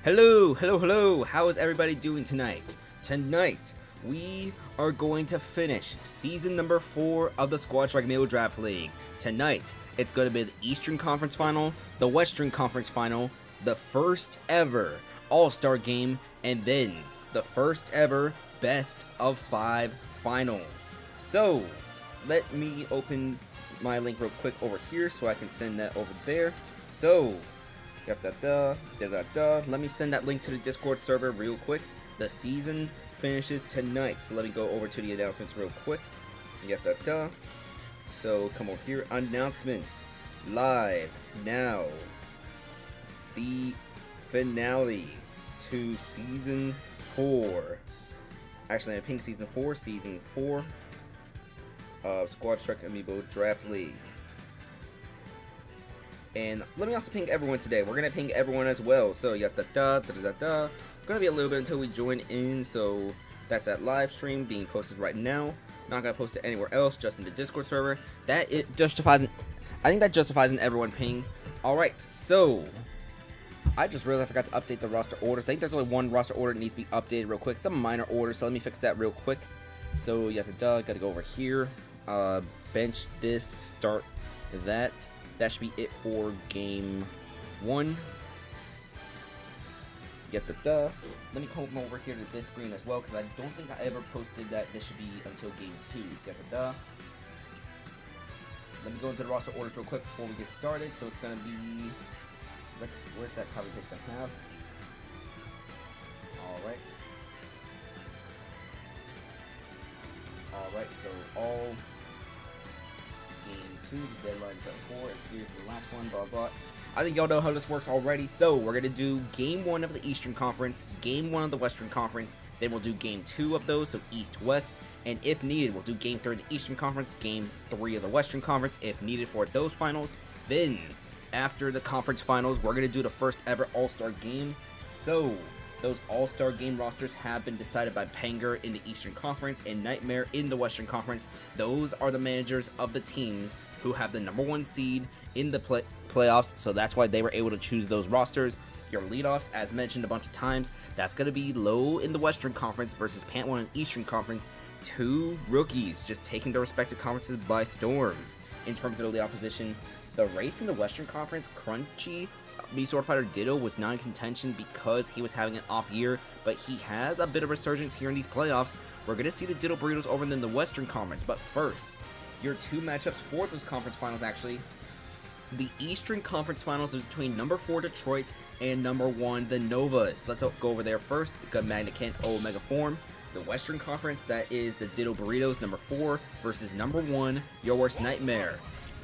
Hello, how is everybody doing tonight? Tonight, we are going to finish season number 4 of the Squad Strike Amiibo Draft League. Tonight, it's going to be the Eastern Conference Final, the Western Conference Final, the first ever All-Star Game, and then the first ever Best of 5 Finals. So, let me open my link real quick over here so I can send that over there. So, let me send that link to the Discord server real quick. The season finishes tonight, so let me go over to the announcements real quick. So come over here, announcements live now. The finale to season 4. Actually, I ping season 4 of Squad Strike Amiibo Draft League. And let me also ping everyone today. We're gonna ping everyone as well. So gonna be a little bit until we join in. So that's that live stream being posted right now. Not gonna post it anywhere else, just in the Discord server. That it justifies. I think that justifies an everyone ping. All right. So I just realized I forgot to update the roster orders. I think there's only one roster order that needs to be updated real quick. Some minor orders. So let me fix that real quick. So gotta go over here. Bench this. Start that. That should be it for game 1. Let me come over here to this screen as well, because I don't think I ever posted that this should be until game 2. Let me go into the roster orders real quick before we get started. So it's gonna be, where's that copy paste I have? Alright, so all game 2, the deadline's at 4, it's series the last one, blah blah. I think y'all know how this works already. So we're gonna do game 1 of the Eastern Conference, game 1 of the Western Conference, then we'll do game 2 of those, so East West, and if needed, we'll do game 3 of the Eastern Conference, game 3 of the Western Conference, if needed for those finals. Then after the conference finals, we're gonna do the first ever All-Star game. So those All-Star game rosters have been decided by Panger in the Eastern Conference and Nightmare in the Western Conference. Those are the managers of the teams who have the #1 seed in the playoffs, so that's why they were able to choose those rosters. Your leadoffs, as mentioned a bunch of times, that's going to be Low in the Western Conference versus Pant1 in the Eastern Conference. 2 rookies just taking their respective conferences by storm. In terms of the leadoff position, the race in the Western Conference, Crunchy, the Sword Fighter Ditto was not in contention because he was having an off year, but he has a bit of resurgence here in these playoffs. We're going to see the Ditto Burritos over in the Western Conference, but first, your 2 matchups for those conference finals actually. The Eastern Conference Finals is between number 4 Detroit and number 1 the Novas. Let's go over there first. Got Magna Kent Omega Form. The Western Conference, that is the Ditto Burritos, number 4 versus number 1 Your Worst Nightmare.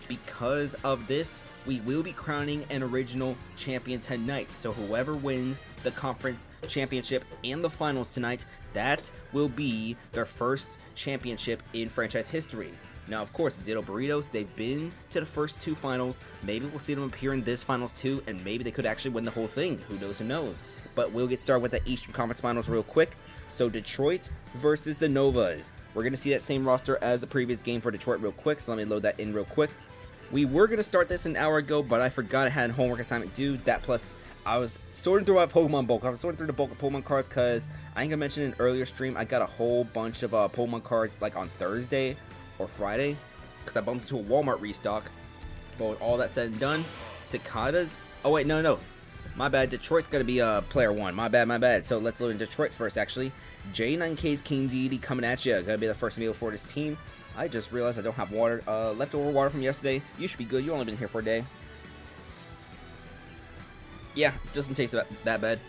Because of this, we will be crowning an original champion tonight. So whoever wins the conference championship and the finals tonight, that will be their first championship in franchise history. Now, of course, Ditto Burritos, they've been to the first 2 finals. Maybe we'll see them appear in this finals too, and maybe they could actually win the whole thing. Who knows? But we'll get started with the Eastern Conference Finals real quick. So Detroit versus the Novas. We're going to see that same roster as the previous game for Detroit real quick, so let me load that in real quick. We were going to start this an hour ago, but I forgot I had a homework assignment due. That plus, I was sorting through my Pokemon bulk. I was sorting through the bulk of Pokemon cards because I think I mentioned in an earlier stream, I got a whole bunch of Pokemon cards like on Thursday or Friday, because I bumped into a Walmart restock. But with all that said and done, Cicadas. Oh wait, no, my bad. Detroit's gonna be player 1. My bad. So let's load in Detroit first. Actually, J9K's King Deity coming at you. Gonna be the first meal for this team. I just realized I don't have water. Leftover water from yesterday. You should be good. You only been here for a day. Yeah, doesn't taste that bad.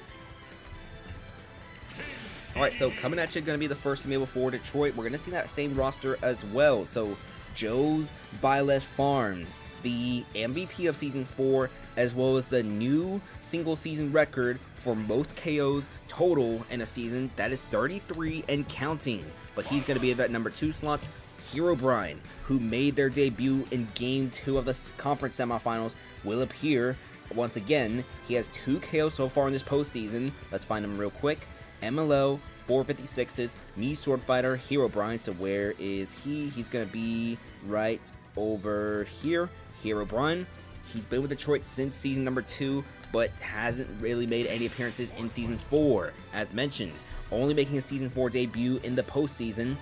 Alright, so coming at you, going to be the first Amiibo for Detroit. We're going to see that same roster as well. So, Joe's Byleth Farm, the MVP of Season 4, as well as the new single season record for most KOs total in a season. That is 33 and counting. But he's going to be at that number 2 slot. Herobrine, who made their debut in Game 2 of the conference semifinals, will appear once again. He has 2 KOs so far in this postseason. Let's find him real quick. MLO, 456s, me Sword Fighter, Herobrine. So where is he? He's going to be right over here. Herobrine. He's been with Detroit since season number 2. but hasn't really made any appearances in Season 4. As mentioned, only making a Season 4 debut in the postseason.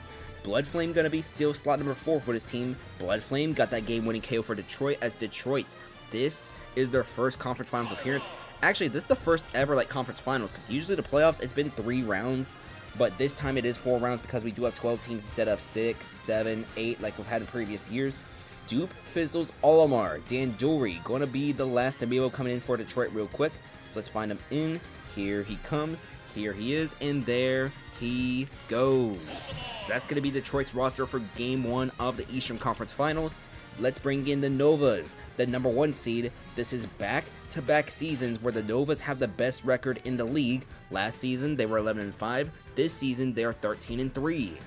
Bloodflame gonna be still slot number 4 for this team. Bloodflame got that game-winning KO for Detroit, as Detroit, this is their first conference finals appearance. Actually, this is the first ever like conference finals, because usually the playoffs, it's been 3 rounds, but this time it is 4 rounds because we do have 12 teams instead of 6, 7, 8 like we've had in previous years. Dupe Fizzles Olimar Dandori going to be the last Amiibo coming in for Detroit real quick. So let's find him in. Here he comes. Here he is. And there he goes. So that's going to be Detroit's roster for Game 1 of the Eastern Conference Finals. Let's bring in the Novas, the number 1 seed. This is back-to-back seasons where the Novas have the best record in the league. Last season, they were 11-5. This season, they are 13-3.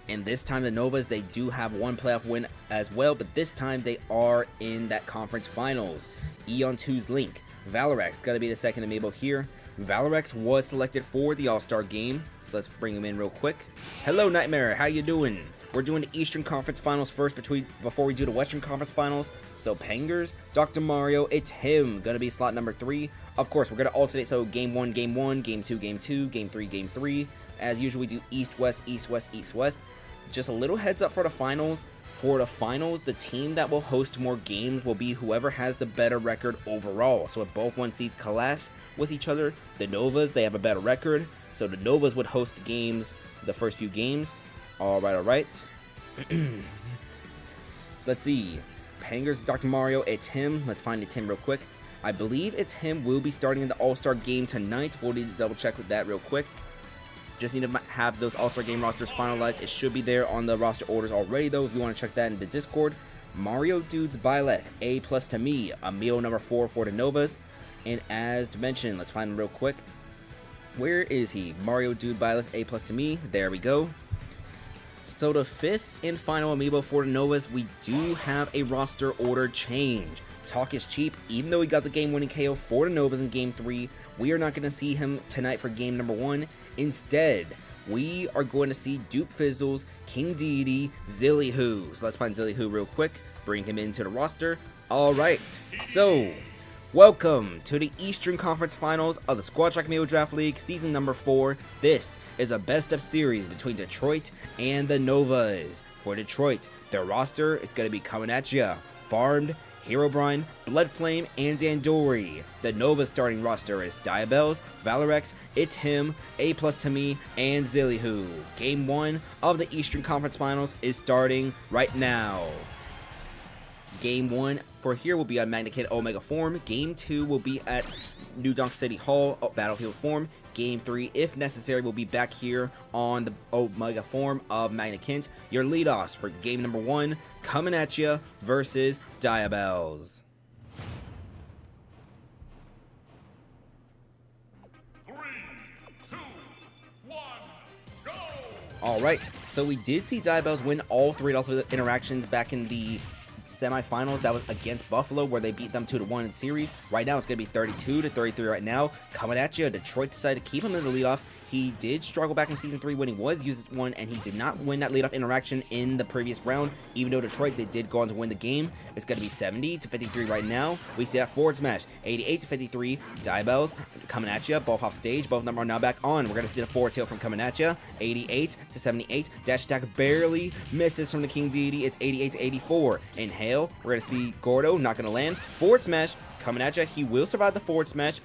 And this time the Novas, they do have 1 playoff win as well, but this time they are in that conference finals. Eon 2's Link. Valorex, gotta be the second Amiibo here. Valorex was selected for the All-Star game, so let's bring him in real quick. Hello Nightmare, how you doing? We're doing the Eastern Conference Finals first before we do the Western Conference Finals. So Pangers, Dr. Mario, it's him, gonna be slot number 3. Of course, we're gonna alternate, so Game 1, Game 1, Game 2, Game 2, Game 3, Game 3. As usual, we do East, West, East, West, East, West. Just a little heads up for the finals. For the finals, the team that will host more games will be whoever has the better record overall. So if both 1 seeds clash with each other, the Novas, they have a better record. So the Novas would host the games, the first few games. Alright. Let's see. Pangers, Dr. Mario, it's him. Let's find it's him real quick. I believe it's him. Will be starting in the All-Star game tonight. We'll need to double check with that real quick. Just need to have those All-Star game rosters finalized. It should be there on the roster orders already, though, if you want to check that in the Discord. Mario Dudes Violet, A+ to me. Amiibo number 4 for the Novas. And as mentioned, let's find him real quick. Where is he? Mario Dude Violet, A+ to me. There we go. So the 5th and final Amiibo for the Novas, we do have a roster order change. Talk is cheap. Even though he got the game-winning KO for the Novas in Game 3, we are not going to see him tonight for Game number 1. Instead, we are going to see Dupe Fizzles, King Deity, Zillyhoo. So let's find Zillyhoo real quick, bring him into the roster. Alright, so welcome to the Eastern Conference Finals of the Squad Track Amiibo Draft League, Season number 4. This is a best-of series between Detroit and the Novas. For Detroit, their roster is going to be coming at ya. Farmed, Herobrine, Bloodflame, and Dandori. The Nova starting roster is Diabels, Valorex, It's Him, A+ to me, and Zillyhoo. Game 1 of the Eastern Conference Finals is starting right now. Game 1 for here will be on Magnikid Omega form. Game 2 will be at New Donk City Hall Battlefield form. Game 3, if necessary, will be back here on the Omega form of Magnikid. Your leadoffs for game number 1 coming at you versus Diabels. 3, 2, 1, go! Alright, so we did see Diabels win all 3 interactions back in the semifinals. That was against Buffalo, where they beat them 2-1 in the series. Right now it's going to be 32-33 right now. Coming at you, Detroit decided to keep him in the leadoff. He did struggle back in Season 3 when he was used one, and he did not win that leadoff interaction in the previous round. Even though Detroit, they did go on to win the game. It's going to be 70-53 right now. We see that forward smash, 88-53. Diabels coming at you, both off stage. Both of them are now back on. We're going to see the forward tilt from coming at you, 88-78. Dash attack barely misses from the King Deity. It's 88-84. Inhale, we're going to see Gordo not going to land. Forward smash coming at you. He will survive the forward smash.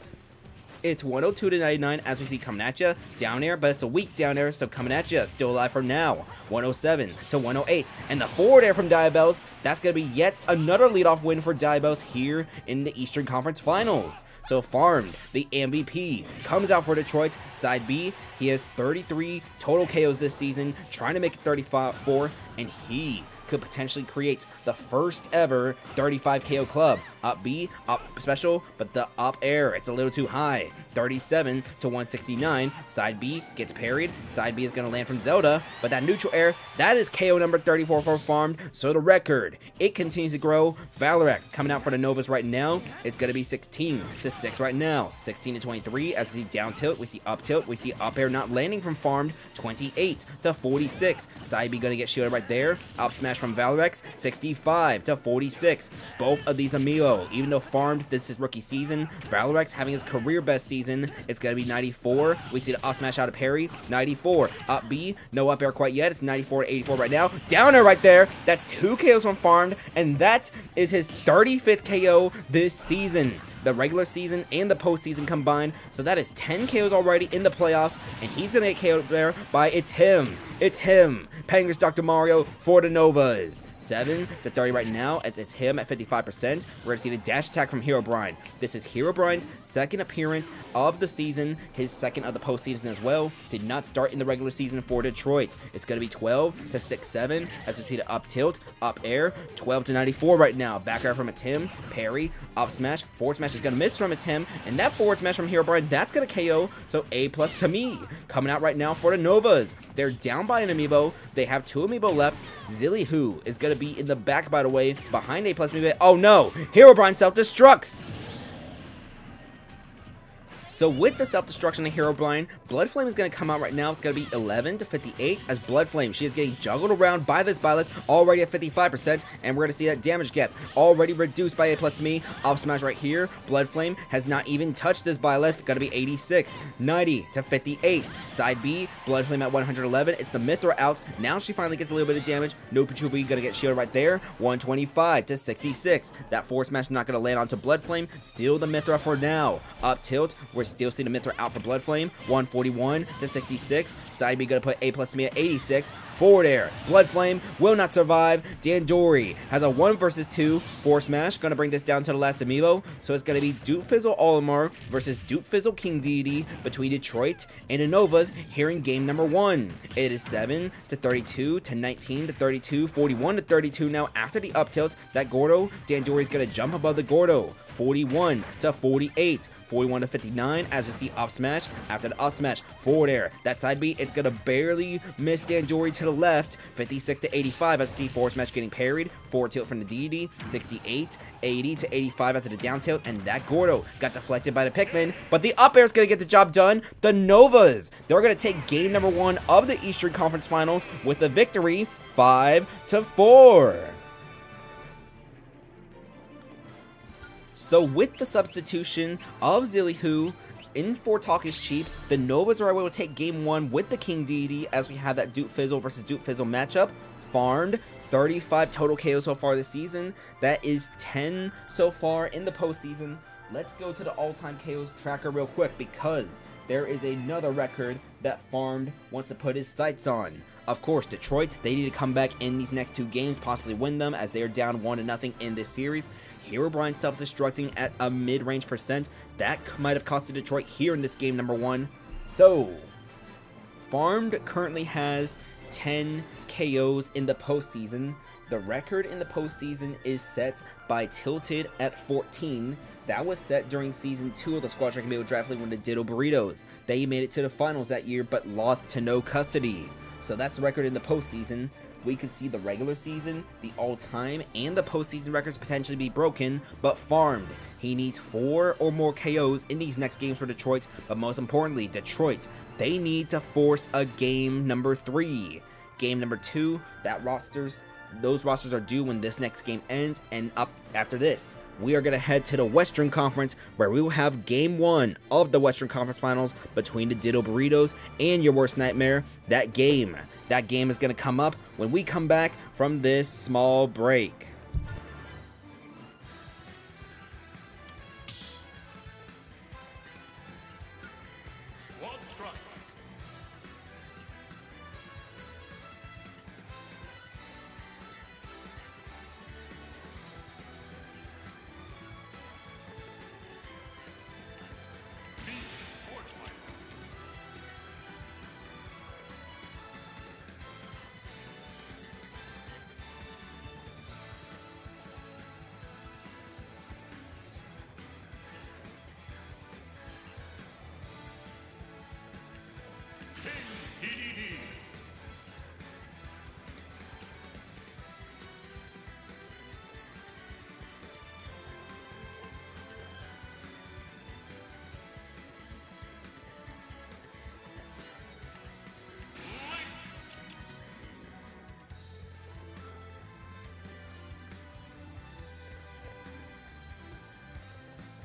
It's 102-99 as we see coming at you. Down air, but it's a weak down air, so coming at you. Still alive for now. 107-108. And the forward air from Diabels. That's going to be yet another leadoff win for Diabels here in the Eastern Conference Finals. So Farmed, the MVP, comes out for Detroit. Side B, he has 33 total KOs this season, trying to make it 34, and he could potentially create the first ever 35 KO club. Up B, up special, but the up air, it's a little too high. 37-169. Side B gets parried. Side B is going to land from Zelda, but that neutral air, that is KO number 34 for Farmed. So the record, it continues to grow. Valorex coming out for the Novas right now. It's going to be 16-6 right now. 16-23 as we see down tilt, we see up tilt, we see up air not landing from Farmed. 28-46. Side B going to get shielded right there. Up smash from Valrex, 65 to 46. Both of these Amiibo, even though farmed this is rookie season, Valrex having his career best season, it's going to be 94. We see the up smash out of parry, 94. Up B, no up air quite yet. It's 94 to 84 right now. Downer right there. That's 2 KOs from farmed, and that is his 35th KO this season. The regular season and the postseason combined. So that is 10 KOs already in the playoffs, and he's going to get KO'd there by It's him. Pangers Dr. Mario for the Novas. 7 to 30 right now. It's him at 55%. We're going to see the dash attack from Herobrine. This is Herobrine's second appearance of the season, his second of the postseason as well. Did not start in the regular season for Detroit. It's going to be 12 to 6-7 as we see the up tilt, up air, 12 to 94 right now. Back air from a Tim, parry, up smash, forward smash is going to miss from a Tim, and that forward smash from Herobrine, that's going to KO, so A+ to me. Coming out right now for the Novas. They're down by an Amiibo. They have 2 Amiibo left. Zilly is going to be in the back, by the way, behind A+ Amiibo. Oh no! Herobrine self-destructs! So with the self-destruction of Herobrine, Bloodflame is going to come out right now. It's going to be 11 to 58 as Bloodflame. She is getting juggled around by this Byleth, already at 55%, and we're going to see that damage gap already reduced by A+ to me. Up smash right here. Bloodflame has not even touched this Byleth. Going to be 86, 90 to 58. Side B, Bloodflame at 111. It's the Mithra out. Now she finally gets a little bit of damage. No Pachubi going to get shielded right there. 125 to 66. That forward smash not going to land onto Bloodflame. Still the Mithra for now. Up tilt. We're still seeing the Mithra out for Bloodflame. 141 to 66. Side B gonna put A+ to me at 86. Forward air. Bloodflame will not survive. Dandori has a 1 versus 2 force smash. Gonna bring this down to the last Amiibo. So it's gonna be Dabuffalo Olimar versus Dabuffalo King Deity between Detroit and the Novas here in game number 1. It is 7 to 32 to 19 to 32, 41 to 32 now after the up tilt. That Gordo, Dandori's gonna jump above the Gordo. 41 to 48. 41 to 59 as we see up smash. After the up smash, forward air. That side B, it's gonna barely miss Dandori to the left. 56 to 85 as we see forward smash getting parried. Forward tilt from the Deity. 68, 80 to 85 after the down tilt, and that Gordo got deflected by the Pikmin, but the up air is gonna get the job done. The Novas, they're gonna take game number 1 of the Eastern Conference Finals with a victory, 5 to 4. So with the substitution of Zilly in for Talk is Cheap, the Novas are able to take game 1 with the King Deity as we have that Dabuffalo versus Dabuffalo matchup. Farmed 35 total KOs so far this season. That is 10 so far in the postseason. Let's go to the all-time KOs tracker real quick because there is another record that Farmed wants to put his sights on. Of course, Detroit, they need to come back in these next 2 games, possibly win them as they are down 1-0 in this series. Herobrine self-destructing at a mid-range percent. That might have costed Detroit here in this game number 1. So, Farmed currently has 10 KOs in the postseason. The record in the postseason is set by Tilted at 14. That was set during Season 2 of the Squad Track Amiibo Draft League when the Ditto Burritos. They made it to the finals that year, but lost to No Custody. So that's the record in the postseason. We could see the regular season, the all-time, and the postseason records potentially be broken, but Farmed. He needs 4 or more KOs in these next games for Detroit, but most importantly, Detroit, they need to force a game number 3. Game number 2, those rosters are due when this next game ends, and up after this, we are going to head to the Western Conference, where we will have game 1 of the Western Conference Finals between the Ditto Burritos and Your Worst Nightmare. That game is going to come up when we come back from this small break. Squad strike.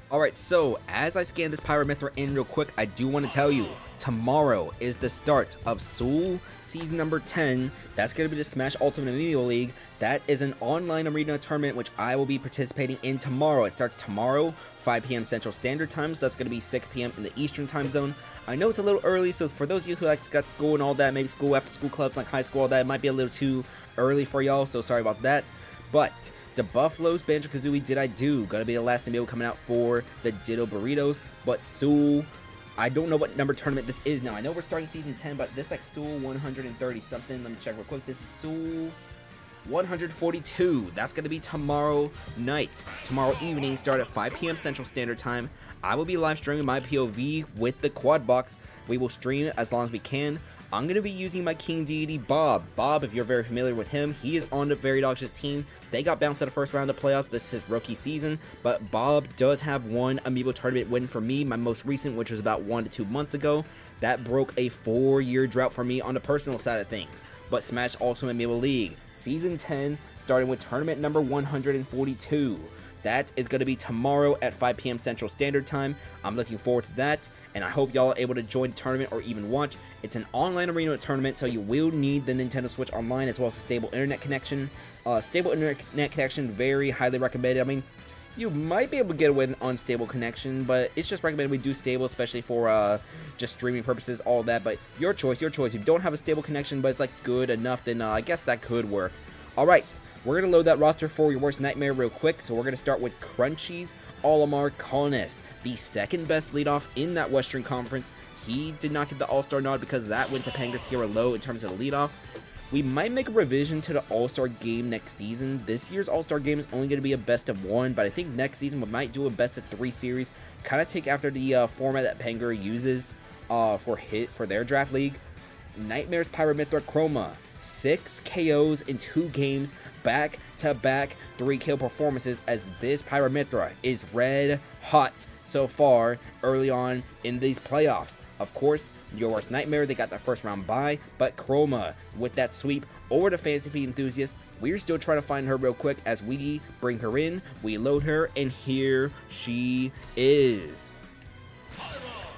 Alright, so as I scan this Pyramithra in real quick, I do want to tell you, tomorrow is the start of Seoul Season number 10. That's going to be the Smash Ultimate Amiibo League. That is an online arena tournament which I will be participating in tomorrow. It starts tomorrow, 5 p.m. Central Standard Time, so that's going to be 6 p.m. in the Eastern Time Zone. I know it's a little early, so for those of you who like got school and all that, maybe school after school clubs like high school, all that, it might be a little too early for y'all, so sorry about that. But Dabuffalo's Banjo-Kazooie Did I Do, gonna be the last amiibo coming out for the Ditto Burritos, but Seoul, I don't know what number tournament this is now. I know we're starting season 10, but this is like Seoul 130 something. Let me check real quick. This is Seoul 142. That's gonna be tomorrow night. Tomorrow evening, start at 5 p.m. Central Standard Time. I will be live streaming my POV with the quad box. We will stream as long as we can. I'm going to be using my King Deity Bob. Bob, if you're very familiar with him, he is on the Veridog's team. They got bounced at the first round of playoffs. This is his rookie season, but Bob does have one Amiibo tournament win for me, my most recent, which was about 1 to 2 months ago. That broke a 4-year drought for me on the personal side of things. But Smash Ultimate Amiibo League, Season 10, starting with tournament number 142. That is going to be tomorrow at 5 p.m. Central Standard Time. I'm looking forward to that, and I hope y'all are able to join the tournament or even watch. It's an online arena tournament, so you will need the Nintendo Switch Online as well as a stable internet connection. Stable internet connection, very highly recommended. I mean, you might be able to get away with an unstable connection, but it's just recommended we do stable, especially for just streaming purposes, all that. But your choice, your choice. If you don't have a stable connection, but it's like good enough, then I guess that could work. All right. We're going to load that roster for your worst nightmare real quick. So we're going to start with Crunchy's Olimar Colonist, the second best leadoff in that Western Conference. He did not get the All-Star nod because that went to Panger's Hero Low in terms of the leadoff. We might make a revision to the All-Star game next season. This year's All-Star game is only going to be a best of 1, but I think next season we might do a best of 3 series. Kind of take after the format that Panger uses for their draft league. Nightmare's Pyramithra Chroma. 6 KOs in 2 games, back-to-back 3-kill performances, as this Pyramithra is red hot so far early on in these playoffs. Of course, your worst nightmare, they got the first round bye, but Chroma with that sweep over to Fantasy Feet Enthusiast. We're still trying to find her real quick as we bring her in, we load her, and here she is.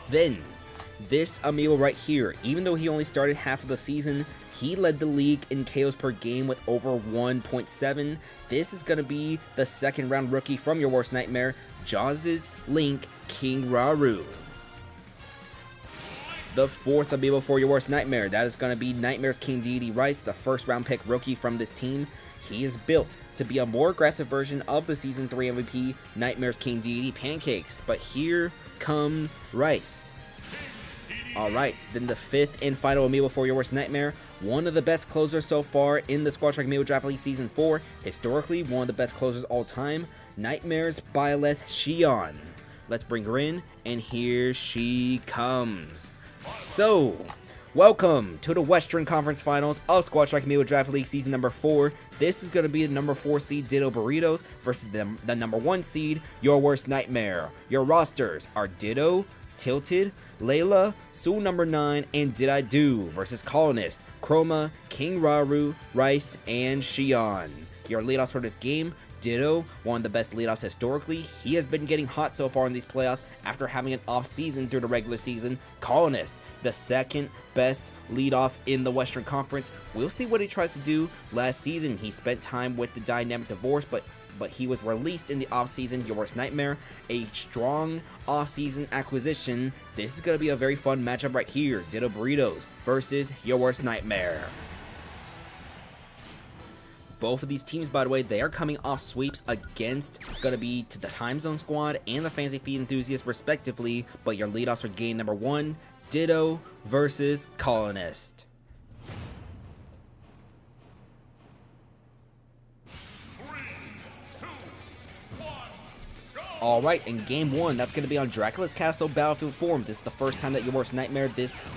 Then, this Amiibo right here, even though he only started half of the season, he led the league in KOs per game with over 1.7. This is going to be the second round rookie from your worst nightmare, Jaws' Link King Raru. The fourth Amiibo for your worst nightmare, that is going to be Nightmare's King Deity Rice, the first round pick rookie from this team. He is built to be a more aggressive version of the Season 3 MVP, Nightmare's King Deity Pancakes. But here comes Rice. Alright, then the fifth and final Amiibo for your worst nightmare, one of the best closers so far in the Squad Strike Amiibo Draft League Season 4, historically one of the best closers all time, Nightmare's Byleth Xion. Let's bring her in, and here she comes. So, welcome to the Western Conference Finals of Squad Strike Amiibo Draft League Season number 4. This is going to be the number 4 seed Ditto Burritos versus the number 1 seed Your Worst Nightmare. Your rosters are Ditto, Tilted, Layla, Seoul number 9, and Did I Do versus Colonist, Chroma, King Raru, Rice, and Xion. Your leadoffs for this game, Ditto, one of the best leadoffs historically. He has been getting hot so far in these playoffs after having an off season through the regular season. Colonist, the second best leadoff in the Western Conference. We'll see what he tries to do. Last season, he spent time with the Dynamic Divorce, but he was released in the offseason. Your Worst Nightmare, a strong offseason acquisition. This is going to be a very fun matchup right here. Ditto Burritos versus Your Worst Nightmare. Both of these teams, by the way, they are coming off sweeps against, going to be to the Time Zone Squad and the Fantasy Feet Enthusiasts respectively, but your leadoffs for game number 1, Ditto versus Colonist. Alright, in game 1, that's going to be on Dracula's Castle Battlefield form. This is the first time that Your Worst Nightmare this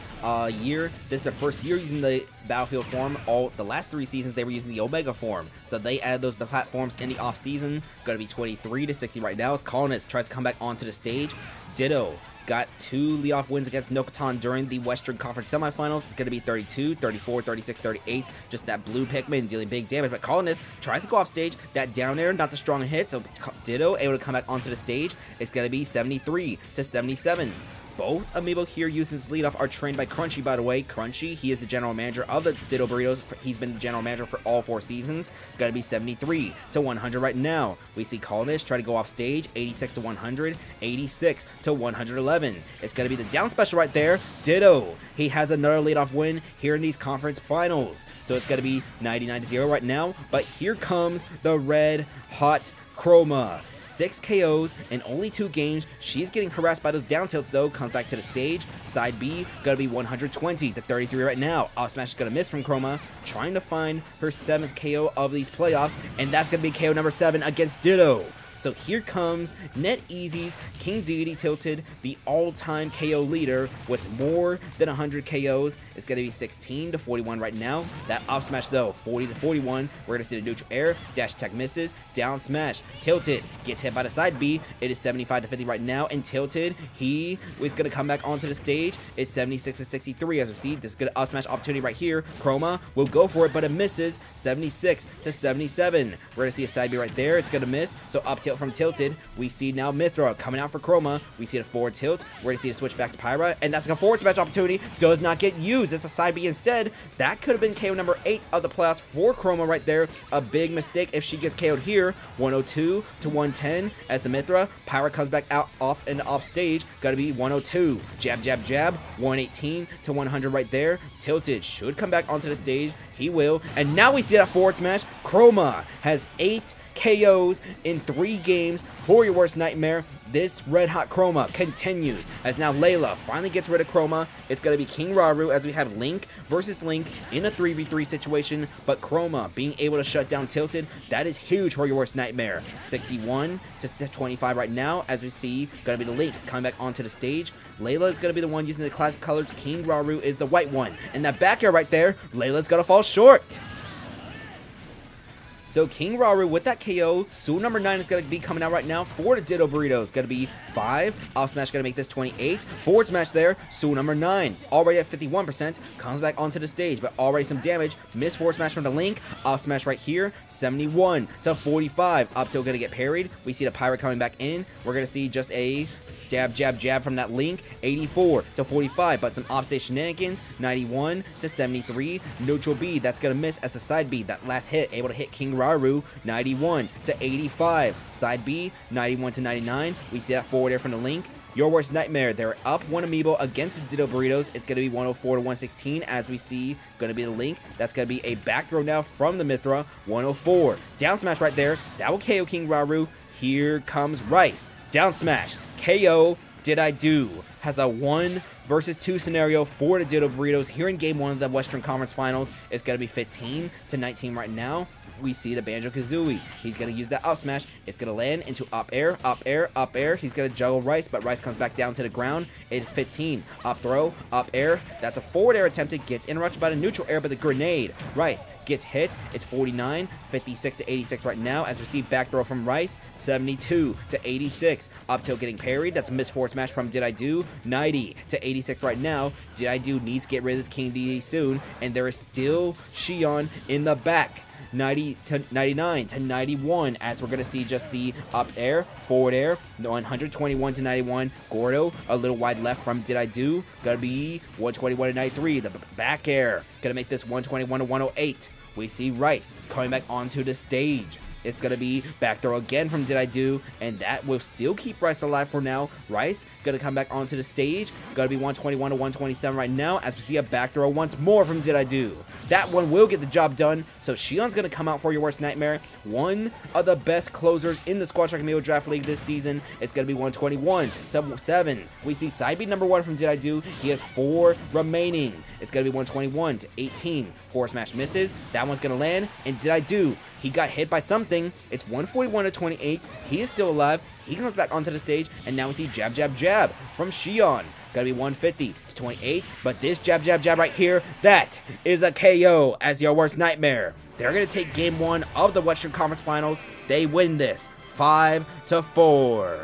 year. This is their first year using the Battlefield form. The last 3 seasons, they were using the Omega form. So they added those platforms in the off-season. Going to be 23 to 60 right now as Colonist tries to come back onto the stage. Ditto got 2 leadoff wins against Nokatan during the Western Conference semifinals. It's going to be 32, 34, 36, 38. Just that blue Pikmin dealing big damage. But Colonist tries to go off stage. That down air, not the strong hit. So Ditto able to come back onto the stage. It's going to be 73 to 77. Both Amiibo here using his leadoff are trained by Crunchy, by the way. Crunchy, he is the general manager of the Ditto Burritos. He's been the general manager for all 4 seasons. Gotta be 73 to 100 right now. We see Colonist try to go off stage. 86 to 100, 86 to 111. It's gonna be the down special right there. Ditto, he has another leadoff win here in these conference finals. So it's gonna be 99 to 0 right now. But here comes the red hot Chroma. 6 KOs in only 2 games. She's getting harassed by those down tilts though. Comes back to the stage. Side B, gonna be 120 to 33 right now. Off smash is gonna miss from Chroma. Trying to find her 7th KO of these playoffs. And that's gonna be KO number 7 against Ditto. So here comes NetEasy's King Deity Tilted, the all-time KO leader with more than 100 KOs. It's going to be 16 to 41 right now. That off smash though, 40 to 41. We're going to see the neutral air, dash tech misses, down smash, Tilted gets hit by the side B. It is 75 to 50 right now, and Tilted, he is going to come back onto the stage. It's 76 to 63 as we see. This is good off smash opportunity right here. Chroma will go for it, but it misses. 76 to 77. We're going to see a side B right there. It's going to miss. So up tilt from Tilted. We see now Mithra coming out for Chroma. We see a forward tilt. We're going to see a switch back to Pyra, and that's a forward smash opportunity. Does not get used. It's a side B instead. That could have been KO number 8 of the playoffs for Chroma right there. A big mistake if she gets KO'd here. 102 to 110 as the Mithra. Pyra comes back out off and off stage. Got to be 102. Jab, jab, jab. 118 to 100 right there. Tilted should come back onto the stage. He will. And now we see that forward smash. Chroma has 8 KOs in 3 games for your worst nightmare. This red hot Chroma continues as now Layla finally gets rid of Chroma. It's going to be King Raru as we have Link versus Link in a 3v3 situation, but Chroma being able to shut down Tilted, that is huge for your worst nightmare. 61 to 25 right now as we see going to be the Links coming back onto the stage. Layla is going to be the one using the classic colors. King Raru is the white one. And that back air right there, Layla's going to fall short. So King Raru with that KO. Soon number 9 is going to be coming out right now for the Ditto Burritos. Going to be 5. Off smash going to make this 28. Forward smash there. Soon number 9. Already at 51%. Comes back onto the stage, but already some damage. Missed forward smash from the Link. Off smash right here. 71 to 45. Up tilt going to get parried. We see the Pyra coming back in. We're going to see just a jab, jab, jab from that Link. 84 to 45, but some offstage shenanigans. 91 to 73. Neutral B, that's going to miss as the side B. That last hit, able to hit King Raru. 91 to 85. Side B, 91 to 99. We see that forward air from the Link. Your worst nightmare. They're up 1 Amiibo against the Ditto Burritos. It's going to be 104 to 116 as we see going to be the Link. That's going to be a back throw now from the Mithra. 104. Down smash right there. That will KO King Raru. Here comes Rice. Down smash. KO. Did I do? Has a 1 versus 2 scenario for the Ditto Burritos here in game 1 of the Western Conference Finals. It's going to be 15 to 19 right now. We see the Banjo-Kazooie. He's going to use that up smash. It's going to land into up air, up air, up air. He's going to juggle Rice, but Rice comes back down to the ground. It's 15. Up throw, up air. That's a forward air attempted. Gets interrupted by the neutral air, but the grenade. Rice gets hit. It's 49, 56 to 86 right now as we see back throw from Rice. 72 to 86. Up tilt getting parried. That's a missed forward smash from Did I Do. 90 to 86 right now. Did I Do needs to get rid of this King Deity soon, and there is still Xion in the back. 90 to 99 to 91 as we're going to see just the up air, forward air, 121 to 91. Gordo, a little wide left from Did I Do. Going to be 121 to 93. The back air, going to make this 121 to 108. We see Rice coming back onto the stage. It's going to be back throw again from Did I Do, and that will still keep Rice alive for now. Rice going to come back onto the stage. Going to be 121 to 127 right now as we see a back throw once more from Did I Do. That one will get the job done, so Xion's going to come out for your worst nightmare. One of the best closers in the Squad Shark Amiibo Draft League this season. It's going to be 121 to 7. We see side B number 1 from Did I Do. He has 4 remaining. It's going to be 121 to 18. Forward smash misses. That one's going to land, and Did I Do? He got hit by something. It's 141 to 28. He is still alive. He comes back onto the stage, and now we see jab, jab, jab from Xion. Gotta be 150 to 28, but this jab, jab, jab right here, that is a KO as your worst nightmare. They're gonna take game 1 of the Western Conference Finals. They win this 5 to 4.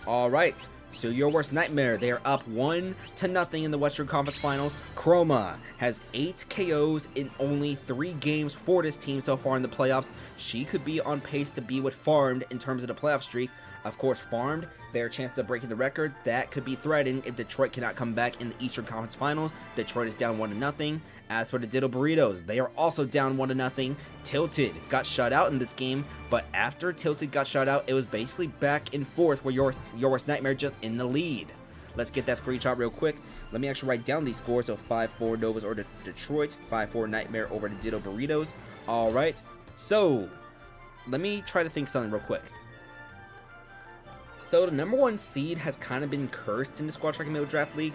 All right. So your worst nightmare, they are up 1-0 in the Western Conference Finals. Chroma has 8 KOs in only 3 games for this team so far in the playoffs. She could be on pace to be what Farmed in terms of the playoff streak. Of course, Farmed, their chances of breaking the record, that could be threatened if Detroit cannot come back in the Eastern Conference Finals. Detroit is down 1-0. As for the Ditto Burritos, they are also down 1-0. Tilted got shut out in this game, but after Tilted got shut out, it was basically back and forth where your worst nightmare just in the lead. Let's get that screenshot real quick. Let me actually write down these scores. So 5-4 Novas over Detroit, 5-4 Nightmare over the Ditto Burritos. All right, so let me try to think something real quick. So the number 1 seed has kind of been cursed in the Squad Track Amiibo Draft League.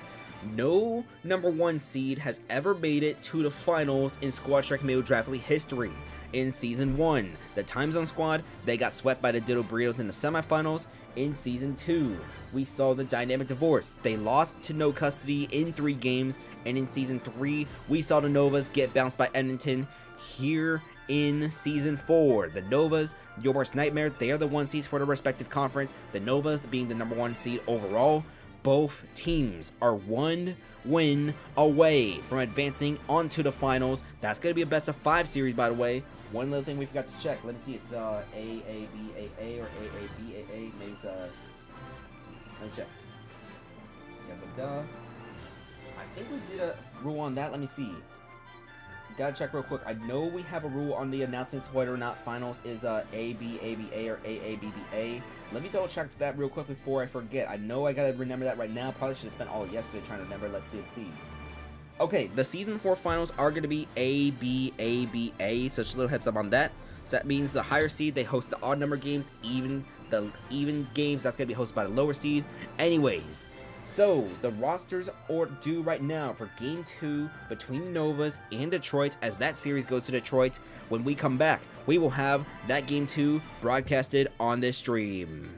No number 1 seed has ever made it to the finals in Squad Track Amiibo Draft League history. In Season 1, the Time Zone Squad, they got swept by the Ditto Burritos in the semifinals. In Season 2, we saw the Dynamic Divorce. They lost to No Custody in 3 games. And in Season 3, we saw the Novas get bounced by Edmonton. Here in Season 4, the Novas, your worst nightmare, they are the 1 seeds for the respective conference. The Novas being the number 1 seed overall. Both teams are 1 win away from advancing onto the finals. That's going to be a best of 5 series, by the way. One little thing we forgot to check. Let me see. It's AABAA or AABAA. Maybe it's let me check. Yeah, I think we did a rule on that. Let me see. Gotta check real quick. I know we have a rule on the announcements whether or not finals is ABABA or AABBA. Let me double check that real quick before I forget. I know I gotta remember that right now. Probably should have spent all yesterday trying to remember. Let's see. Okay, the Season 4 finals are gonna be ABABA, so just a little heads up on that. So that means the higher seed, they host the odd number games, the even games, that's gonna be hosted by the lower seed. Anyways, so the rosters are due right now for Game 2 between Novas and Detroit as that series goes to Detroit. When we come back, we will have that Game 2 broadcasted on this stream.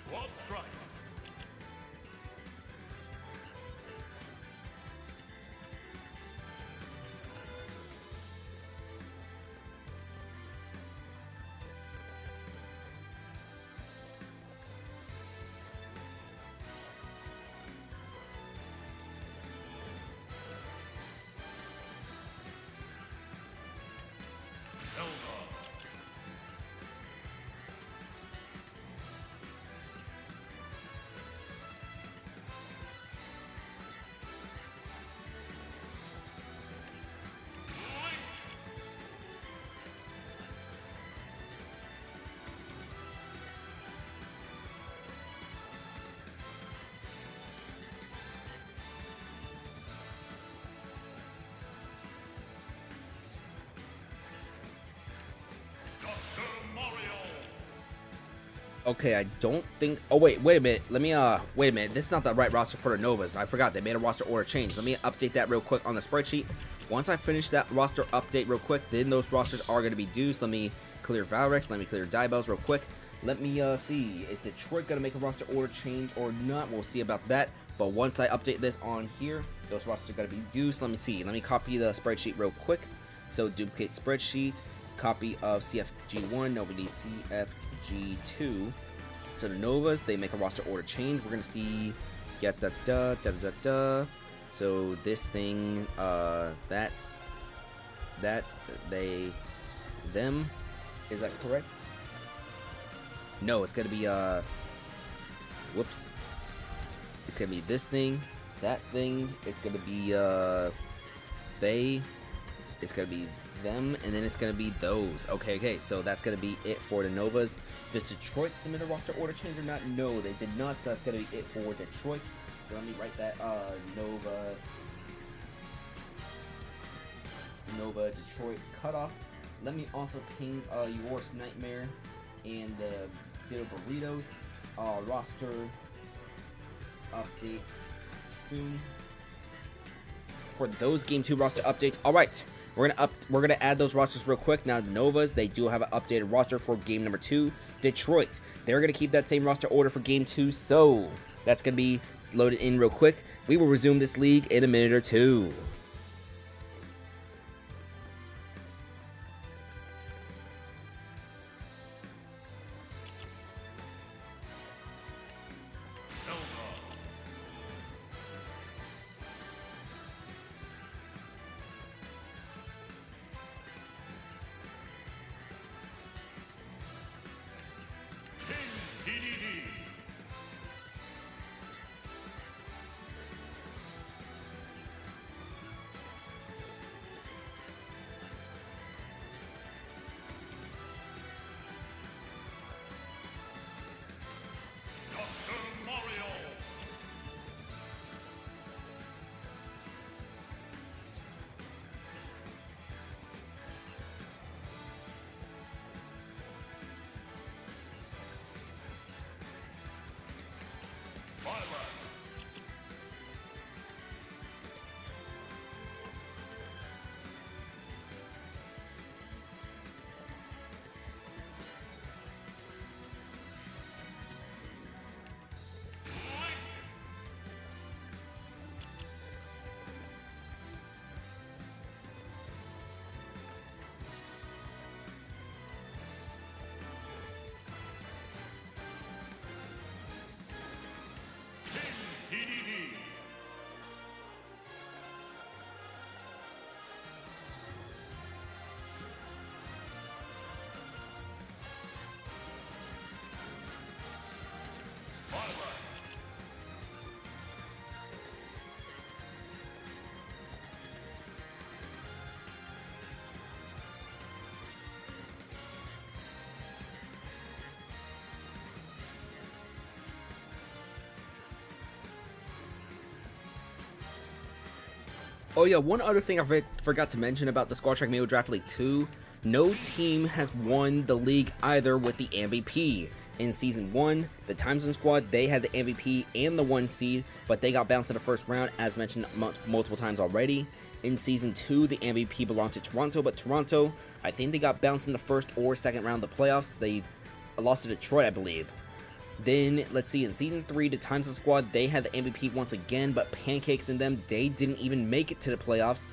Squad strike. Okay, I don't think... Oh, wait a minute. Let me, wait a minute. This is not the right roster for the Novas. I forgot. They made a roster order change. Let me update that real quick on the spreadsheet. Once I finish that roster update real quick, then those rosters are going to be due. So let me clear Valrex. Let me clear Diebells real quick. Let me, see. Is Detroit going to make a roster order change or not? We'll see about that. But once I update this on here, those rosters are going to be due. So let me see. Let me copy the spreadsheet real quick. So duplicate spreadsheet. Copy of CFG1. No, we need CFG2. So the Novas, they make a roster order change. We're gonna see, So this thing, that, they, them. Is that correct? No, it's gonna be whoops. It's gonna be this thing, that thing. It's gonna be they. It's gonna be them, and then it's gonna be those. Okay, so that's gonna be it for the Novas. Does Detroit submit a roster order change or not? No, they did not, so that's gonna be it for Detroit. So let me write that Nova Detroit cutoff. Let me also ping your worst nightmare and the Ditto Burritos roster updates soon for those Game 2 roster updates. Alright, We're gonna add those rosters real quick. Now the Novas, they do have an updated roster for game number 2. Detroit, they're gonna keep that same roster order for game 2, so that's gonna be loaded in real quick. We will resume this league in a minute or two. Oh yeah, one other thing I forgot to mention about the Squad Track Amiibo Draft League 2, no team has won the league either with the MVP. In Season 1, the Time Zone Squad, they had the MVP and the 1 seed, but they got bounced in the first round, as mentioned multiple times already. In Season 2, the MVP belonged to Toronto, but Toronto, I think they got bounced in the first or second round of the playoffs. They lost to Detroit, I believe. Then, let's see, in Season 3, the Time Zone Squad, they had the MVP once again, but Pancakes and them, they didn't even make it to the playoffs.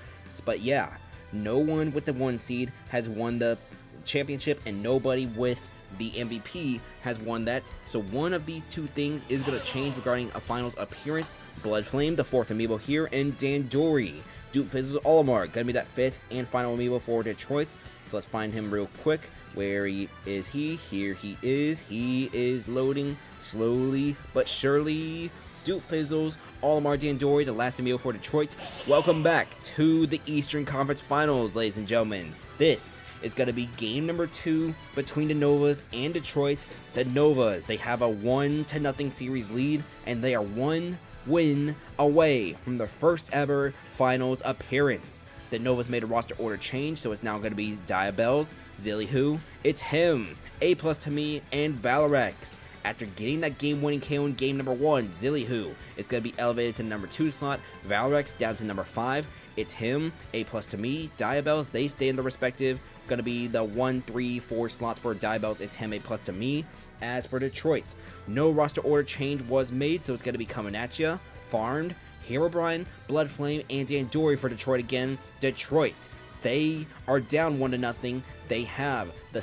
But yeah, no one with the 1 seed has won the championship, and nobody with the MVP has won that. So one of these two things is going to change regarding a finals appearance. Bloodflame, the 4th amiibo here, and Dandori. Dupefizzle's Olimar, going to be that 5th and final amiibo for Detroit. So let's find him real quick. Where is he? Here he is. He is loading slowly but surely. Dupefizzle's Olimar Dandori, the last amiibo for Detroit. Welcome back to the Eastern Conference Finals, ladies and gentlemen. This is going to be game number 2 between the Novas and Detroit. The Novas, they have a 1-0 series lead, and they are 1 win away from their first ever finals appearance. The Novas made a roster order change, so it's now going to be Diabels, Zilly, it's him, A+ to me, and Valorex. After getting that game-winning KO in game number 1, Zilly is going to be elevated to the number 2 slot, Valorex down to number 5. It's him, A+ to me, Diabels, they stay in the respective, going to be the 1, 3, 4 slots for Diabels, it's him, A+ to me. As for Detroit, no roster order change was made, so it's going to be coming at ya, farmed, Herobrine, Bloodflame, and Dandori for Detroit again. Detroit, they are down 1-0. They have the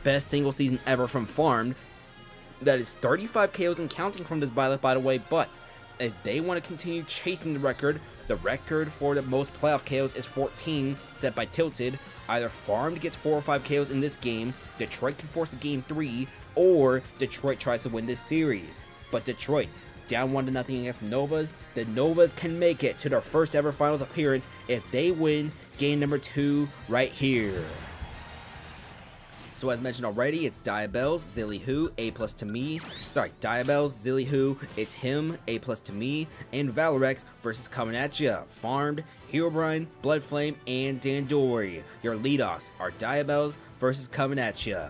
best single season ever from Farmed. That is 35 KOs and counting from this byleth, by the way. But if they want to continue chasing the record for the most playoff KOs is 14, set by Tilted. Either Farmed gets 4 or 5 KOs in this game, Detroit can force a game 3, or Detroit tries to win this series. But Detroit, down 1-0 against the Novas. The Novas can make it to their first ever finals appearance if they win game number 2 right here. So as mentioned already, it's Diabels, Zilly, A+ to me. Sorry, Diabels, Zilly, it's him, A+ to me, and Valorex versus coming at ya. Farmed, Herobrine, Bloodflame, and Dandori. Your leadoffs are Diabels versus coming at ya.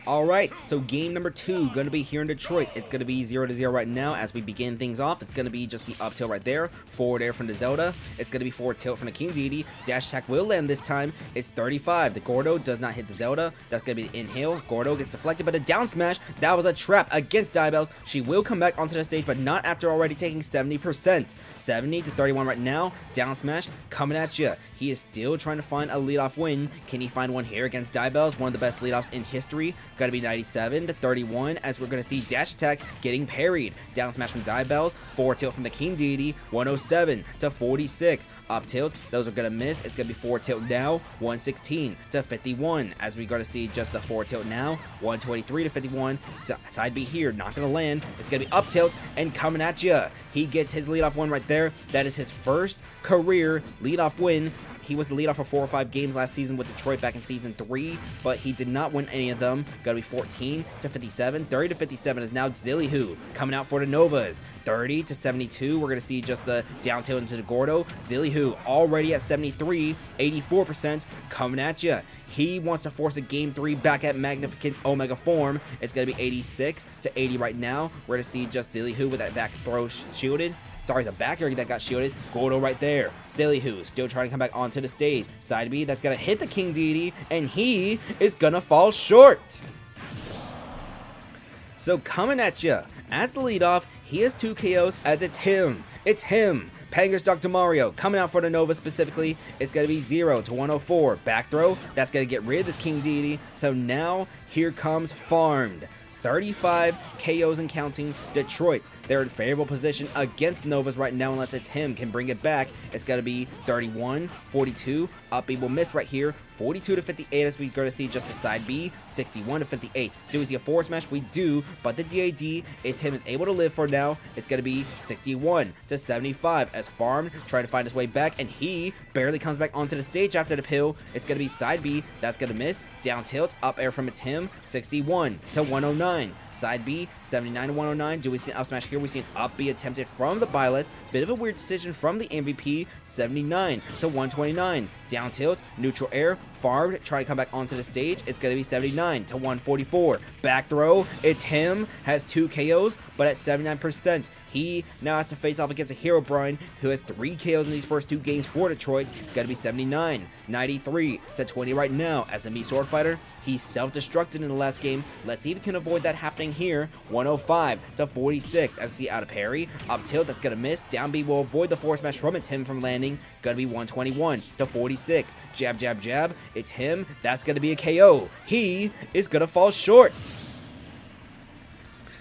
Alright, so game number 2, going to be here in Detroit. It's going to be 0-0 right now as we begin things off. It's going to be just the up tilt right there, forward air from the Zelda. It's going to be forward tilt from the King Deity. Dash attack will land this time. It's 35. The Gordo does not hit the Zelda. That's going to be the inhale. Gordo gets deflected, but a down smash. That was a trap against Diabels. She will come back onto the stage, but not after already taking 70%. 70 to 31 right now. Down smash coming at you. He is still trying to find a leadoff win. Can he find one here against Diabels? One of the best leadoffs in history. Got to be 97 to 31 as we're going to see dash attack getting parried. Down smash from Diabels. Forward tilt from the King Deity. 107 to 46. Up tilt. Those are going to miss. It's going to be forward tilt now. 116 to 51 as we're going to see just the forward tilt now. 123 to 51. Side B here. Not going to land. It's going to be up tilt and coming at you. He gets his leadoff win right there. That is his first career leadoff win. He was the leadoff for 4 or 5 games last season with Detroit back in season 3, but he did not win any of them. Got to be 14 to 57. 30 to 57 is now Zillihu coming out for the Novas. 30 to 72. We're going to see just the down tilt into the Gordo. Zillihu already at 73, 84% coming at you. He wants to force a game 3 back at magnificent Omega form. It's going to be 86 to 80 right now. We're going to see just Zillihu with that back throw shielded. Sorry, it's a back air that got shielded. Gordo right there. Zillihu still trying to come back onto the stage. Side B, that's going to hit the King Deity, and he is going to fall short. So coming at you, as the leadoff, he has 2 KOs as it's him. It's him. Panger's Dr. Mario coming out for the Nova specifically. It's going to be 0 to 104. Back throw. That's going to get rid of this King Deity. So now here comes Farmed. 35 KOs and counting. Detroit, they're in favorable position against Novas right now unless it's him can bring it back. It's going to be 31, 42. Up B will miss right here. 42 to 58 as we're going to see just the side B. 61 to 58. Do we see a forward smash? We do, but the DAD, it's him is able to live for now. It's going to be 61 to 75 as Farm trying to find his way back, and he barely comes back onto the stage after the pill. It's going to be side B. That's going to miss. Down tilt. Up air from it's him. 61 to 109. Side B, 79 to 109. Do we see an up smash here? We see an up B attempted from the Violet. Bit of a weird decision from the MVP. 79 to 129. Down tilt, neutral air, farmed, trying to come back onto the stage. It's going to be 79 to 144. Back throw, it's him, has 2 KOs, but at 79%. He now has to face off against a Herobrine who has 3 KOs in these first 2 games for Detroit. Got to be 79, 93 to 20 right now. As a Mii Sword Fighter, he self-destructed in the last game. Let's see if he can avoid that happening here. 105 to 46. FC out of parry. Up tilt, that's going to miss. Down B will avoid the force smash from it's him from landing. Going to be 121 to 46. Jab, jab, jab. It's him. That's going to be a KO. He is going to fall short.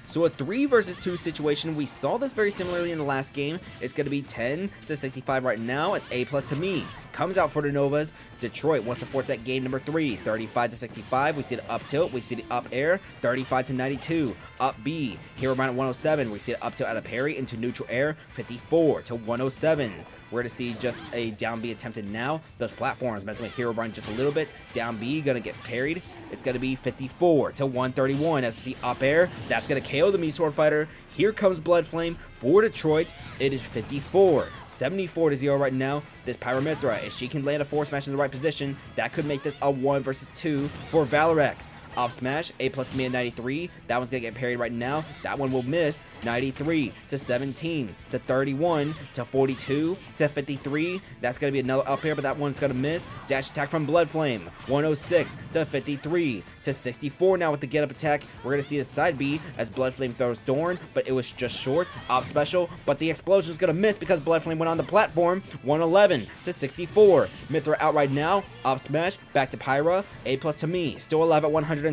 So a 3 versus 2 situation, we saw this very similarly in the last game. It's going to be 10 to 65 right now. It's A+ to me. Comes out for the Novas. Detroit wants to force that game number 3. 35 to 65. We see the up tilt. We see the up air. 35 to 92. Up B. Herobrine at 107. We see the up tilt out of parry into neutral air. 54 to 107. We're to see just a down B attempted now. Those platforms messing with Herobrine just a little bit. Down B gonna get parried. It's gonna be 54 to 131 as we see up air. That's gonna KO the Mii Sword Fighter. Here comes Blood Flame for Detroit. It is 54, 74 to 0 right now. This Pyramithra, if she can land a force smash in the right position, that could make this a 1 versus 2 for Valorex. Up smash, A+ to me at 93. That one's gonna get parried right now. That one will miss. 93 to 17 to 31 to 42 to 53. That's gonna be another up air, but that one's gonna miss. Dash attack from Blood Flame. 106 to 53 to 64 now with the get up attack. We're gonna see the side B as Blood Flame throws Dorn, but it was just short. Up special, but the explosion is gonna miss because Blood Flame went on the platform. 111 to 64. Mithra out right now. Up smash, back to Pyra. A+ to me. Still alive at 130.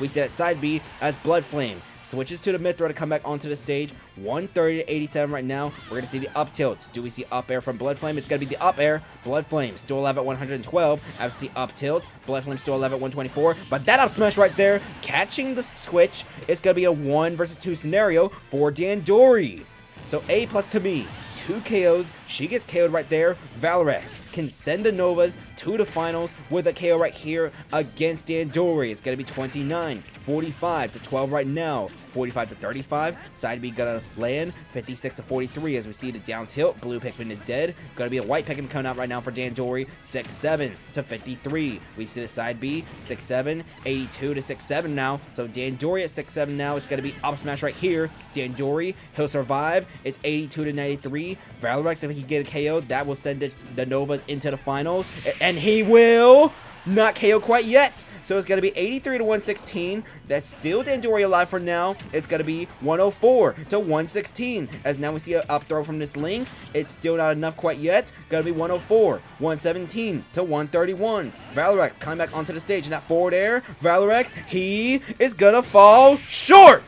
We see that side B as Blood Flame switches to the Mithra to come back onto the stage. 130 to 87 right now. We're going to see the up tilt. Do we see up air from Blood Flame? It's going to be the up air. Blood Flame still alive at 112. I see up tilt. Blood Flame still alive at 124. But that up smash right there, catching the switch, it's going to be a 1 versus 2 scenario for Dandori. So A+ to me. 2 KOs. She gets KO'd right there. Valorex can send the Novas to the finals with a KO right here against Dandori. It's going to be 29, 45 to 12 right now 45 to 35. Side B gonna land 56 to 43 as we see the down tilt. Blue Pikmin is dead. Gonna be a white Pikmin coming out right now for Dandori. 6-7 to 53. We see the side B 6-7, 82 to 6-7 now. So Dandori at 6-7 now. It's gonna be up smash right here. Dandori, he'll survive. It's 82 to 93. Valrex, if he can get a KO, that will send the Novas into the finals, and he will not KO quite yet. So it's going to be 83 to 116. That's still Dandori alive for now. It's going to be 104 to 116. As now we see an up throw from this Link. It's still not enough quite yet. Going to be 104, 117 to 131. Valrex coming back onto the stage in that forward air. Valrex, he is going to fall short.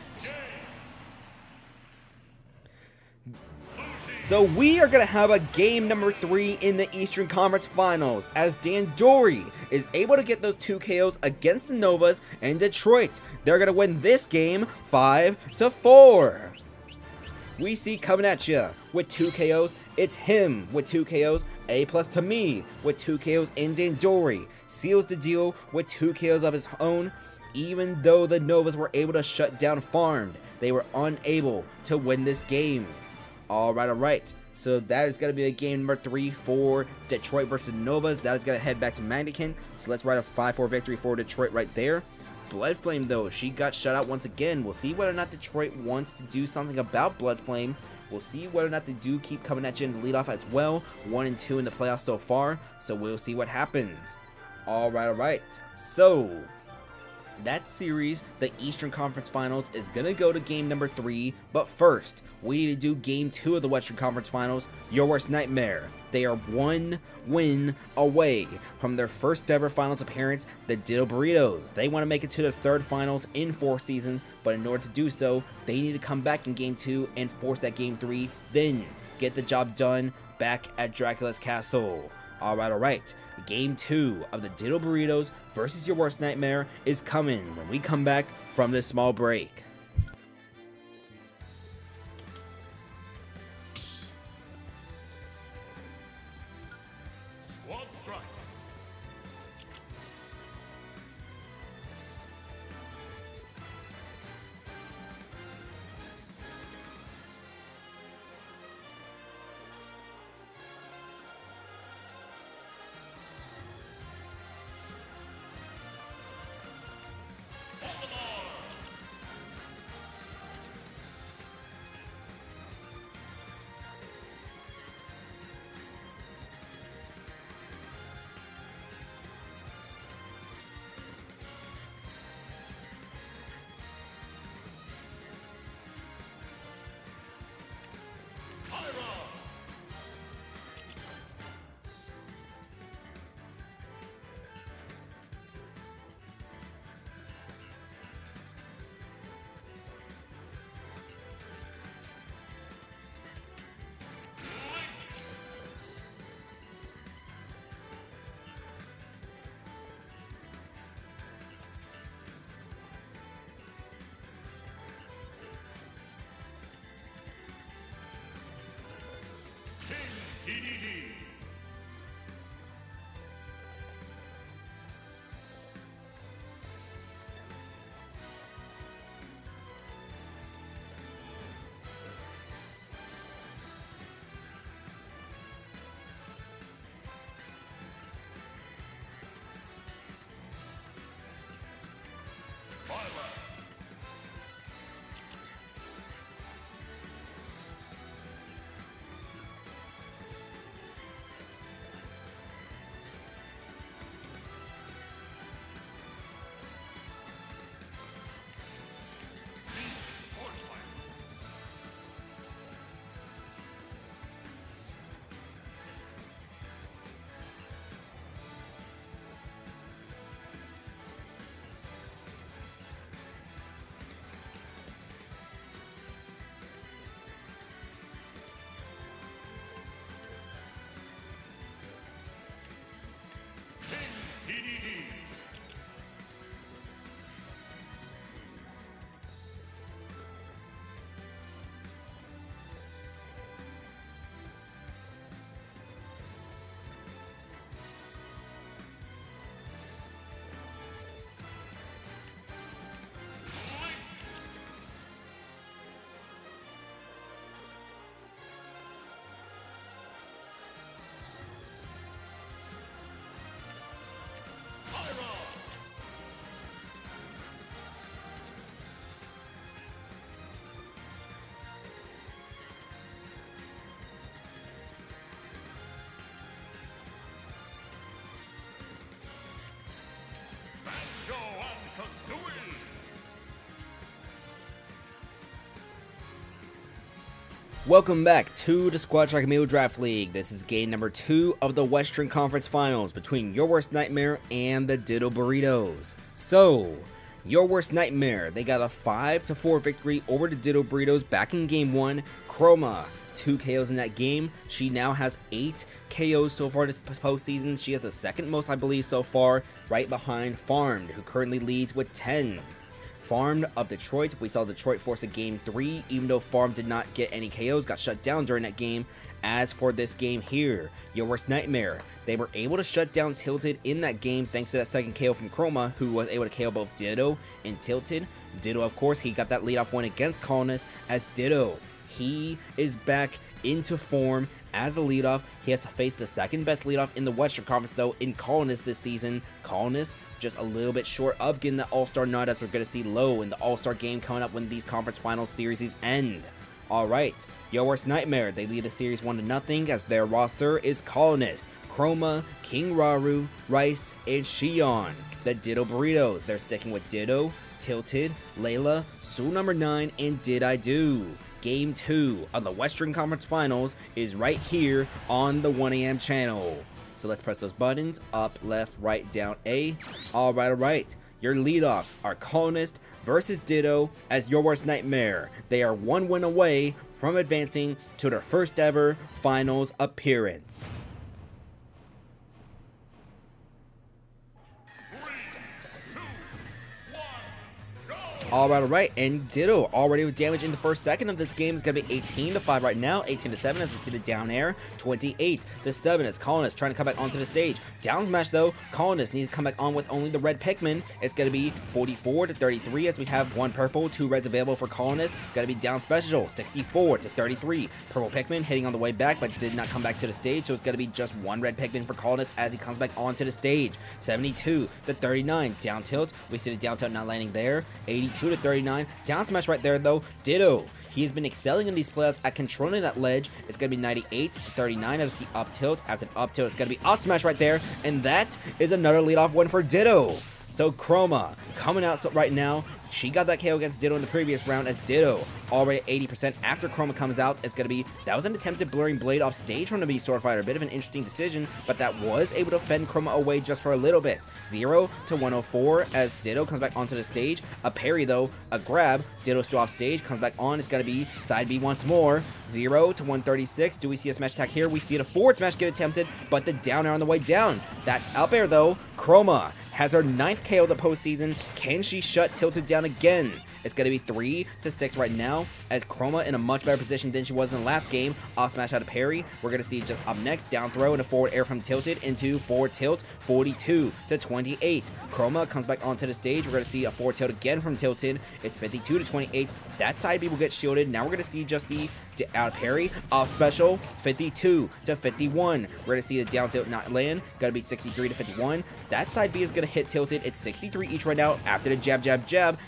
So we are going to have a game number 3 in the Eastern Conference Finals as Dandori is able to get those 2 KOs against the Novas and Detroit. They're going to win this game 5-4. We see coming at you with 2 KOs. It's him with 2 KOs. A+ to me with 2 KOs in Dandori. Seals the deal with 2 KOs of his own. Even though the Novas were able to shut down Farmed, they were unable to win this game. Alright. So that is going to be a game number 3 for Detroit versus Novas. That is going to head back to Magnekin. So let's write a 5-4 victory for Detroit right there. Bloodflame, though, she got shut out once again. We'll see whether or not Detroit wants to do something about Bloodflame. We'll see whether or not they do keep coming at you in the leadoff as well. 1 and 2 in the playoffs so far. So we'll see what happens. Alright. So that series, the Eastern Conference Finals, is going to go to game number 3. But first, we need to do game 2 of the Western Conference Finals, Your Worst Nightmare. They are 1 win away from their first ever finals appearance, the Diddle Burritos. They want to make it to the 3rd finals in 4 seasons, but in order to do so, they need to come back in game 2 and force that game 3, then get the job done back at Dracula's Castle. Alright. Game 2 of the Diddle Burritos versus Your Worst Nightmare is coming when we come back from this small break. Squad strike. TDD. Welcome back to the Squad Strike Amiibo Draft League. This is game number 2 of the Western Conference Finals between Your Worst Nightmare and the Ditto Burritos. So, Your Worst Nightmare, they got a 5-4 victory over the Ditto Burritos back in game 1. Chroma, 2 KOs in that game. She now has 8 KOs so far this postseason. She has the second most, I believe, so far, right behind Farmed, who currently leads with 10. Farmed of Detroit, we saw Detroit force a game 3, even though Farm did not get any KOs, got shut down during that game. As for this game here, Your Worst Nightmare, they were able to shut down Tilted in that game thanks to that second KO from Chroma, who was able to KO both Ditto and Tilted. Ditto, of course, he got that leadoff win against Colonist, as Ditto, he is back into form as a leadoff. He has to face the second best leadoff in the Western Conference, though, in Colonist this season. Colonist just a little bit short of getting the All-Star nod, as we're going to see low in the All-Star game coming up when these conference finals series end. Alright, Your Worst Nightmare, they lead the series 1-0 as their roster is Colonist, Chroma, King Raru, Rice, and Shion. The Ditto Burritos, they're sticking with Ditto, Tilted, Layla, Soul number 9, and Did I Do. Game 2 of the Western Conference Finals is right here on the 1 AM channel. So let's press those buttons, up, left, right, down, A. Alright. Your leadoffs are Colonist versus Ditto as Your Worst Nightmare. They are 1 win away from advancing to their first ever finals appearance. Alright, and Ditto already with damage in the first second of this game is going to be 18-5 right now, 18-7 as we see the down air, 28-7 as Colonist trying to come back onto the stage. Down smash though, Colonist needs to come back on with only the red Pikmin. It's going to be 44-33 as we have 1 purple, 2 reds available for Colonist. Going to be down special, 64-33. Purple Pikmin hitting on the way back but did not come back to the stage, so it's going to be just 1 red Pikmin for Colonist as he comes back onto the stage. 72-39, down tilt. We see the down tilt not landing there. 82-39, down smash right there though. Ditto, he has been excelling in these playoffs at controlling that ledge. It's going to be 98-39 as he up tilt. After the up tilt, it's going to be up smash right there, and that is another leadoff win for Ditto. So Chroma coming out right now. She got that KO against Ditto in the previous round, as Ditto already at 80% after Chroma comes out. It's going to be, that was an attempted blurring blade off stage from the Beast Sword Fighter. A bit of an interesting decision, but that was able to fend Chroma away just for a little bit. 0-104 as Ditto comes back onto the stage. A parry though, a grab. Ditto still off stage, comes back on. It's going to be side B once more. 0-136. Do we see a smash attack here? We see the forward smash get attempted, but the down air on the way down. That's up air though. Chroma has her 9th KO of the postseason. Can she shut Tilted down again? It's going to be 3-6 right now, as Chroma in a much better position than she was in the last game. Off smash out of parry. We're going to see just up next, down throw and a forward air from Tilted into forward tilt, 42-28. Chroma comes back onto the stage. We're going to see a forward tilt again from Tilted. It's 52-28. That side B will get shielded. Now we're going to see just the out of parry, off special, 52-51. We're going to see the down tilt not land. Got to be 63-51. So that side B is going to hit Tilted. It's 63 each right now after the jab,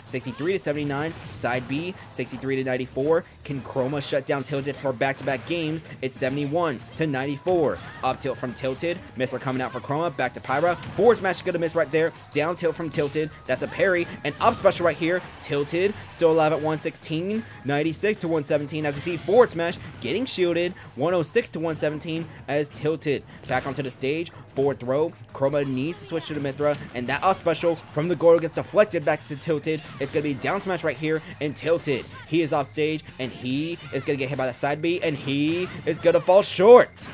63-79. Side B, 63-94. Can Chroma shut down Tilted for back-to-back games? It's 71-94. Up tilt from Tilted. Mithra coming out for Chroma. Back to Pyra. Forward smash is going to miss right there. Down tilt from Tilted. That's a parry. And up special right here. Tilted still alive at 116. 96-117 as we see forward smash getting shielded. 106-117 as Tilted back onto the stage. Forward throw. Chroma needs to switch to the Mithra, and that up special from the Gordo gets deflected back to Tilted. It's going to be down smash right here, and Tilted, he is off stage, and he is going to get hit by that side B, and he is going to fall short.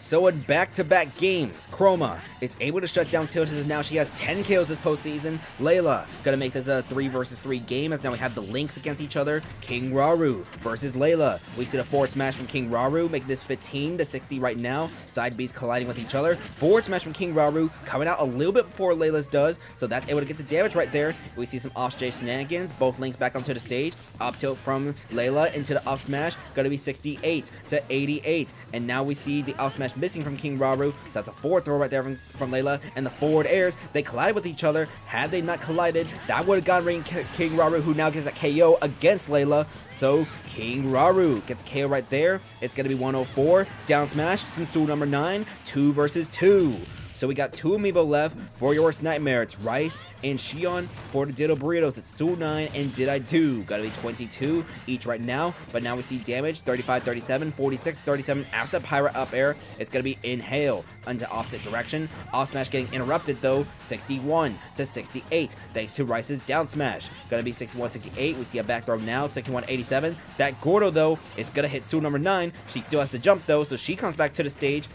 So in back-to-back games, Chroma is able to shut down Tilted as now she has 10 kills this postseason. Layla gonna make this a 3 versus 3 game as now we have the links against each other. King Raru versus Layla. We see the forward smash from King Raru make this 15-60 right now. Side B's colliding with each other. Forward smash from King Raru coming out a little bit before Layla's does, so that's able to get the damage right there. We see some off-stage shenanigans. Both links back onto the stage. Up tilt from Layla into the up smash. Gonna be 68-88. And now we see the up smash missing from King Raru, so that's a forward throw right there from Layla, and the forward airs, they collide with each other. Had they not collided, that would have gotten ring King Raru, who now gets that KO against Layla. So King Raru gets a KO right there. It's going to be 104, down smash from Soul number 9, 2 versus 2. So we got 2 Amiibo left for your worst nightmare. It's Rice and Shion. For the Ditto Burritos, it's Su9 and Did I Do. Gotta be 22 each right now, but now we see damage 35, 37, 46, 37. After the Pirate up air, it's gonna be Inhale into opposite direction. Off smash getting interrupted though, 61 to 68, thanks to Rice's down smash. Gonna be 61, 68. We see a back throw now, 61, 87. That Gordo though, it's gonna hit Su number 9. She still has to jump though, so she comes back to the stage.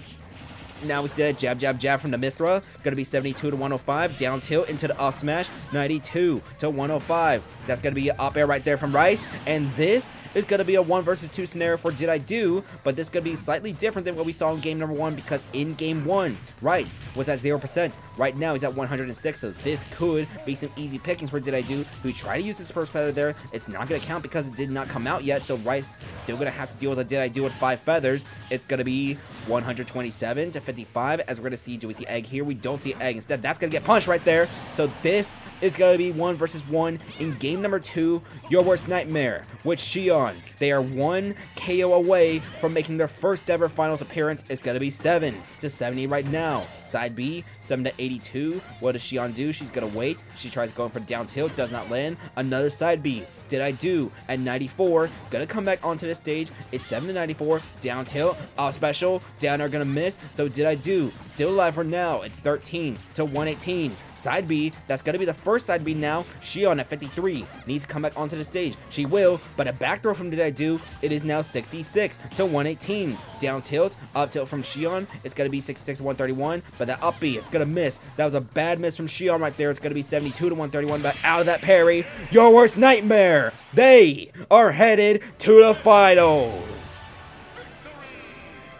Now we see that jab, jab, jab from the Mithra. Gonna be 72 to 105. Down tilt into the up smash. 92 to 105. That's gonna be an up air right there from Rice. And this is gonna be a 1 versus 2 scenario for Did I Do. But this is gonna be slightly different than what we saw in game number 1, because in game 1, Rice was at 0%. Right now he's at 106. So this could be some easy pickings for Did I Do, who tried to use his first feather there. It's not gonna count because it did not come out yet. So Rice still gonna have to deal with a Did I Do with 5 feathers. It's gonna be 127 to 55, as we're gonna see. Do we see egg here? We don't see egg. Instead, that's gonna get punched right there. So this is gonna be 1 versus 1 in game number 2, your worst nightmare with Shion. They are 1 KO away from making their first ever finals appearance. It's gonna be 7 to 70 right now. Side B, 7 to 82. What does Shion do? She's gonna wait. She tries going for down tilt, does not land. Another side B. Did I Do at 94, gonna come back onto the stage. It's 7 to 94, down tilt, off special, down are gonna miss. So Did I Do still alive for now. It's 13 to 118. Side B, that's gonna be the first side B now. Shion at 53 needs to come back onto the stage. She will, but a back throw from Did I Do. It is now 66 to 118. Down tilt, up tilt from Shion. It's gonna be 66 to 131, but that up B, it's gonna miss. That was a bad miss from Shion right there. It's gonna be 72 to 131, but out of that parry, your worst nightmare. They are headed to the finals.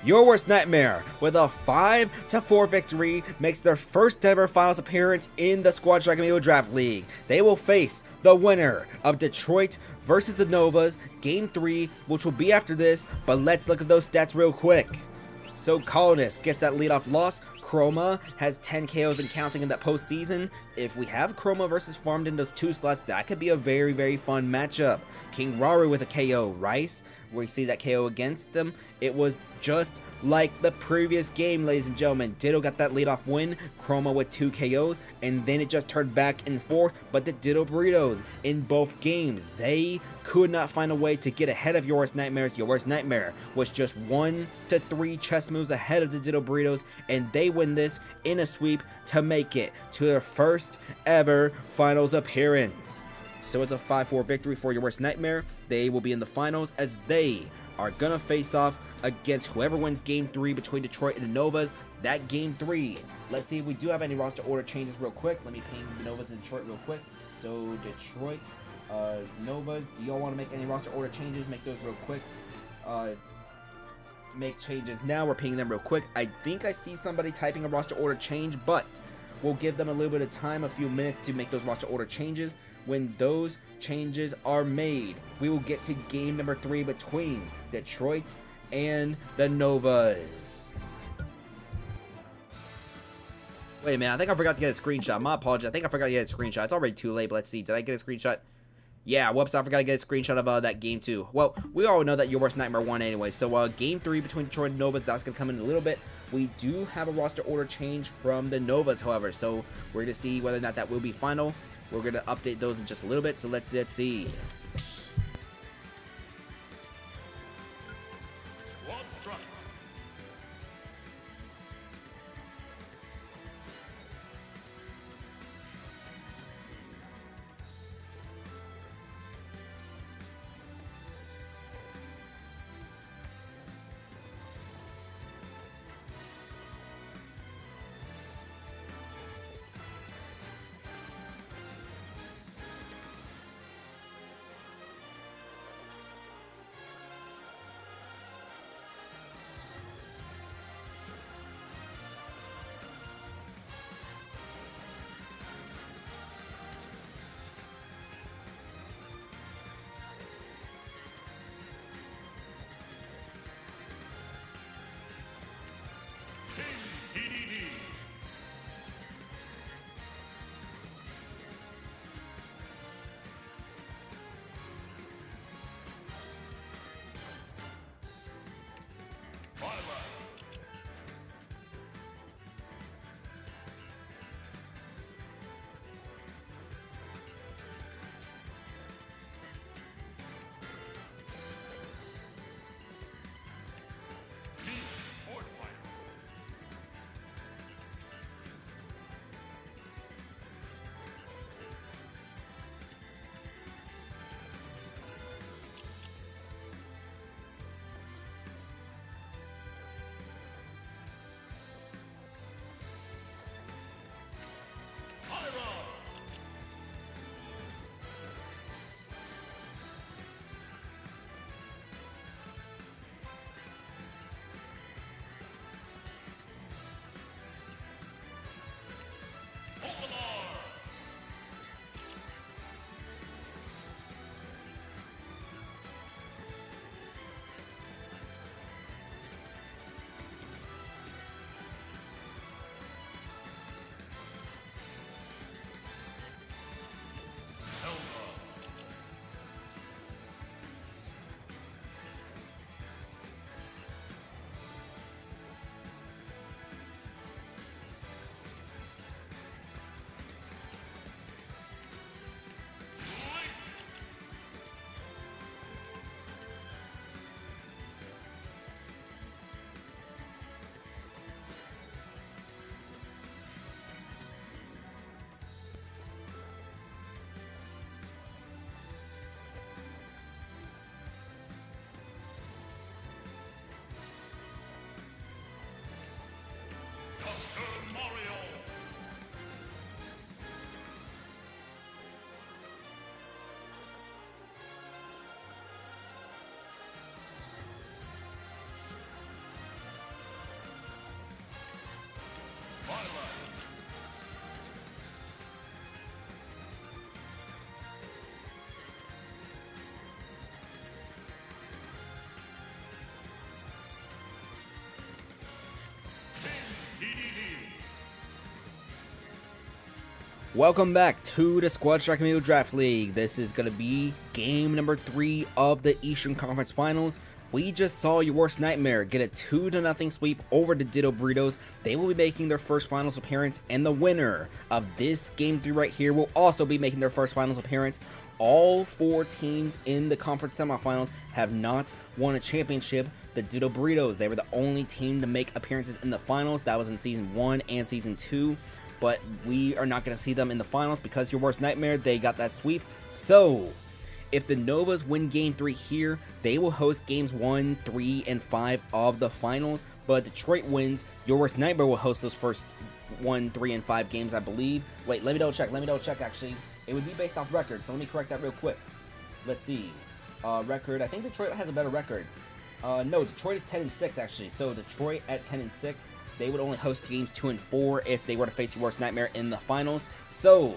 Your worst nightmare, with a 5 to 4 victory, makes their first ever finals appearance in the Squad Strike Amiibo Draft League. They will face the winner of Detroit versus the Novas, Game 3, which will be after this, but let's look at those stats real quick. So Colonist gets that leadoff loss. Chroma has 10 KOs and counting in that postseason. If we have Chroma versus Farmed in those 2 slots, that could be a very, very fun matchup. King Raru with a KO. Rice, we see that KO against them. It was just like the previous game, ladies and gentlemen. Ditto got that leadoff win. Chroma with 2 KOs, and then it just turned back and forth. But the Ditto Burritos in both games, they could not find a way to get ahead of Your Worst Nightmares. Your Worst Nightmare was just 1 to 3 chess moves ahead of the Ditto Burritos, and they win this in a sweep to make it to their first ever finals appearance. So it's a 5-4 victory for Your Worst Nightmare. They will be in the finals as they are gonna face off against whoever wins Game 3 between Detroit and the Novas. That Game 3. Let's see if we do have any roster order changes real quick. Let me ping the Novas in Detroit real quick. So Detroit, Novas, do y'all want to make any roster order changes? Make those real quick. Make changes now. We're pinging them real quick. I think I see somebody typing a roster order change, but we'll give them a little bit of time, a few minutes to make those roster order changes. When those changes are made, we will get to game number 3 between Detroit and the Novas. Wait a minute, I think I forgot to get a screenshot. My apologies. I think I forgot to get a screenshot. It's already too late, but let's see. Did I get a screenshot? Yeah, whoops, I forgot to get a screenshot of that game 2. Well, we all know that Your Worst Nightmare won anyway. So game 3 between Detroit and Novas, that's going to come in a little bit. We do have a roster order change from the Novas, however. So we're going to see whether or not that will be final. We're going to update those in just a little bit. So let's see. Squad strike. Welcome back to the Squad Strike Amiibo Draft League. This is going to be game number 3 of the Eastern Conference Finals. We just saw your worst nightmare get a 2-0 sweep over the Ditto Burritos. They will be making their first finals appearance, and the winner of this game 3 right here will also be making their first finals appearance. All 4 teams in the conference semifinals have not won a championship. The Ditto Burritos, they were the only team to make appearances in the finals. That was in Season 1 and Season 2. But we are not going to see them in the finals because your worst nightmare, they got that sweep. So, if the Novas win Game 3 here, they will host Games 1, 3, and 5 of the finals. But Detroit wins, your worst nightmare will host those first 1, 3, and 5 games, I believe. Wait, let me double check, actually. It would be based off record, so let me correct that real quick. Let's see. Record, I think Detroit has a better record. No, Detroit is 10-6, actually. So, Detroit at 10-6. They would only host games 2 and 4 if they were to face your worst nightmare in the finals. So,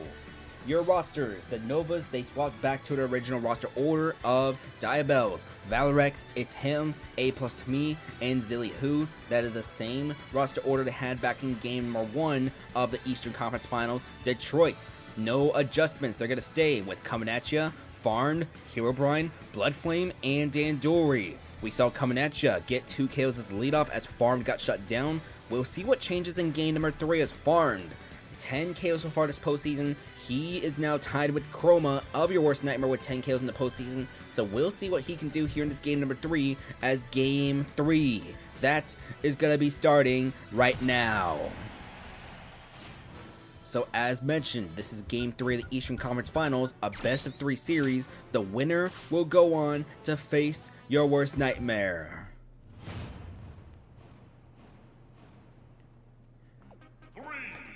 your rosters, the Novas, they swapped back to the original roster order of Diabels, Valorex, It's Him, A+ to me, and Zilly Who. That is the same roster order they had back in game number 1 of the Eastern Conference Finals. Detroit, no adjustments. They're going to stay with Coming At Ya, Farmed, Herobrine, Bloodflame, and Dandori. We saw Coming At Ya get 2 kills as leadoff as Farmed got shut down. We'll see what changes in game number 3 as Farmed. 10 KOs so far this postseason. He is now tied with Chroma of your worst nightmare with 10 KOs in the postseason. So we'll see what he can do here in this game number 3 as game 3. That is going to be starting right now. So as mentioned, this is game 3 of the Eastern Conference Finals, a best of 3 series. The winner will go on to face your worst nightmare.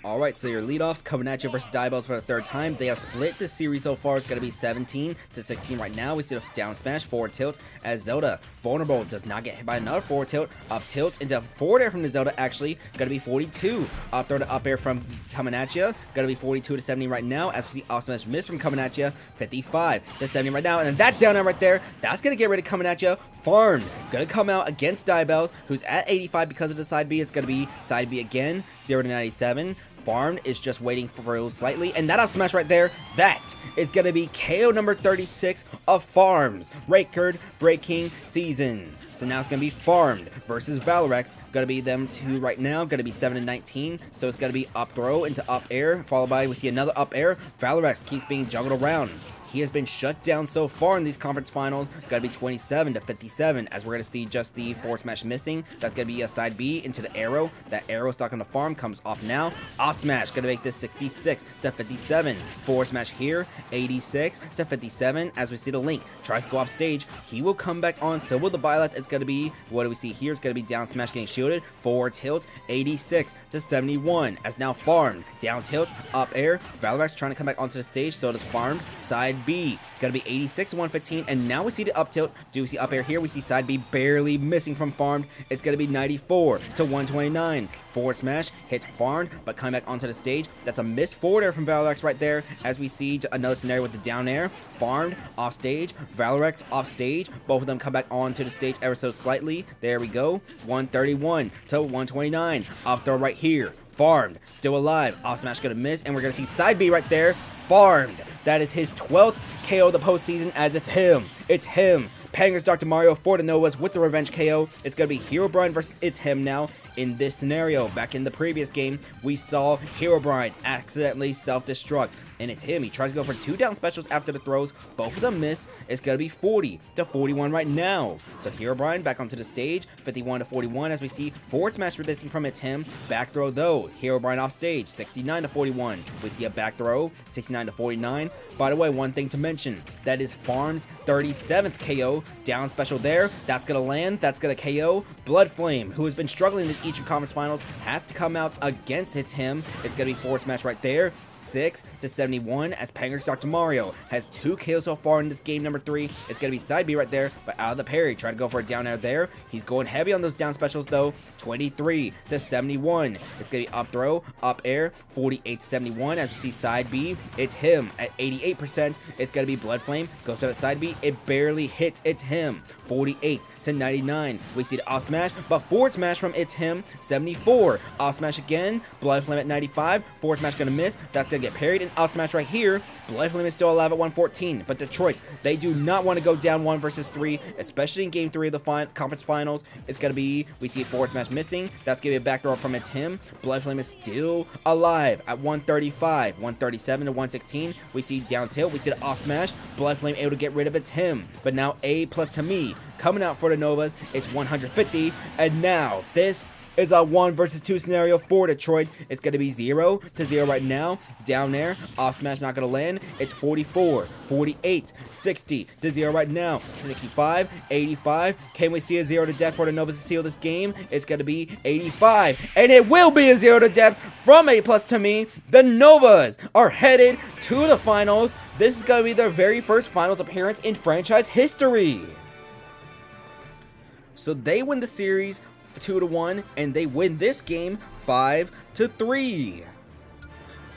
Alright, so your leadoffs coming at you versus Diabels for the 3rd time. They have split this series so far. It's going to be 17-16 right now. We see the down smash, forward tilt, as Zelda, vulnerable, does not get hit by another forward tilt. Up tilt into forward air from the Zelda, actually, going to be 42. Up throw to up air from coming at you. Going to be 42-70 right now, as we see off smash miss from coming at you. 55-70 right now. And then that down air right there, that's going to get rid of coming at you. Farmed, going to come out against Diabels, who's at 85 because of the side B. It's going to be side B again, 0-97. Farmed is just waiting for slightly, and that up smash right there, that is going to be KO number 36 of Farm's record breaking season. So now it's going to be Farmed versus Valorex. Going to be them 2 right now. Going to be 7-19. So it's going to be up throw into up air, followed by we see another up air. Valorex keeps being juggled around. He has been shut down so far in these conference finals. Got to be 27-57, as we're going to see just the forward smash missing. That's going to be a side B into the arrow. That arrow stuck on the farm comes off now. Off smash, going to make this 66-57. Forward smash here, 86-57, as we see the Link. Tries to go off stage. He will come back on, so will the Byleth. It's going to be, what do we see here? It's going to be down smash getting shielded. Forward tilt, 86-71, as now Farmed. Down tilt, up air. Valorex trying to come back onto the stage, so does Farmed. Side B, gonna be 86-115, and now we see the up tilt. Do we see up air here? We see side B barely missing from Farmed. It's gonna be 94-129. Forward smash hits Farmed, but coming back onto the stage. That's a missed forward air from Valorex right there, as we see another scenario with the down air. Farmed off stage, Valorex off stage. Both of them come back onto the stage ever so slightly. There we go. 131-129. Up throw right here. Farmed, still alive. Off smash gonna miss, and we're gonna see side B right there. Farmed. That is his 12th KO of the postseason, as it's him. It's him. Pangers Dr. Mario for the Novas with the revenge KO. It's going to be Herobrine versus It's Him now. In this scenario, back in the previous game, we saw Herobrine accidentally self-destruct. And It's Him. He tries to go for 2 down specials after the throws. Both of them miss. It's going to be 40-41 right now. So Herobrine back onto the stage. 51-41 as we see forward smash resisting from It's Him. Back throw though. Herobrine off stage. 69-41. We see a back throw. 69-49. By the way, one thing to mention. That is Farm's 37th KO. Down special there. That's going to land. That's going to KO. Bloodflame, who has been struggling in the Eastern Conference Finals, has to come out against It's Him. It's going to be forward smash right there. 6-71 as Pangers Dr. Mario has 2 kills so far in this game number 3. It's going to be side B right there, but out of the parry. Try to go for a down air there. He's going heavy on those down specials though. 23-71. It's going to be up throw, up air. 48-71 as we see side B. It's Him at 88%. It's going to be Bloodflame. Goes to the side B. It barely hits It's Him. 48 to 99. We see the off smash, but forward smash from It's Him, 74. Off smash again, Blood Flame at 95. Forward smash gonna miss. That's gonna get parried. And off smash right here. Blood Flame is still alive at 114. But Detroit, they do not want to go down 1 versus 3, especially in game 3 of the conference finals. It's gonna be, we see forward smash missing. That's gonna be a backdoor from It's Him. Blood Flame is still alive at 135. 137 to 116. We see down tilt. We see the off smash. Blood Flame able to get rid of It's Him. But now A plus to me coming out for the Novas. It's 150. And now this is a 1 versus 2 scenario for Detroit. It's going to be 0 to 0 right now. Down there. Off smash not going to land. It's 44, 48, 60 to 0 right now. 65, 85. Can we see a 0 to death for the Novas to seal this game? It's going to be 85. And it will be a 0 to death from A plus to me. The Novas are headed to the finals. This is going to be their very first finals appearance in franchise history. So they win the series 2-1, and they win this game 5-3.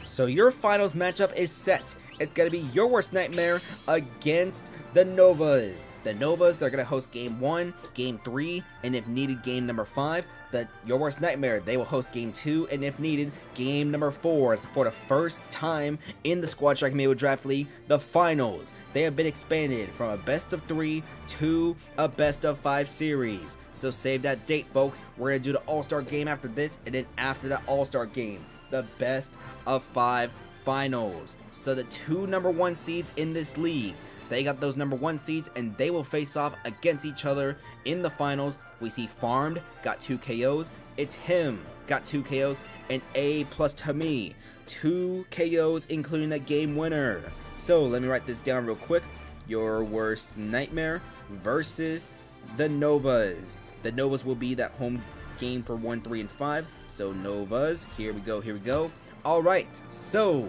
So your finals matchup is set. It's going to be your worst nightmare against the Novas. The Novas, they're going to host game 1, game 3, and if needed, game number 5. Your worst nightmare, they will host game 2, and if needed, game number 4. So for the first time in the Squad Strike Amiibo Draft League, the finals, they have been expanded from a best of 3 to a best of 5 series. So save that date, folks. We're going to do the All-Star game after this, and then after the All-Star game, the best of 5 finals. So the 2 number 1 seeds in this league, they got those number 1 seeds, and they will face off against each other in the finals. We see Farmed got 2 KOs. It's Him got 2 KOs, and A plus to me 2 KOs, including a game winner. So let me write this down real quick. Your worst nightmare versus the Novas. The Novas will be that home game for 1, 3, and 5. So Novas, here we go, here we go. All right, so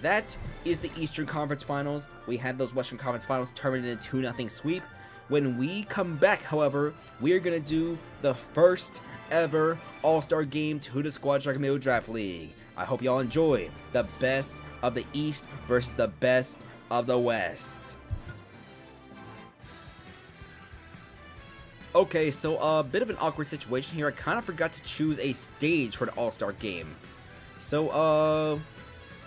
that is the Eastern Conference Finals. We had those Western Conference Finals turned into a 2-0 sweep. When we come back, however, we are going to do the first ever All-Star game to the Squad Strike Amiibo Draft League. I hope y'all enjoy the best of the East versus the best of the West. Okay, so a bit of an awkward situation here. I kind of forgot to choose a stage for the All-Star game. So,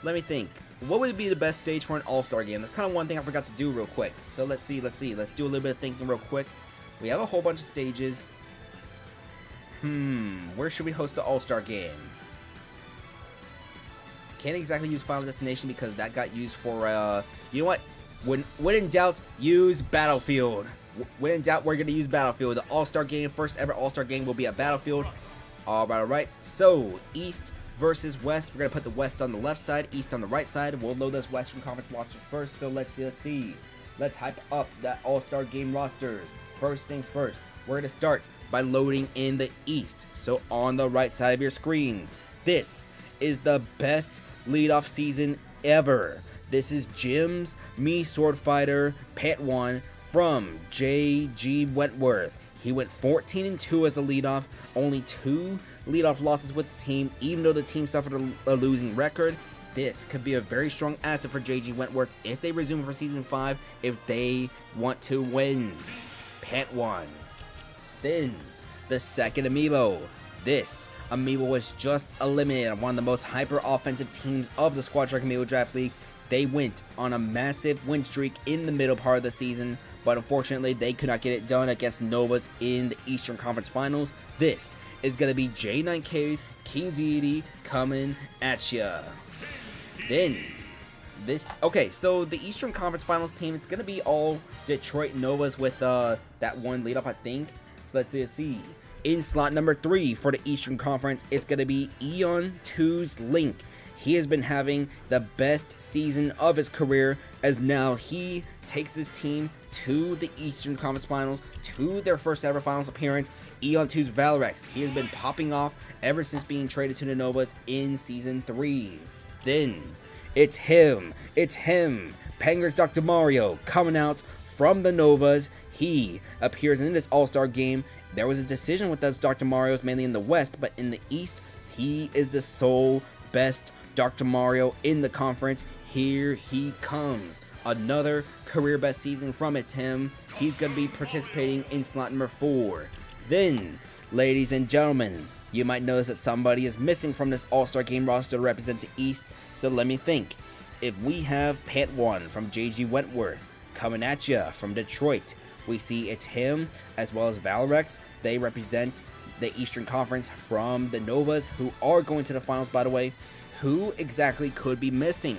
let me think. What would be the best stage for an All-Star game? That's kind of one thing I forgot to do real quick. So let's see. Let's do a little bit of thinking real quick. We have a whole bunch of stages. Where should we host the All-Star game? Can't exactly use Final Destination because that got used for, you know what? When in doubt, use Battlefield. When in doubt, we're going to use Battlefield. The All-Star game, first ever All-Star game will be at Battlefield. Alright. So, East versus West. We're going to put the West on the left side, East on the right side. We'll load those Western Conference rosters first. So, let's see. Let's hype up that All-Star game rosters. First things first, we're going to start by loading in the East. So, on the right side of your screen, this is the best leadoff season ever. This is Jim's Me Sword Fighter Pet 1 from J.G. Wentworth. He went 14-2 as a leadoff, only 2 leadoff losses with the team, even though the team suffered a losing record. This could be a very strong asset for J.G. Wentworth if they resume for Season 5, if they want to win. Pet 1. Then, the second Amiibo. This Amiibo was just eliminated on one of the most hyper-offensive teams of the Squad Strike Amiibo Draft League. They went on a massive win streak in the middle part of the season, but unfortunately they could not get it done against Novas in the Eastern Conference Finals. This is going to be J9K's King Deity coming at ya. Then, so the Eastern Conference Finals team, it's going to be all Detroit Novas with that one leadoff, I think. So let's see. In slot number 3 for the Eastern Conference, it's going to be Eon 2's Link. He has been having the best season of his career, as now he takes this team to the Eastern Conference Finals, to their first ever finals appearance. Eon 2's Valrex, he has been popping off ever since being traded to the Novas in Season 3. Then, it's him, Panger's Dr. Mario, coming out from the Novas. He appears in this All-Star game. There was a decision with those Dr. Marios, mainly in the West, but in the East, he is the sole best Dr. Mario in the conference. Here he comes. another career best season from It's Him. He's going to be participating in slot number 4. Then, ladies and gentlemen, you might notice that somebody is missing from this All-Star Game roster to represent the East, so let me think. If we have Pant 1 from JG Wentworth coming at ya from Detroit, we see It's Him as well as Valrex. They represent the Eastern Conference from the Novas, who are going to the finals, by the way. Who exactly could be missing?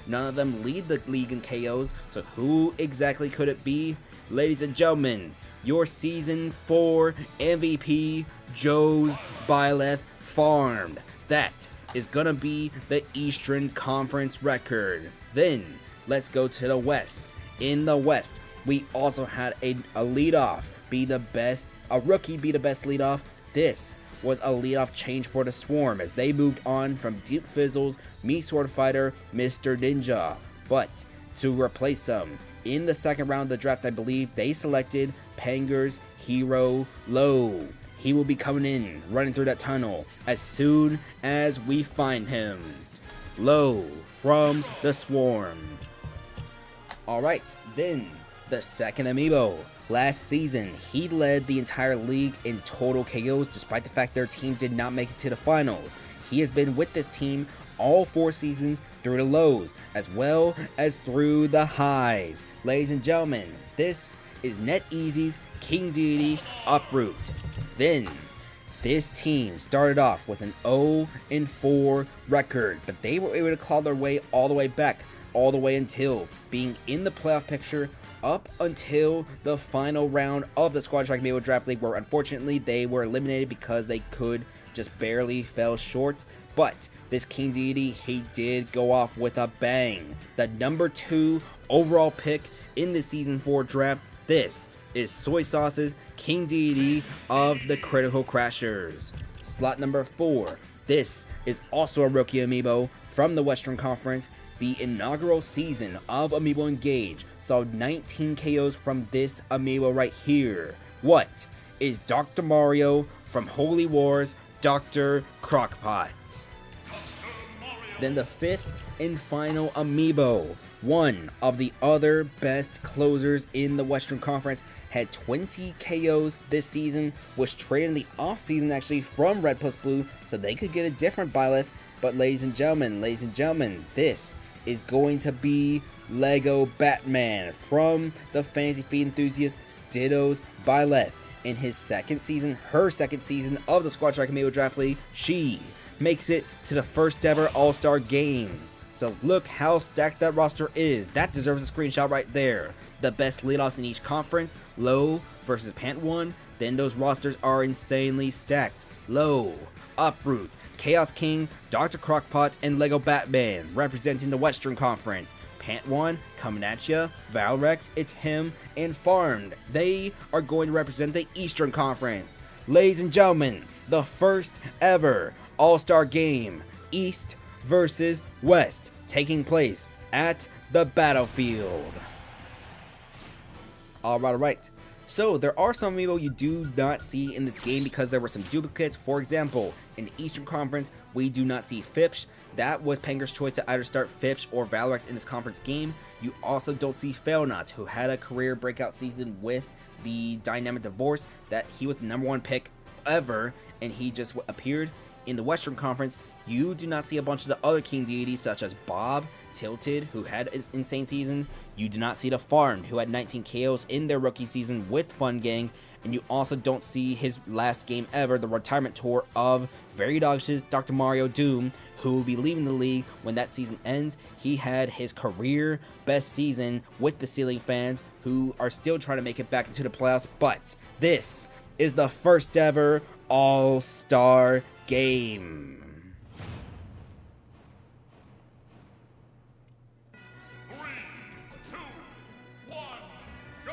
None of them lead the league in KOs, so who exactly could it be? Ladies and gentlemen, your Season 4 MVP, Joe's Byleth farmed. That is gonna be the Eastern Conference record. Then, let's go to the West. In the West, we also had a leadoff be the best, a rookie be the best leadoff. This was a leadoff change for the Swarm as they moved on from Deep Fizzle's Me Sword Fighter, Mr. Ninja. But to replace him, in the second round of the draft, I believe, they selected Panger's hero, Low. He will be coming in, running through that tunnel as soon as we find him. Low from the Swarm. Alright, then the second Amiibo. Last season, he led the entire league in total KOs despite the fact their team did not make it to the finals. He has been with this team all 4 seasons through the lows as well as through the highs. Ladies and gentlemen, this is NetEasy's King Deity Uproot. Then, this team started off with an 0-4 record, but they were able to claw their way all the way back, all the way until being in the playoff picture up until the final round of the Squad Track Amiibo Draft League, where unfortunately they were eliminated because they could just barely fell short. But this King Deity, he did go off with a bang. The number 2 overall pick in the Season 4 draft. This is Soy Sauce's King Deity of the Critical Crashers. Slot number 4. This is also a rookie Amiibo from the Western Conference. The inaugural season of Amiibo Engage saw 19 KOs from this Amiibo right here. What is Dr. Mario from Holy Wars, Dr. Crockpot? Then the 5th and final Amiibo, one of the other best closers in the Western Conference, had 20 KOs this season, was traded in the offseason actually from Red Plus Blue so they could get a different Byleth. But ladies and gentlemen, this is going to be Lego Batman from the Fantasy Feed Enthusiast Ditto's Byleth. In his second season, her second season of the Squad Track Amiibo Draft League, she makes it to the first ever All-Star Game. So look how stacked that roster is. That deserves a screenshot right there. The best leadoffs in each conference, Low versus Pant 1. Then those rosters are insanely stacked. Low, Uproot, Chaos King, Dr. Crockpot, and Lego Batman representing the Western Conference. Pant 1 coming at ya, Valrex, It's Him, and Farmed. They are going to represent the Eastern Conference. Ladies and gentlemen, the first ever All-Star Game, East versus West, taking place at the battlefield. Alright. So, there are some Amiibo you do not see in this game because there were some duplicates. For example, in the Eastern Conference, we do not see Fipsh. That was Panger's choice to either start Fipsh or Valrex in this conference game. You also don't see Failnut, who had a career breakout season with the Dynamic Divorce, that he was the number 1 pick ever, and he just appeared. In the Western Conference, you do not see a bunch of the other King Deities, such as Bob, Tilted, who had insane seasons. You do not see the Farm, who had 19 KOs in their rookie season with Fun Gang. And you also don't see his last game ever, the retirement tour of Very Dogsh's Dr. Mario Doom, who will be leaving the league when that season ends. He had his career best season with the Ceiling fans, who are still trying to make it back into the playoffs. But this is the first ever All-Star Game.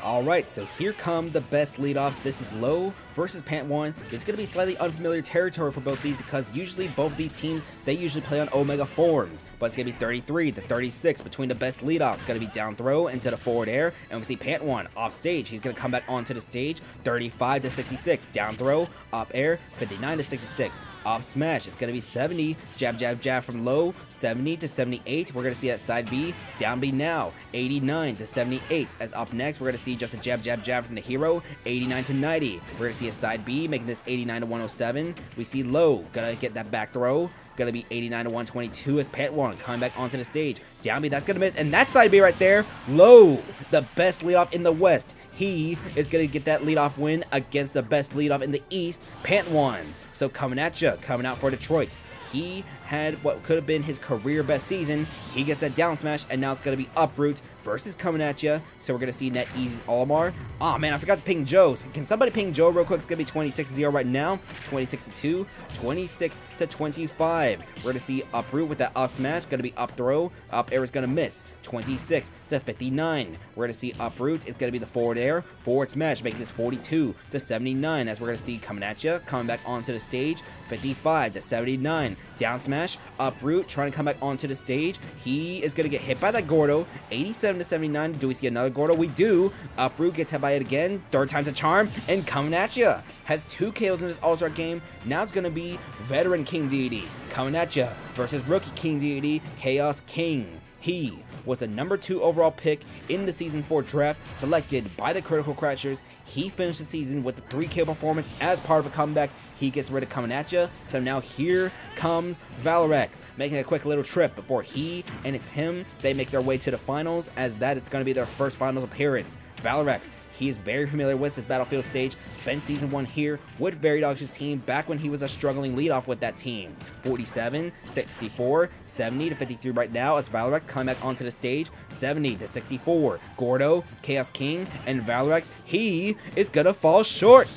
Alright, so here come the best leadoffs. This is Low versus Pant 1. It's going to be slightly unfamiliar territory for both these because usually both of these teams, they usually play on Omega forms. But it's going to be 33 to 36 between the best leadoffs. It's going to be down throw into the forward air. And we see Pant 1 off stage. He's going to come back onto the stage. 35 to 66. Down throw, up air, 59 to 66. Up smash, it's going to be 70. Jab, jab, jab from low. 70 to 78. We're going to see that side B. Down B now. 89 to 78. As up next, we're going to see just a jab, jab, jab from the hero. 89 to 90. We're going to see a side B, making this 89 to 107. We see low. Going to get that back throw. Going to be 89 to 122 as Pant 1 coming back onto the stage. Down B, that's going to miss. And that side B right there, low. The best leadoff in the West. He is going to get that leadoff win against the best leadoff in the East, Pant 1. So coming at you, coming out for Detroit. He had what could have been his career best season. He gets that down smash, and now it's going to be uproot versus coming at you. So we're going to see net easy Olimar. Oh man, I forgot to ping Joe. So can somebody ping Joe real quick? It's going to be 26-0 right now. 26-2, 26 to 25. We're going to see uproot with that up smash. Going to be up throw. Up air is going to miss. 26 to 59. We're going to see uproot. It's going to be the forward air. Forward smash, making this 42 to 79. As we're going to see coming at you, coming back onto the stage. 55 to 79. Down smash, uproot, trying to come back onto the stage. He is going to get hit by that Gordo. 87 to 79. Do we see another Gordo? We do. Uproot gets hit by it again. Third time's a charm. And coming at you. Has 2 KOs in this All-Star game. Now it's going to be veteran King Deity coming at you versus rookie King Deity, Chaos King. He was the number 2 overall pick in the Season 4 draft, selected by the Critical Crashers. He finished the season with a 3 KO performance as part of a comeback. He gets rid of coming at you. So now here comes Valorex, making a quick little trip before he and it's him. They make their way to the finals, as that is going to be their first finals appearance. Valorex, he is very familiar with this Battlefield stage. Spent Season 1 here with Veridog's team back when he was a struggling leadoff with that team. 47, 64, 70 to 53 right now as Valorex coming back onto the stage. 70 to 64. Gordo, Chaos King, and Valorex, he is going to fall short.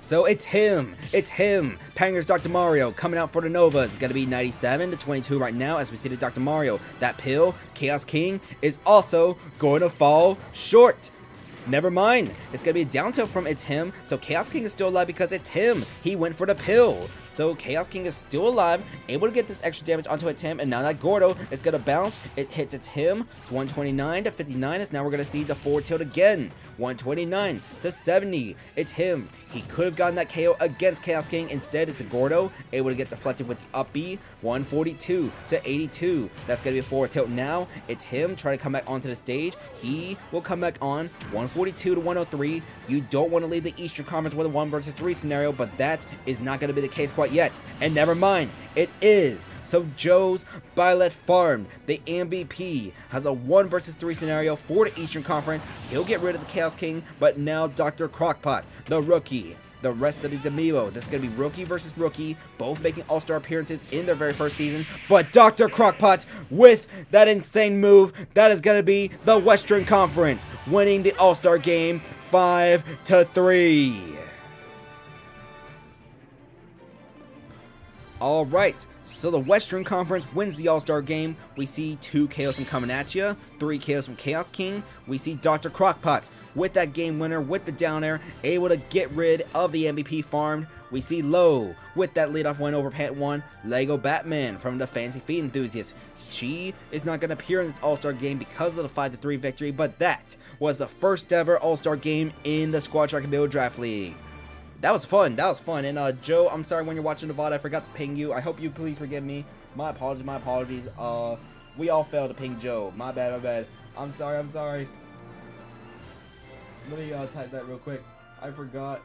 So it's him, Panger's Dr. Mario coming out for the Novas. It's going to be 97 to 22 right now as we see the Dr. Mario. That pill, Chaos King, is also going to fall short. Never mind, it's going to be a down tilt from It's Him, so Chaos King is still alive because it's him. He went for the pill. So Chaos King is still alive, able to get this extra damage onto It's Him, and now that Gordo is going to bounce. It hits It's Him, 129 to 59, as now we're going to see the forward tilt again. 129 to 70, It's Him. He could have gotten that KO against Chaos King. Instead, it's a Gordo, able to get deflected with the up B. 142 to 82. That's going to be a forward tilt now. It's him trying to come back onto the stage. He will come back on. 142 to 103. You don't want to leave the Eastern Conference with a 1 versus 3 scenario, but that is not going to be the case quite yet. And never mind, it is. So Joe's Byleth farmed. The MVP has a 1 versus 3 scenario for the Eastern Conference. He'll get rid of the Chaos King, but now Dr. Crockpot, the rookie. The rest of these Amiibo, this is going to be rookie versus rookie, both making all-star appearances in their very first season. But Dr. Crockpot, with that insane move, that is going to be the Western Conference, winning the all-star game 5-3. All right. So the Western Conference wins the All-Star game. We see 2 KOs from coming at you, 3 KOs from Chaos King. We see Dr. Crockpot with that game winner, with the down air, able to get rid of the MVP farmed. We see Low with that leadoff win over Pant 1. Lego Batman from the Fancy Feet Enthusiast. She is not going to appear in this All-Star game because of the 5-3 victory, but that was the first ever All-Star game in the Squad Track Amiibo Draft League. That was fun. And Joe, I'm sorry when you're watching the VOD, I forgot to ping you. I hope you please forgive me. My apologies. We all failed to ping Joe. My bad. I'm sorry. Let me type that real quick. I forgot.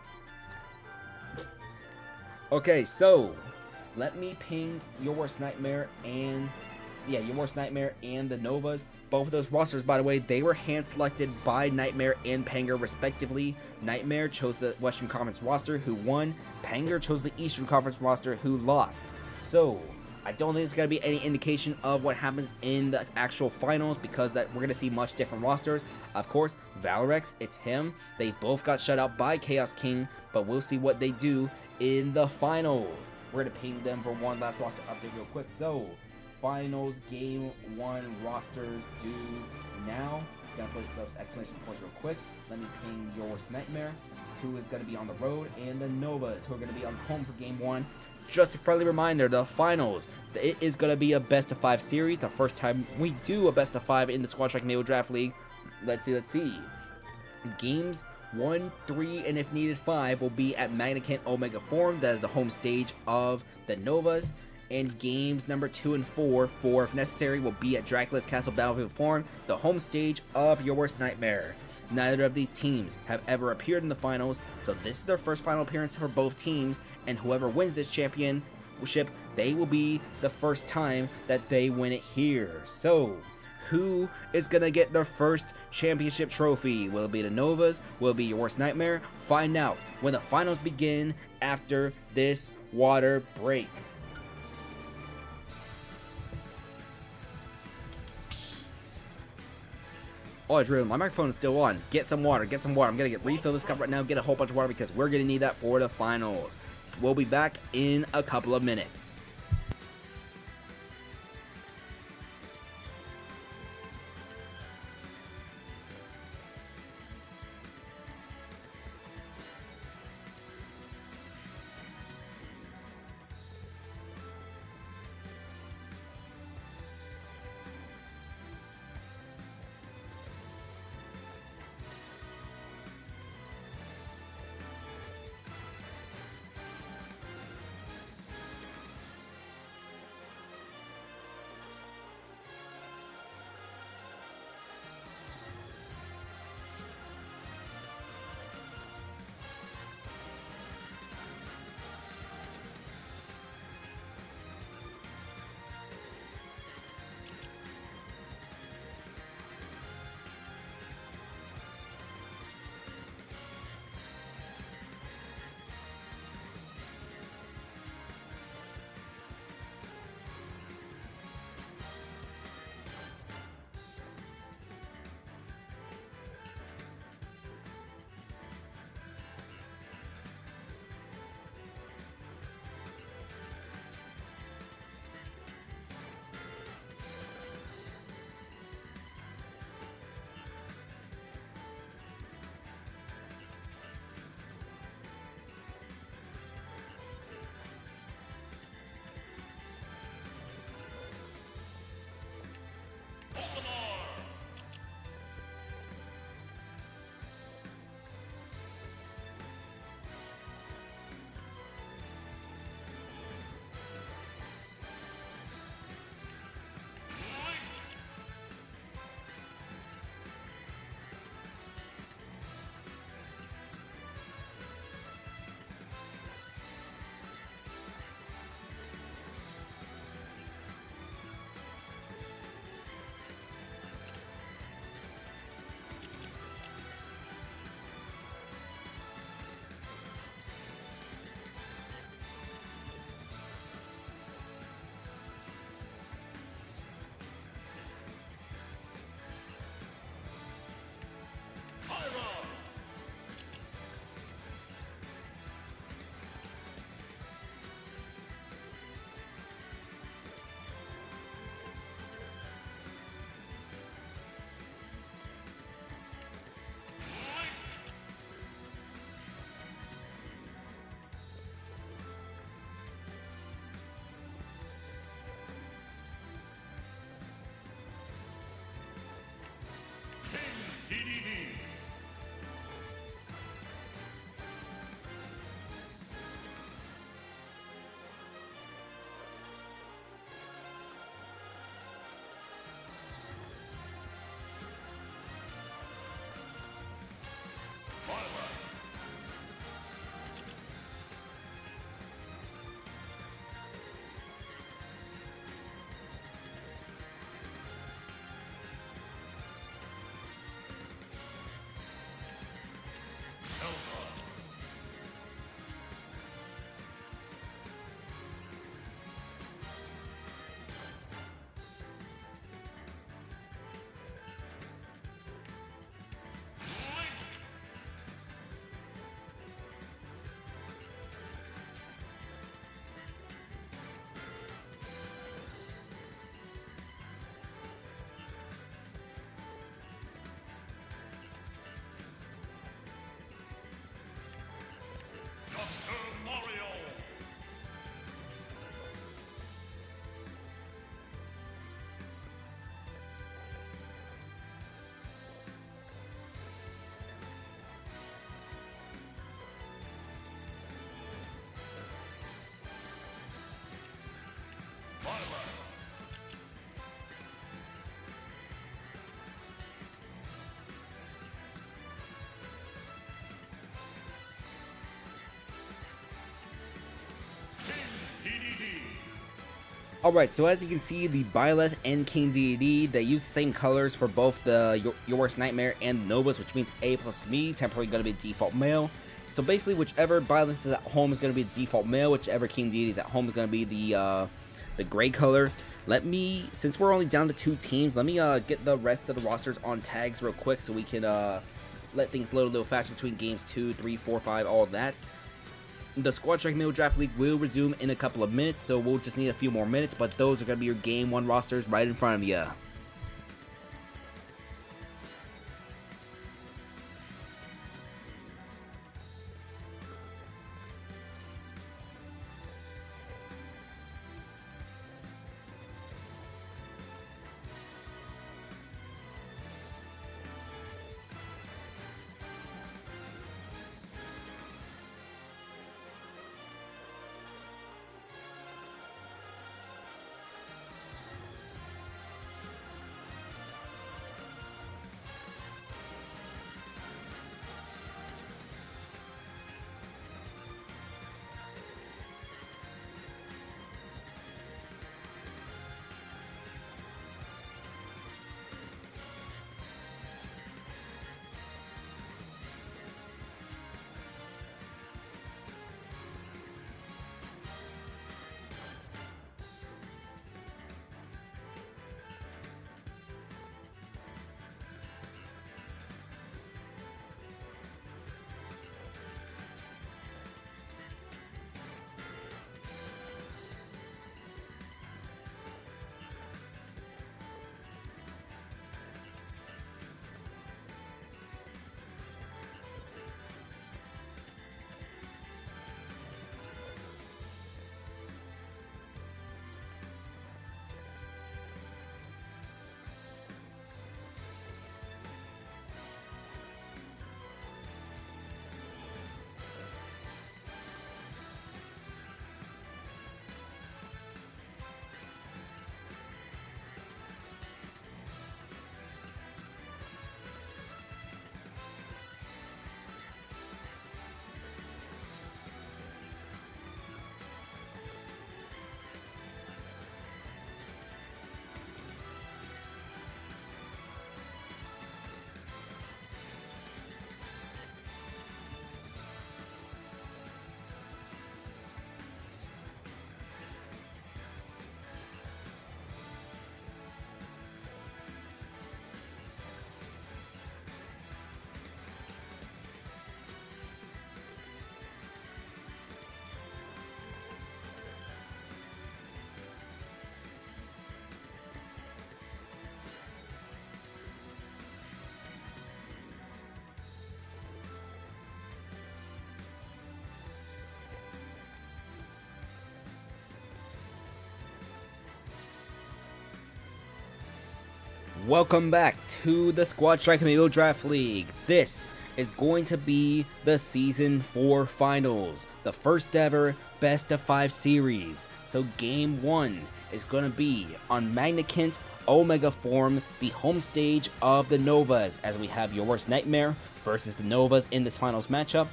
Okay, so let me ping Your Worst Nightmare and the Novas. Both of those rosters, by the way, they were hand selected by Nightmare and Panger respectively. Nightmare chose the Western Conference roster, who won. Panger chose the Eastern Conference roster, who lost. So I don't think it's going to be any indication of what happens in the actual finals, because that we're going to see much different rosters. Of course, Valorex, it's him. They both got shut out by Chaos King, but we'll see what they do in the finals. We're going to ping them for one last roster update real quick. So finals game 1 rosters due now. Gotta put those exclamation points real quick. Let me ping Your Worst Nightmare, who is going to be on the road, and the Novas, who are going to be on home for Game 1. Just a friendly reminder, the finals, it is going to be a best-of-5 series, the first time we do a best-of-5 in the Squad Strike Amiibo Draft League. Let's see. Games 1, 3, and if needed 5 will be at Magna Omega Forum. That is the home stage of the Novas. And games number 2 and 4, if necessary, will be at Dracula's Castle Battlefield Forum, the home stage of your worst nightmare. Neither of these teams have ever appeared in the finals, so this is their first final appearance for both teams, and whoever wins this championship, they will be the first time that they win it here. So, who is gonna get their first championship trophy? Will it be the Novas? Will it be your worst nightmare? Find out when the finals begin after this water break. Oh, Drew, my microphone is still on. Get some water, get some water. I'm gonna refill this cup right now, get a whole bunch of water because we're gonna need that for the finals. We'll be back in a couple of minutes. Alright, so as you can see, the Byleth and King DD, they use the same colors for both the Your Worst Nightmare and Novas, which means A plus me, temporarily going to be default male. So basically, whichever Byleth is at home is going to be the default male, whichever King DD is at home is going to be the gray color. Let me, since we're only down to 2 teams, let me get the rest of the rosters on tags real quick so we can let things load a little faster between games 2, 3, 4, 5, all of that. The Squad Strike Amiibo Draft League will resume in a couple of minutes, so we'll just need a few more minutes, but those are going to be your Game 1 rosters right in front of you. Welcome back to the Squad Strike Amiibo Draft League. This is going to be the Season 4 Finals, the first ever Best of 5 series. So Game 1 is going to be on Magnikent Omega Form, the home stage of the Novas, as we have Your Worst Nightmare versus the Novas in this finals matchup.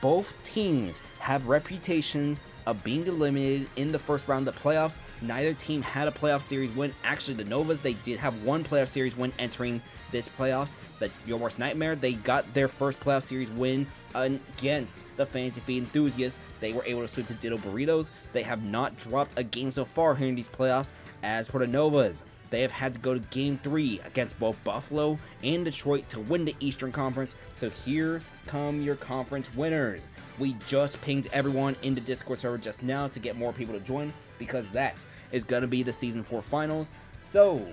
Both teams have reputations of being eliminated in the first round of the playoffs. Neither team had a playoff series win. Actually, the Novas, they did have one playoff series win entering this playoffs. But Your Worst Nightmare, they got their first playoff series win against the Fantasy Feed Enthusiasts. They were able to sweep the Ditto Burritos. They have not dropped a game so far here in these playoffs. As for the Novas, they have had to go to Game 3 against both Buffalo and Detroit to win the Eastern Conference. So here come your conference winners. We just pinged everyone in the Discord server just now to get more people to join, because that is going to be the Season 4 Finals. So,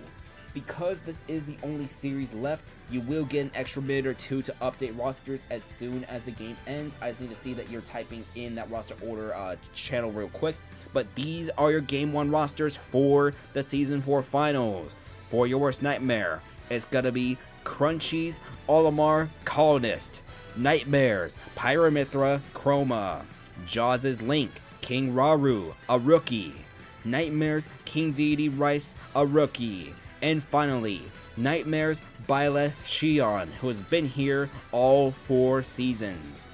because this is the only series left, you will get an extra minute or two to update rosters as soon as the game ends. I just need to see that you're typing in that roster order channel real quick. But these are your Game 1 rosters for the Season 4 Finals. For Your Worst Nightmare, it's going to be Crunchies, Olimar, Colonist, Nightmares, Pyramithra, Chroma, Jaws' Link, King Raru, a rookie, Nightmares, King Deity Rice, a rookie. And finally, Nightmares, Byleth, Shion, who has been here all 4 seasons.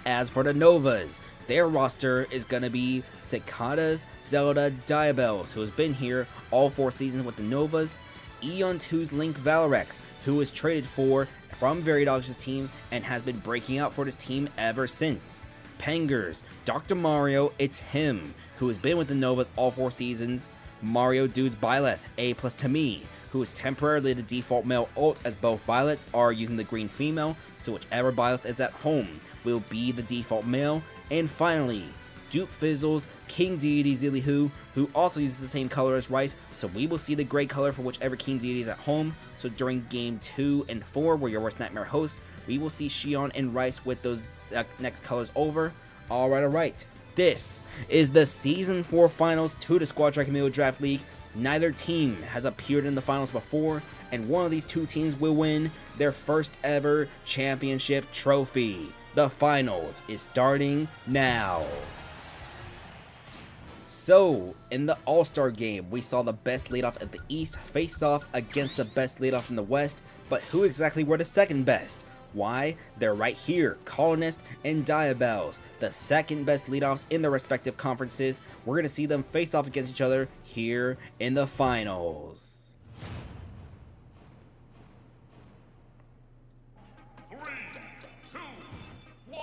As for the Novas, their roster is going to be Cicadas, Zelda, Diabels, who has been here all 4 seasons with the Novas. Eon 2's Link Valrex, who was traded from Veridog's team and has been breaking out for this team ever since. Pengers, Dr. Mario, it's him, who has been with the Novas all 4 seasons. Mario Dude's Byleth, A+ to me, who is temporarily the default male ult, as both Byleths are using the green female, so whichever Byleth is at home will be the default male. And finally, Dupe Fizzle's King Deity Zillihu, who also uses the same color as Rice, so we will see the gray color for whichever King Deity is at home. So during Game 2 and 4, where your Worst Nightmare hosts, we will see Shion and Rice with those next colors over. Alright. This is the Season 4 Finals to the Squad Strike Amiibo Draft League. Neither team has appeared in the finals before, and one of these 2 teams will win their first ever championship trophy. The finals is starting now. So, in the All-Star game, we saw the best leadoff at the East face off against the best leadoff in the West, but who exactly were the second best? Why? They're right here, Colonist and Diabels, the second best leadoffs in their respective conferences. We're going to see them face off against each other here in the finals. 3, 2, 1,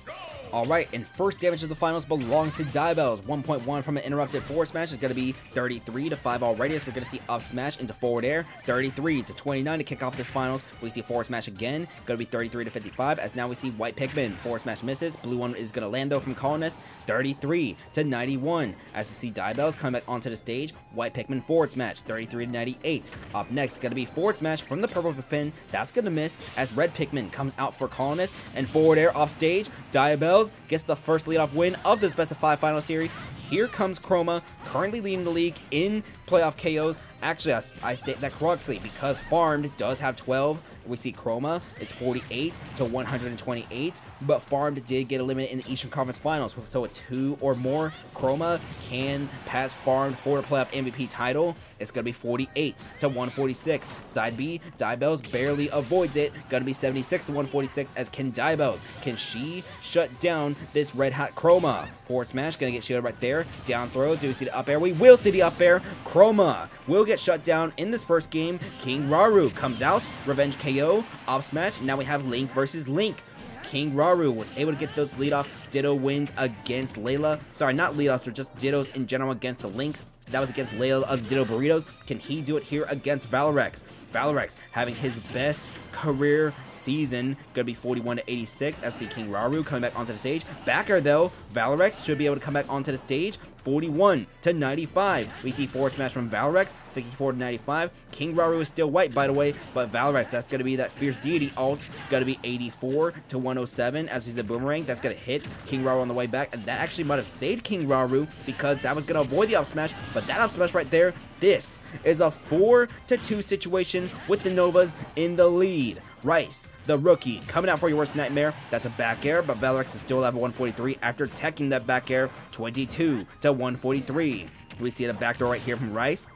go! Alright, and first damage of the finals belongs to Diabels. 1.1 from an interrupted forward smash is going to be 33 to 5 already, as we're going to see up smash into forward air. 33 to 29 to kick off this finals. We see forward smash again, going to be 33 to 55, as now we see white Pikmin. Forward smash misses, blue one is going to land though from Colonist. 33 to 91, as we see Diabels come back onto the stage. White Pikmin forward smash, 33 to 98. Up next, going to be forward smash from the purple Pikmin. That's going to miss, as red Pikmin comes out for Colonist, and forward air off stage. Diabels gets the first leadoff win of this best of 5 final series. Here comes Chroma, currently leading the league in playoff KOs. Actually, I state that correctly, because Farmed does have 12. We see Chroma, it's 48 to 128, but Farmed did get eliminated in the Eastern Conference Finals, so a 2 or more, Chroma can pass Farmed for the playoff MVP title. It's going to be 48 to 146. Side B, Diabels barely avoids it, going to be 76 to 146, as can Diabels. Can she shut down this red hot Chroma? Forward smash, going to get shielded right there. Down throw, do we see the up air? We will see the up air. Chroma will get shut down in this first game. King Raru comes out, revenge KO, up smash. Now we have Link versus Link. King Raru was able to get those leadoff Ditto wins against Layla. Sorry, not leadoffs, but just Dittos in general against the Lynx. That was against Layla of Ditto Burritos. Can he do it here against Valrex? Valrex having his best career season, gonna be 41 to 86. FC King Raru coming back onto the stage. Backer though, Valrex should be able to come back onto the stage. 41 to 95. We see forward smash from Valrex, 64 to 95. King Raru is still white, by the way, but Valrex, that's gonna be that Fierce Deity ult, gonna be 84 to 107. As we see the boomerang, that's gonna hit King Raru on the way back, and that actually might have saved King Raru, because that was gonna avoid the up smash. But that up smash right there, this is a 4 to 2 situation with the Novas in the lead. Rice, the rookie, coming out for your worst nightmare. That's a back air, but Valrex is still level 143 after teching that back air. 22 to 143. We see the backdoor right here from Rice.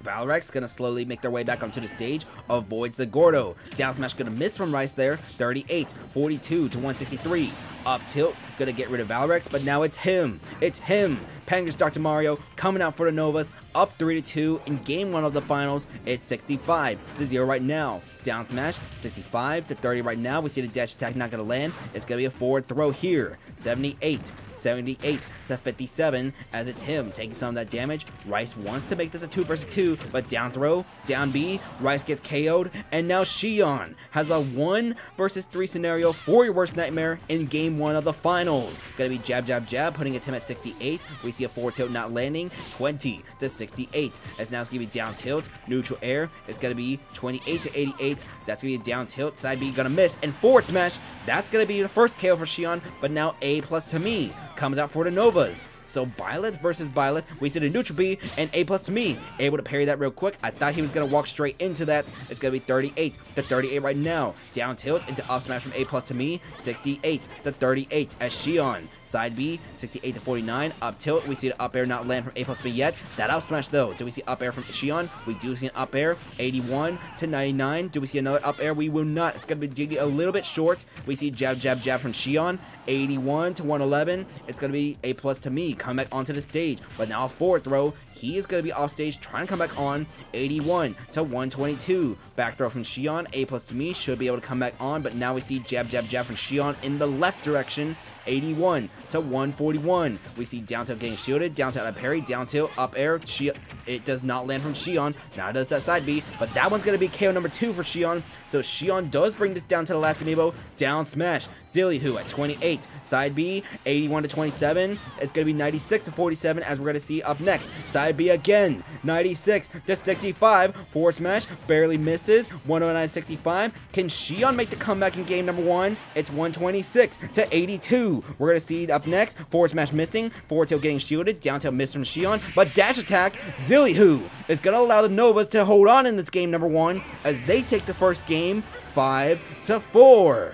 Valrex gonna slowly make their way back onto the stage, avoids the Gordo. Down smash gonna miss from Rice there. 38, 42 to 163. Up tilt, gonna get rid of Valrex, but now it's him. It's him. Pengers Dr. Mario coming out for the Novas, up 3 to 2 in game 1 of the finals. It's 65 to 0 right now. Down smash, 65 to 30 right now. We see the dash attack not gonna land. It's gonna be a forward throw here. 78 to 57, as it's him taking some of that damage. Rice wants to make this a 2 versus 2, but down throw, down B, Rice gets KO'd, and now Shion has a 1 versus 3 scenario for your worst nightmare in game 1 of the finals. Gonna be jab, jab, jab, putting it to him at 68. We see a forward tilt not landing, 20 to 68, as now it's gonna be down tilt, neutral air, it's gonna be 28 to 88. That's gonna be a down tilt, side B gonna miss, and forward smash, that's gonna be the first KO for Shion, but now A+ to me comes out for the Novas. So Byleth versus Byleth. We see the neutral B and A+ to me. Able to parry that real quick. I thought he was going to walk straight into that. It's going to be 38 to 38 right now. Down tilt into up smash from A+ to me. 68 to 38 as Xion. Side B, 68 to 49. Up tilt. We see the up air not land from A+ to me yet. That up smash though. Do we see up air from Xion? We do see an up air. 81 to 99. Do we see another up air? We will not. It's going to be a little bit short. We see jab, jab, jab from Xion. 81 to 111. It's going to be A+ to me. Come back onto the stage. But now a forward throw. He is going to be off stage, trying to come back on. 81 to 122. Back throw from Xion. A+ to me. Should be able to come back on. But now we see jab, jab, jab from Xion in the left direction. 81 to 141. We see down tilt getting shielded. Down tilt parry. Down tilt up air. It does not land from Xion. Now it does that side B. But that one's going to be KO number 2 for Xion. So Xion does bring this down to the last amiibo. Down smash. Zillihu at 28. Side B. 81 to 27. It's going to be 96 to 47 as we're going to see up next. Side B again. 96 to 65. Forward smash. Barely misses. 109 to 65. Can Xion make the comeback in game number 1? It's 126 to 82. We're going to see up next. Forward smash missing. Forward tilt getting shielded. Down tilt miss from Xion. But dash attack. Zillihu is going to allow the Novas to hold on in this game number 1 as they take the first game 5 to 4.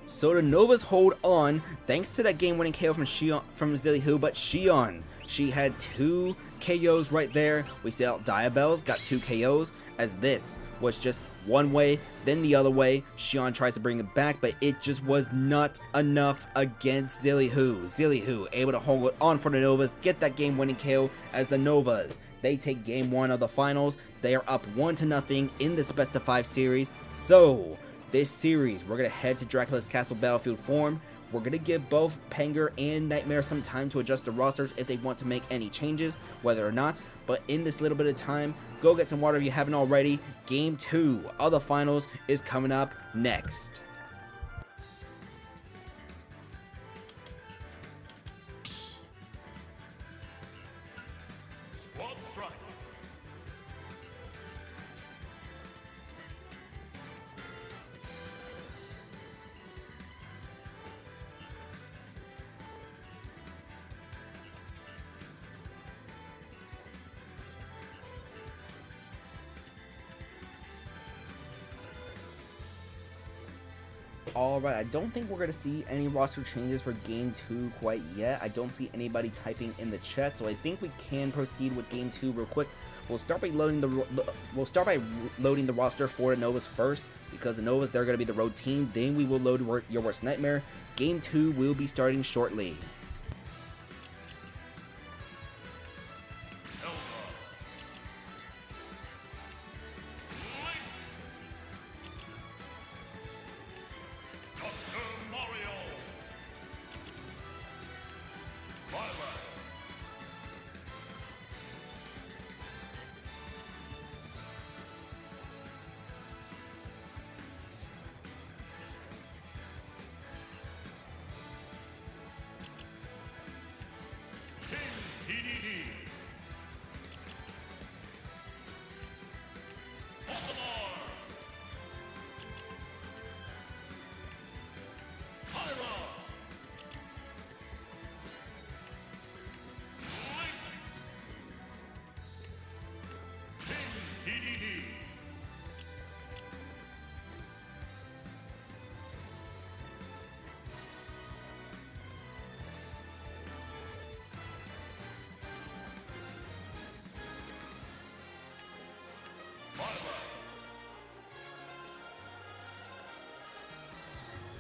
So the Novas hold on thanks to that game-winning KO from Zillihu, but Xion, she had 2 KOs right there. We see out Diabells got 2 KOs as this was just one way, then the other way. Xion tries to bring it back, but it just was not enough against Zillihu. Zillihu able to hold it on for the Novas, get that game-winning KO as the Novas. They take game 1 of the finals. They are up 1-0 in this best of 5 series. So this series, we're going to head to Dracula's Castle Battlefield Forum. We're going to give both Penger and Nightmare some time to adjust the rosters if they want to make any changes, whether or not. But in this little bit of time, go get some water if you haven't already. Game 2 of the finals is coming up next. Squad strike. Alright, I don't think we're going to see any roster changes for Game 2 quite yet. I don't see anybody typing in the chat, so I think we can proceed with Game 2 real quick. We'll start by loading the roster for the Novas first, because the Novas, they're going to be the road team. Then we will load Your Worst Nightmare. Game 2 will be starting shortly.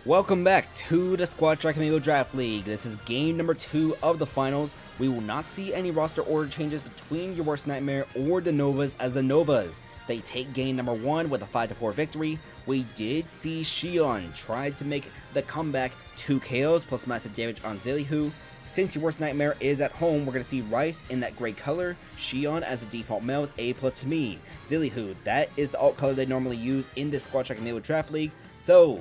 Welcome back to the Squad Strike Amiibo Draft League. This is game number 2 of the finals. We will not see any roster order changes between Your Worst Nightmare or the Novas, as the Novas, they take game number 1 with a 5-4 victory. We did see Xion try to make the comeback, 2 KOs plus massive damage on Zillihu. Since Your Worst Nightmare is at home, we're going to see Rice in that gray color, Xion as the default male with A+ to me. Zillihu, that is the alt color they normally use in this Squad Strike Amiibo Draft League. So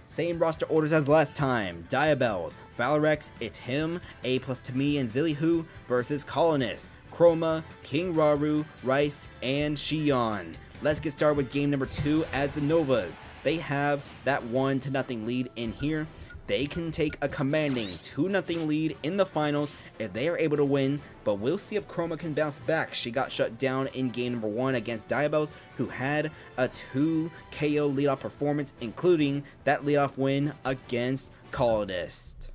same roster orders as last time. Diabells, Phalarex, it's him, A+ to me and Zillihu versus Colonist, Chroma, King Raru, Rice, and Xion. Let's get started with game number 2 as the Novas. They have that 1-0 lead in here. they can take a commanding 2-0 lead in the finals if they are able to win, but we'll see if Chroma can bounce back. She got shut down in game number 1 against Diabels, who had a 2 KO leadoff performance, including that leadoff win against Colonist.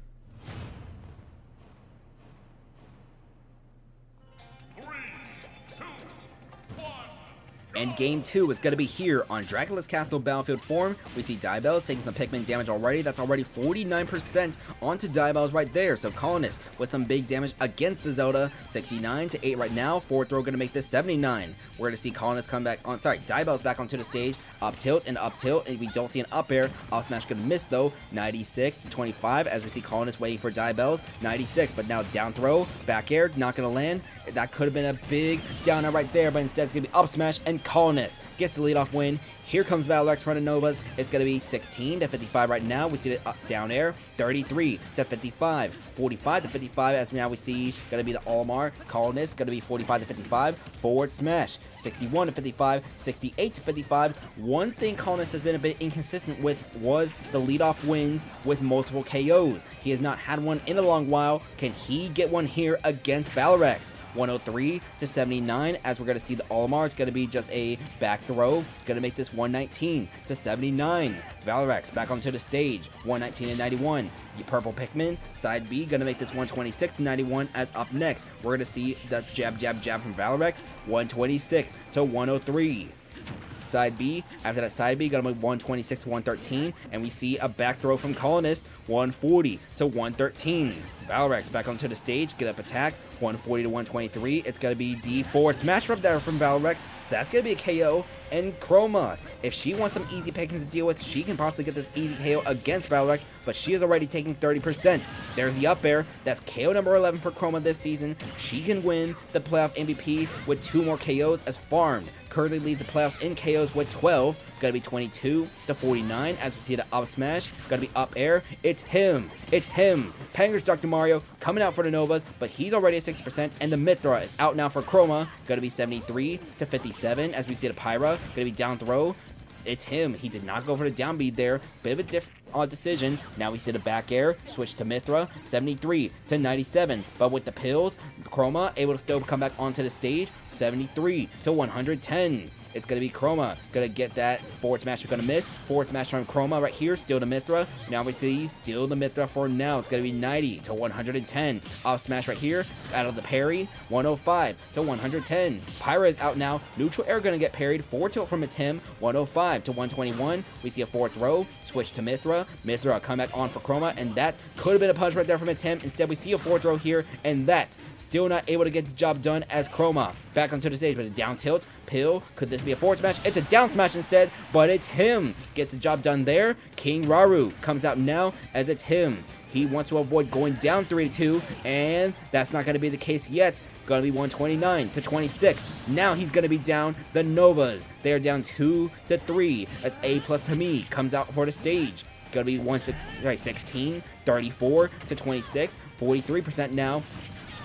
And game 2 is going to be here on Dracula's Castle Battlefield form. We see Diabels taking some Pikmin damage already. That's already 49% onto Diabels right there. So Colonist with some big damage against the Zelda. 69 to 8 right now. Forward throw going to make this 79. We're going to see Colonist come back on. Sorry, Diabels back onto the stage. Up tilt, and we don't see an up air. Off smash going to miss though. 96 to 25 as we see Colonist waiting for Diabels. 96, but now down throw. Back air, not going to land. That could have been a big down air right there, but instead it's going to be up smash, and Colonist gets the leadoff win. Here comes Valrex running Novas. It's going to be 16 to 55 right now. We see the up down air. 33 to 55. 45 to 55 as now we see going to be the Olimar. Colonist going to be 45 to 55. Forward smash. 61 to 55. 68 to 55. One thing Colonist has been a bit inconsistent with was the leadoff wins with multiple KOs. He has not had one in a long while. Can he get one here against Valrex? 103 to 79 as we're going to see the Olimar. It's going to be just a back throw. Going to make this 119 to 79. Valrex back onto the stage. 119 to 91. You purple Pikmin. Side B going to make this 126 to 91 as up next we're going to see the jab from Valrex. 126 to 103. Side B, after that side B, got him 126 to 113, and we see a back throw from Colonist, 140 to 113. Valrex back onto the stage, get up attack, 140 to 123. It's going to be the forward smash up there from Valrex, so that's going to be a KO. And Chroma, if she wants some easy pickings to deal with, she can possibly get this easy KO against Valrex, but she is already taking 30%. There's the up air. That's KO number 11 for Chroma this season. She can win the playoff MVP with 2 more KOs as farmed. Currently leads the playoffs in KOs with 12. Gonna be 22 to 49 as we see the up smash. Gonna be up air. It's him. It's him. Panger's Dr. Mario coming out for the Novas, but he's already at 60%, and the Mithra is out now for Chroma. Gonna be 73 to 57 as we see the Pyra. Gonna be down throw. It's him. He did not go for the down beat there. Bit of a different decision. Now we see the back air. Switch to Mithra. 73 to 97. But with the pills, Chroma able to still come back onto the stage. 73 to 110. It's going to be Chroma. Going to get that forward smash. We're going to miss. Forward smash from Chroma right here. Still the Mithra. Now we see still the Mithra for now. It's going to be 90 to 110. Off smash right here. Out of the parry. 105 to 110. Pyra is out now. Neutral air going to get parried. Forward tilt from it's him. 105 to 121. We see a forward throw. Switch to Mithra. Mithra come back on for Chroma. And that could have been a punch right there from it's him. Instead we see a forward throw here. And that still not able to get the job done as Chroma. Back onto the stage with a down tilt. Pill. Could this be a forward smash? It's a down smash instead, but it's him. Gets the job done there. King Raru comes out now as it's him. He wants to avoid going down 3-2, and that's not going to be the case yet. Going to be 129 to 26. Now he's going to be down the Novas. They are down 2-3 as A plus to me comes out for the stage. Going to be 16, 34 to 26, 43% now.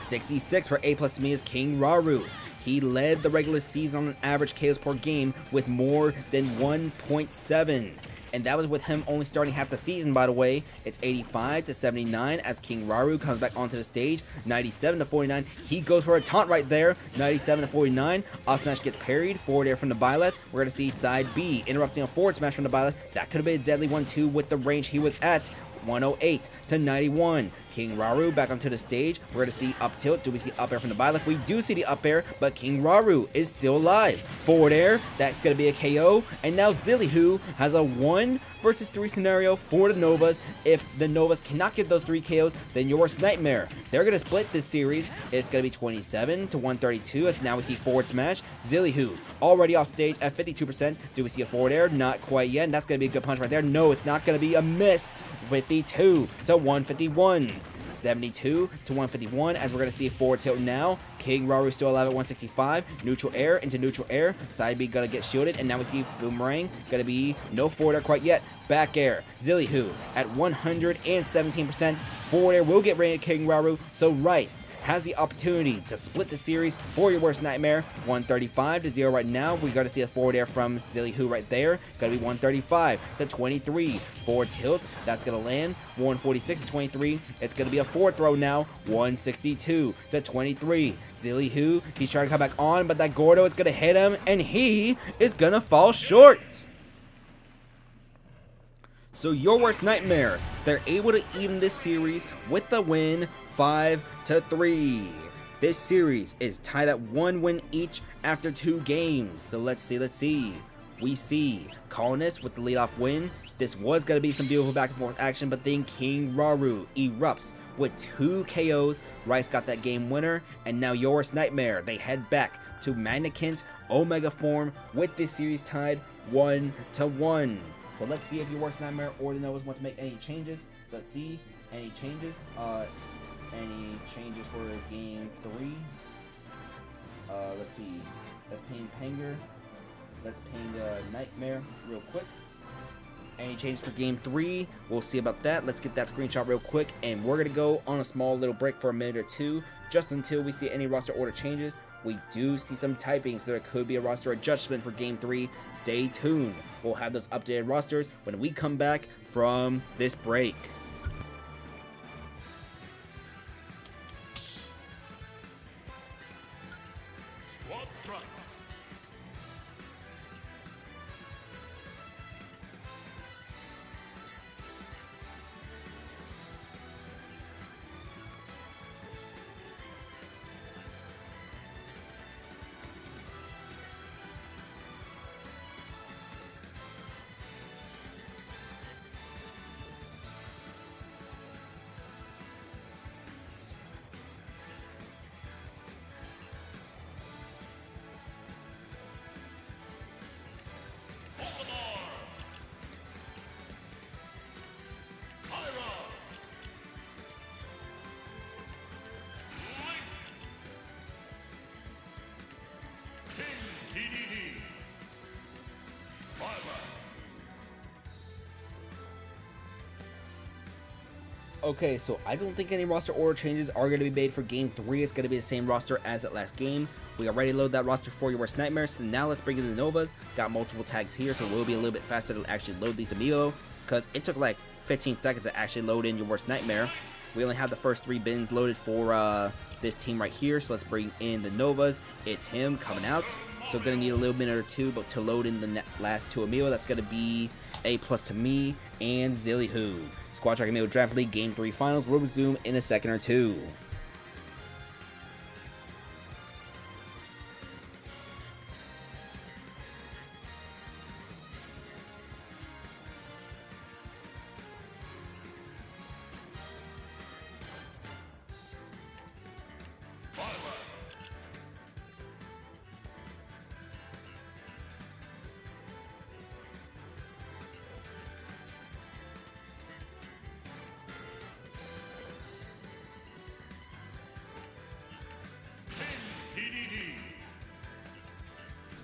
66 for A plus to me is King Raru. He led the regular season on average KOs per game with more than 1.7. And that was with him only starting half the season, by the way. It's 85 to 79 as King Raru comes back onto the stage. 97 to 49. He goes for a taunt right there. 97 to 49. Off smash gets parried. Forward air from the Byleth. We're going to see side B interrupting a forward smash from the Byleth. That could have been a deadly one too with the range he was at. 108 to 91. King Raru back onto the stage. We're going to see up tilt. Do we see up air from the Byleth? We do see the up air, but King Raru is still alive. Forward air. That's going to be a KO. And now Zillihu has a 1 versus 3 scenario for the Novas. If the Novas cannot get those 3 KOs, then your worst nightmare. They're going to split this series. It's going to be 27 to 132 as now we see forward smash. Zillihu already off stage at 52%. Do we see a forward air? Not quite yet. And that's going to be a good punch right there. No, it's not going to be a miss. 52 to 151. 72 to 151 as we're going to see a forward tilt now. King Raru still alive at 165. Neutral air into neutral air. Side B going to get shielded. And now we see Boomerang. Going to be no forward air quite yet. Back air. Zillihu at 117%. Forward air will get rated King Raru, so Rice has the opportunity to split the series for your worst nightmare. 135-0 right now. We're going to see a forward air from Zillihu right there. Going to be 135-23. Forward tilt. That's going to land. 146-23. It's going to be a forward throw now. 162-23. Zillihu, he's trying to come back on, but that Gordo is going to hit him, and he is going to fall short. So your worst nightmare, they're able to even this series with the win 5-3. This series is tied at 1 win each after 2 games. So let's see. We see Colonist with the leadoff win. This was going to be some beautiful back and forth action, but then King Raru erupts with 2 KOs. Rice got that game winner, and now your worst nightmare, they head back to Magnikent Omega form with this series tied 1-1. So let's see if your worst nightmare or the Novas want to make any changes. So let's see any changes. Any changes for game 3. Let's see. Let's ping Panger. Let's ping Nightmare real quick. Any changes for game 3? We'll see about that. Let's get that screenshot real quick, and we're gonna go on a small little break for a minute or 2, just until we see any roster order changes. We do see some typing, so there could be a roster adjustment for game 3. Stay tuned. We'll have those updated rosters when we come back from this break. Squad strike. Okay, so I don't think any roster order changes are going to be made for game 3. It's going to be the same roster as that last game. We already loaded that roster for your worst nightmares, so now let's bring in the Novas. Got multiple tags here, so we'll be a little bit faster to actually load these Amiibo, because it took like 15 seconds to actually load in your worst nightmare. We only have the first 3 bins loaded for this team right here, so let's bring in the Novas. It's him coming out, so gonna need a little minute or 2, but to load in the last 2 Amiibo, that's gonna be A+ to me and Zillihu. Squad Track Amiibo Draft League Game 3 Finals will resume in a second or 2.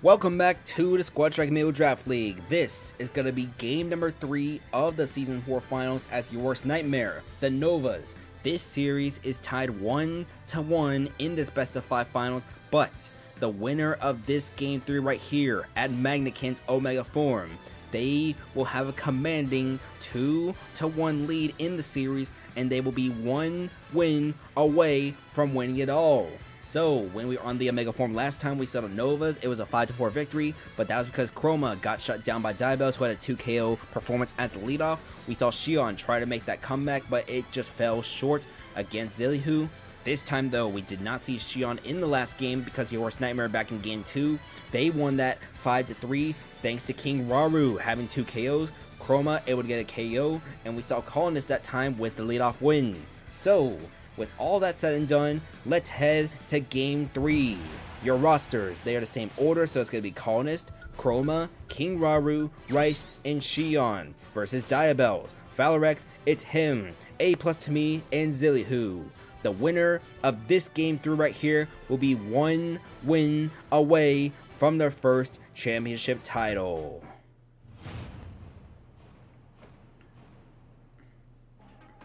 Welcome back to the Squad Strike Amiibo Draft League. This is going to be game number 3 of the Season 4 Finals as your worst nightmare, the Novas. This series is tied 1-1 in this best of 5 finals, but the winner of this game 3 right here at Magnikent Omega form, they will have a commanding 2-1 lead in the series, and they will be 1 win away from winning it all. So, when we were on the Omega form last time, we saw the Novas. It was a 5-4 victory, but that was because Chroma got shut down by Dabuffalo, who had a 2 KO performance as the leadoff. We saw Shion try to make that comeback, but it just fell short against Zillihu. This time, though, we did not see Shion in the last game because he was Nightmare back in game 2. They won that 5-3 thanks to King Raru having 2 KOs. Chroma able to get a KO, and we saw Colonist that time with the leadoff win. So, with all that said and done, let's head to game 3. Your rosters, they are the same order, so it's going to be Colonist, Chroma, King Raru, Rice, and Shion versus Diabels. Valorex, it's him, A+ to me, and Zillihu. The winner of this game 3 right here will be 1 win away from their first championship title.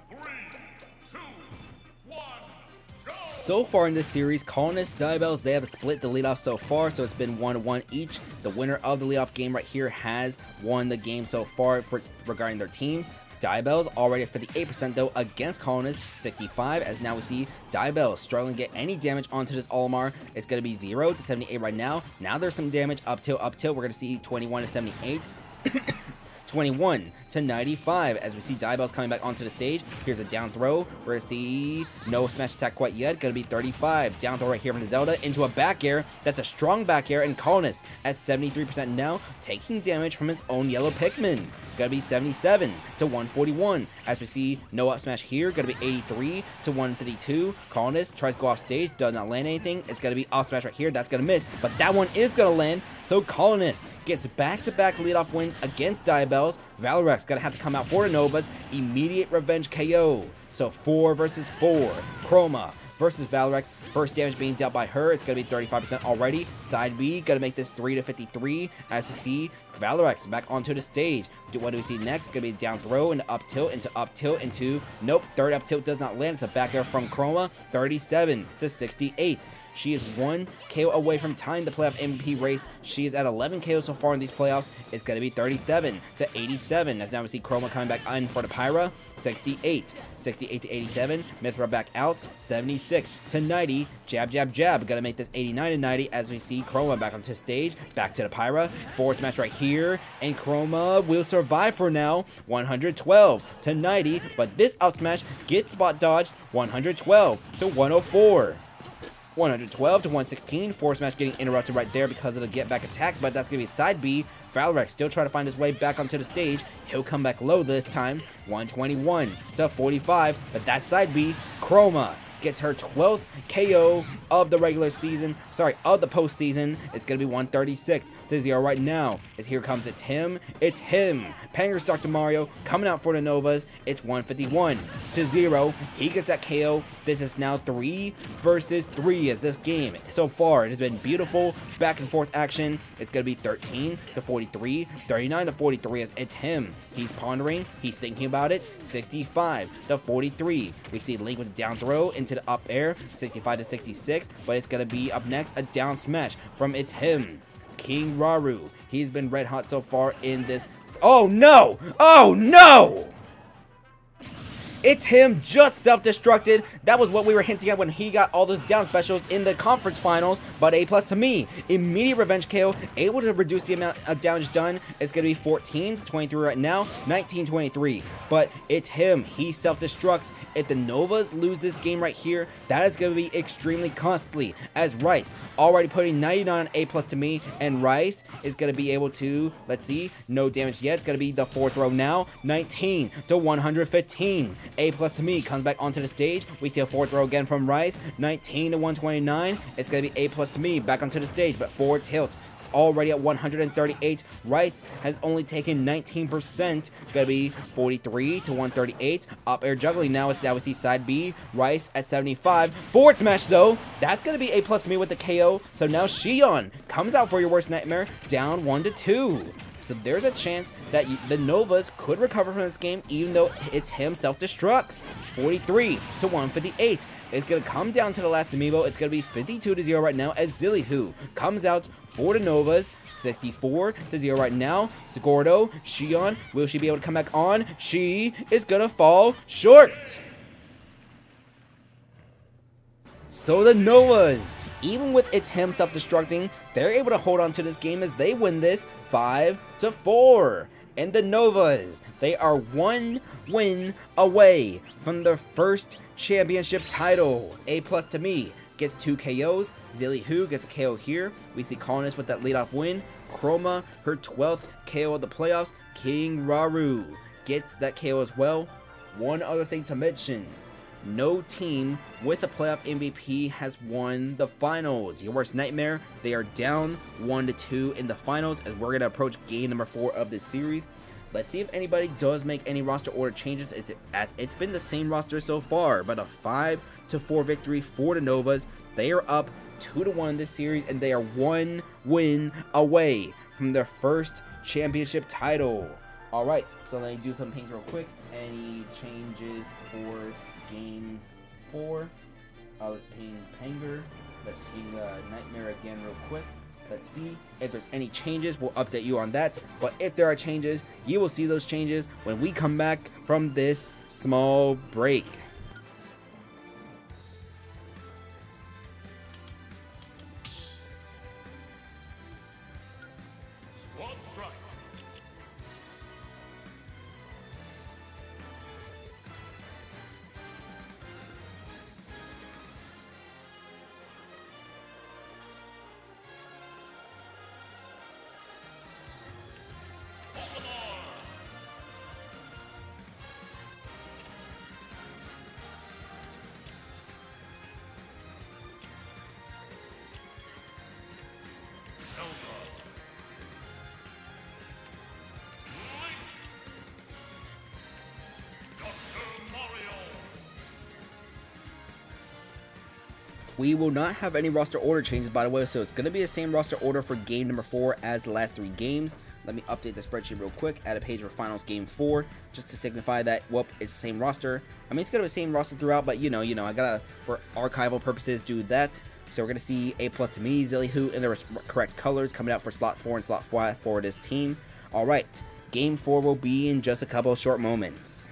Three, two, So far in this series, Colonists, Diabells, they have split the leadoff so far, so it's been 1-1 each. The winner of the leadoff game right here has won the game so far regarding their teams. Diabells already at 58% though against Colonists, 65, as now we see Diabells struggling to get any damage onto this Olimar. It's going to be 0 to 78 right now. Now there's some damage up tilt. We're going to see 21 to 78. 21 to 95 as we see Diabells coming back onto the stage. Here's a down throw. We're going to see no smash attack quite yet. Going to be 35. Down throw right here from Zelda into a back air. That's a strong back air, and Colonists at 73% now, taking damage from its own yellow Pikmin. Gonna be 77 to 141 as we see no up smash here. Gonna be 83 to 152. Colonist tries to go off stage, does not land anything. It's gonna be off smash right here. That's gonna miss, but that one is gonna land. So Colonist gets back-to-back leadoff wins against Diabells. Valorex's gonna have to come out for the Novas. Immediate revenge KO. So 4 versus 4. Chroma versus Valorex. First damage being dealt by her. It's going to be 35% already. Side B, going to make this 3 to 53. As you see, Valorex back onto the stage. What do we see next? Going to be a down throw into up tilt, into nope. Third up tilt does not land. It's a back air from Chroma. 37 to 68. She is 1 KO away from tying the playoff MVP race. She is at 11 KOs so far in these playoffs. It's going to be 37 to 87. As now we see Chroma coming back in for the Pyra. 68 to 87. Mithra back out. 76 to 90. Jab. Going to make this 89 to 90 as we see Chroma back onto stage. Back to the Pyra. Forward smash right here. And Chroma will survive for now. 112 to 90. But this up smash gets spot dodged. 112 to 104. 112 to 116. Forward smash getting interrupted right there because of the get back attack, but that's going to be side B. Valorek still trying to find his way back onto the stage. He'll come back low this time. 121 to 45, but that's side B. Chroma gets her 12th KO of the regular season, of the postseason. It's going to be 136 to 0 right now. Here comes, it's him. Panger's Dr. Mario coming out for the Novas. It's 151 to 0. He gets that KO. This is now 3 versus 3 as this game. So far, it has been beautiful back and forth action. It's going to be 13 to 43, 39 to 43 as it's him. He's pondering. He's thinking about it. 65 to 43. We see Link with a down throw into the up air. 65 to 66, but it's going to be up next a down smash from it's him. King Raru. He's been red hot so far in this. Oh no! Oh no! It's him just self-destructed. That was what we were hinting at when he got all those down specials in the conference finals. But A+ to me. Immediate revenge KO. Able to reduce the amount of damage done. It's going to be 14 to 23 right now. 19-23. But it's him. He self-destructs. If the Novas lose this game right here, that is going to be extremely costly. As Rice already putting 99 on A+ to me. And Rice is going to be able to, let's see, no damage yet. It's going to be the 4th row now. 19 to 115. A+ to me comes back onto the stage. We see a 4th row again from Rice. 19 to 129. It's going to be A+ to me back onto the stage, but forward tilt. It's already at 138. Rice has only taken 19%. Going to be 43 to 138. Up air juggling now. Now we see side B. Rice at 75. Forward smash though. That's going to be A+ to me with the KO. So now Xion comes out for your worst nightmare. Down 1 to 2. So there's a chance that the Novas could recover from this game, even though it's him self-destructs. 43 to 158. It's going to come down to the last Amiibo. It's going to be 52 to 0 right now as Zillihu comes out for the Novas. 64 to 0 right now. Sigordo, Xion, will she be able to come back on? She is going to fall short. So the Novas, even with its him self-destructing, they're able to hold on to this game as they win this 5 to 4. And the Novas, they are 1 win away from their first championship title. A+ to me gets 2 KOs. Zillihu gets a KO here. We see Colonist with that leadoff win. Chroma, her 12th KO of the playoffs. King Raru gets that KO as well. One other thing to mention. No team with a playoff MVP has won the finals. Your worst nightmare, they are down 1 to 2 in the finals as we're going to approach game number 4 of this series. Let's see if anybody does make any roster order changes. It's been the same roster so far, but a 5 to 4 victory for the Novas. They are up 2 to 1 this series, and they are 1 win away from their first championship title. All right, so let me do some things real quick. Any changes for Game 4? ping Panger. Let's ping Nightmare again real quick. Let's see if there's any changes. We'll update you on that. But if there are changes, you will see those changes when we come back from this small break. Squad strike. We will not have any roster order changes, by the way, so it's going to be the same roster order for game number 4 as the last 3 games. Let me update the spreadsheet real quick, add a page for finals game 4, just to signify that, well, it's the same roster. I mean, it's going to be the same roster throughout, but you know, I gotta, for archival purposes, do that. So we're going to see A+ to me, Zilly in their correct colors coming out for slot 4 and slot 5 for this team. Alright, game 4 will be in just a couple of short moments.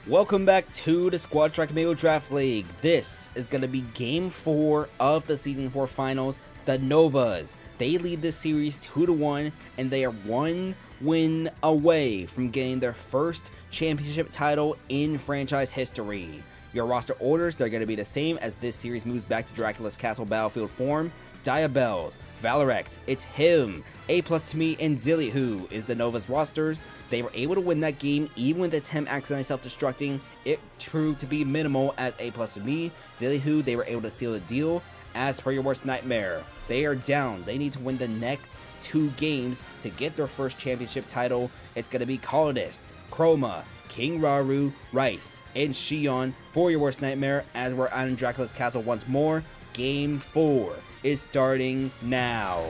Welcome back to the Squad Strike Amiibo Draft League. This is going to be Game 4 of the Season 4 Finals. The Novas, they lead this series 2-1, and they are 1 win away from getting their first championship title in franchise history. Your roster orders, they're going to be the same as this series moves back to Dracula's Castle Battlefield form. Diabels, Valorex, it's him, A+ to me, and Zilly is the Nova's rosters. They were able to win that game even with the attempt accidentally self-destructing. It proved to be minimal as A+ to me. Zilly they were able to seal the deal. As per your worst nightmare, they are down. They need to win the next 2 games to get their first championship title. It's going to be Colonist, Chroma, King Raru, Rice, and Shion for your worst nightmare as we're on Dracula's Castle once more. Game 4 is starting now.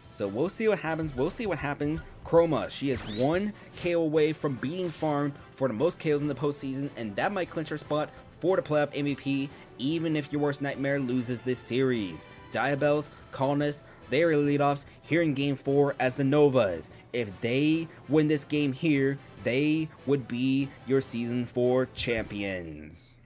So we'll see what happens. Chroma, she is 1 KO away from beating Farm for the most KOs in the postseason, and that might clinch her spot for the playoff MVP, even if your worst nightmare loses this series. Diabels, Colonists, they are leadoffs here in Game 4 as the Novas. If they win this game here, they would be your Season 4 champions.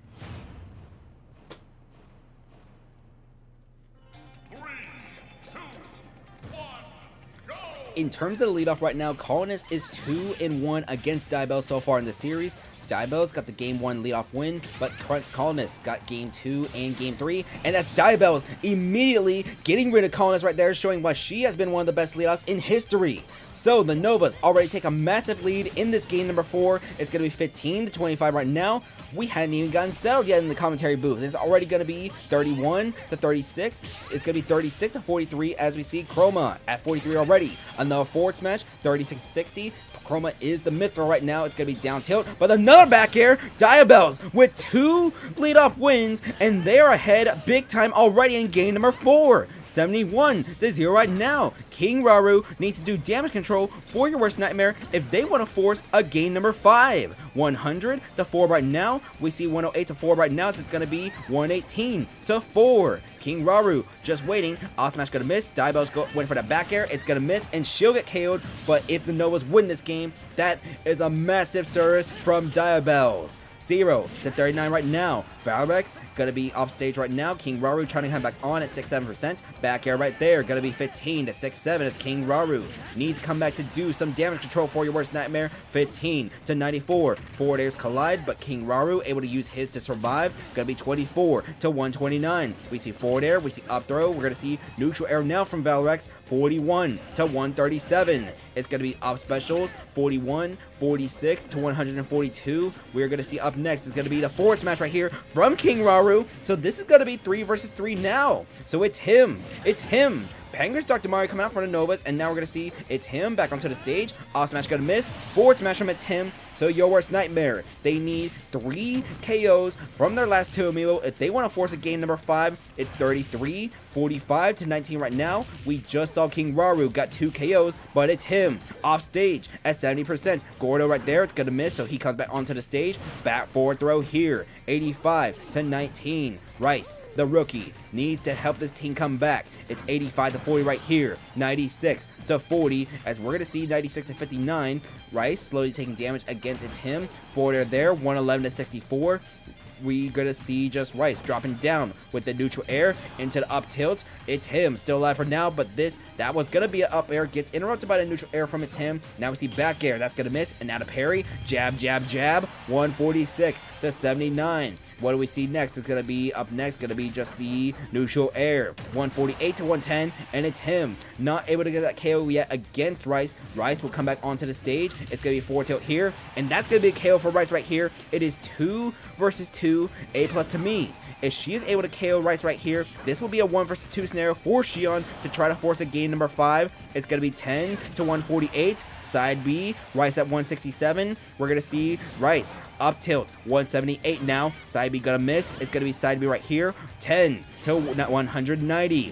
In terms of the leadoff right now, Colonist is 2-1 against Diabel so far in the series. Diabel's got the Game 1 leadoff win, but Colonist got Game 2 and Game 3, and that's Diabel's immediately getting rid of Colonist right there, showing why she has been one of the best leadoffs in history. So the Novas already take a massive lead in this game number 4. It's going to be 15-25 right now. We hadn't even gotten settled yet in the commentary booth. It's already going to be 31-36. It's going to be 36-43 as we see Chroma at 43 already. Another forward smash, 36-60. Chroma is the Mithril right now. It's going to be down tilt, but another back air. Diabels with 2 leadoff wins, and they're ahead big time already in game number 4. 71-0 right now. King Raru needs to do damage control for your worst nightmare if they want to force a game number 5. 100-4 right now. We see 108-4 right now. It's going to be 118-4. King Raru just waiting. Awesome Smash gonna miss. Diabell's waiting for that back air. It's gonna miss, and she'll get KO'd. But if the Novas win this game, that is a massive service from Diabells. 0-39 right now. Valrex gonna be off stage right now. King Raru trying to come back on at 6-7%. Back air right there. Gonna be 15-6-7 as King Raru needs to come back to do some damage control for your worst nightmare. 15-94. Forward airs collide, but King Raru able to use his to survive. Gonna be 24-129. We see forward air. We see up throw. We're gonna see neutral air now from Valrex. 41-137. It's gonna be up specials. 46-142. We're gonna see up next is gonna be the forward smash right here from King Raru. So this is gonna be 3 versus 3 now. So it's him. It's him. Penguins Dr. Mario coming out from the Novas, and now we're gonna see it's him back onto the stage. Off smash gonna miss. Forward smash from it's him. So your worst nightmare. They need 3 KOs from their last 2 amiibo if they want to force a game number 5. It's 33-45 right now. We just saw King Raru got 2 KOs, but it's him off stage at 70%. Gordo right there. It's gonna miss, so he comes back onto the stage. Back forward throw here. 85-19. Rice, the rookie, needs to help this team come back. It's 85-40 right here. 96-40 as we're gonna see 96-59. Rice slowly taking damage against it's him. Forward there. 111-64. We gonna see just Rice dropping down with the neutral air into the up tilt. It's him still alive for now, but that was gonna be an up air, gets interrupted by the neutral air from it's him. Now we see back air, that's gonna miss, and now the parry. Jab, jab, jab. 146-79. What do we see next? It's gonna be up next, gonna be just the neutral air. 148-110, and it's him not able to get that KO yet against Rice. Rice will come back onto the stage. It's gonna be forward tilt here, and that's gonna be a KO for Rice right here. It is 2 versus 2, A+ to me. If she is able to KO Rice right here, this will be a 1 versus 2 scenario for Xion to try to force a game number 5. It's going to be 10-148. Side B, Rice at 167. We're going to see Rice up tilt, 178 now. Side B going to miss. It's going to be side B right here, 10-190.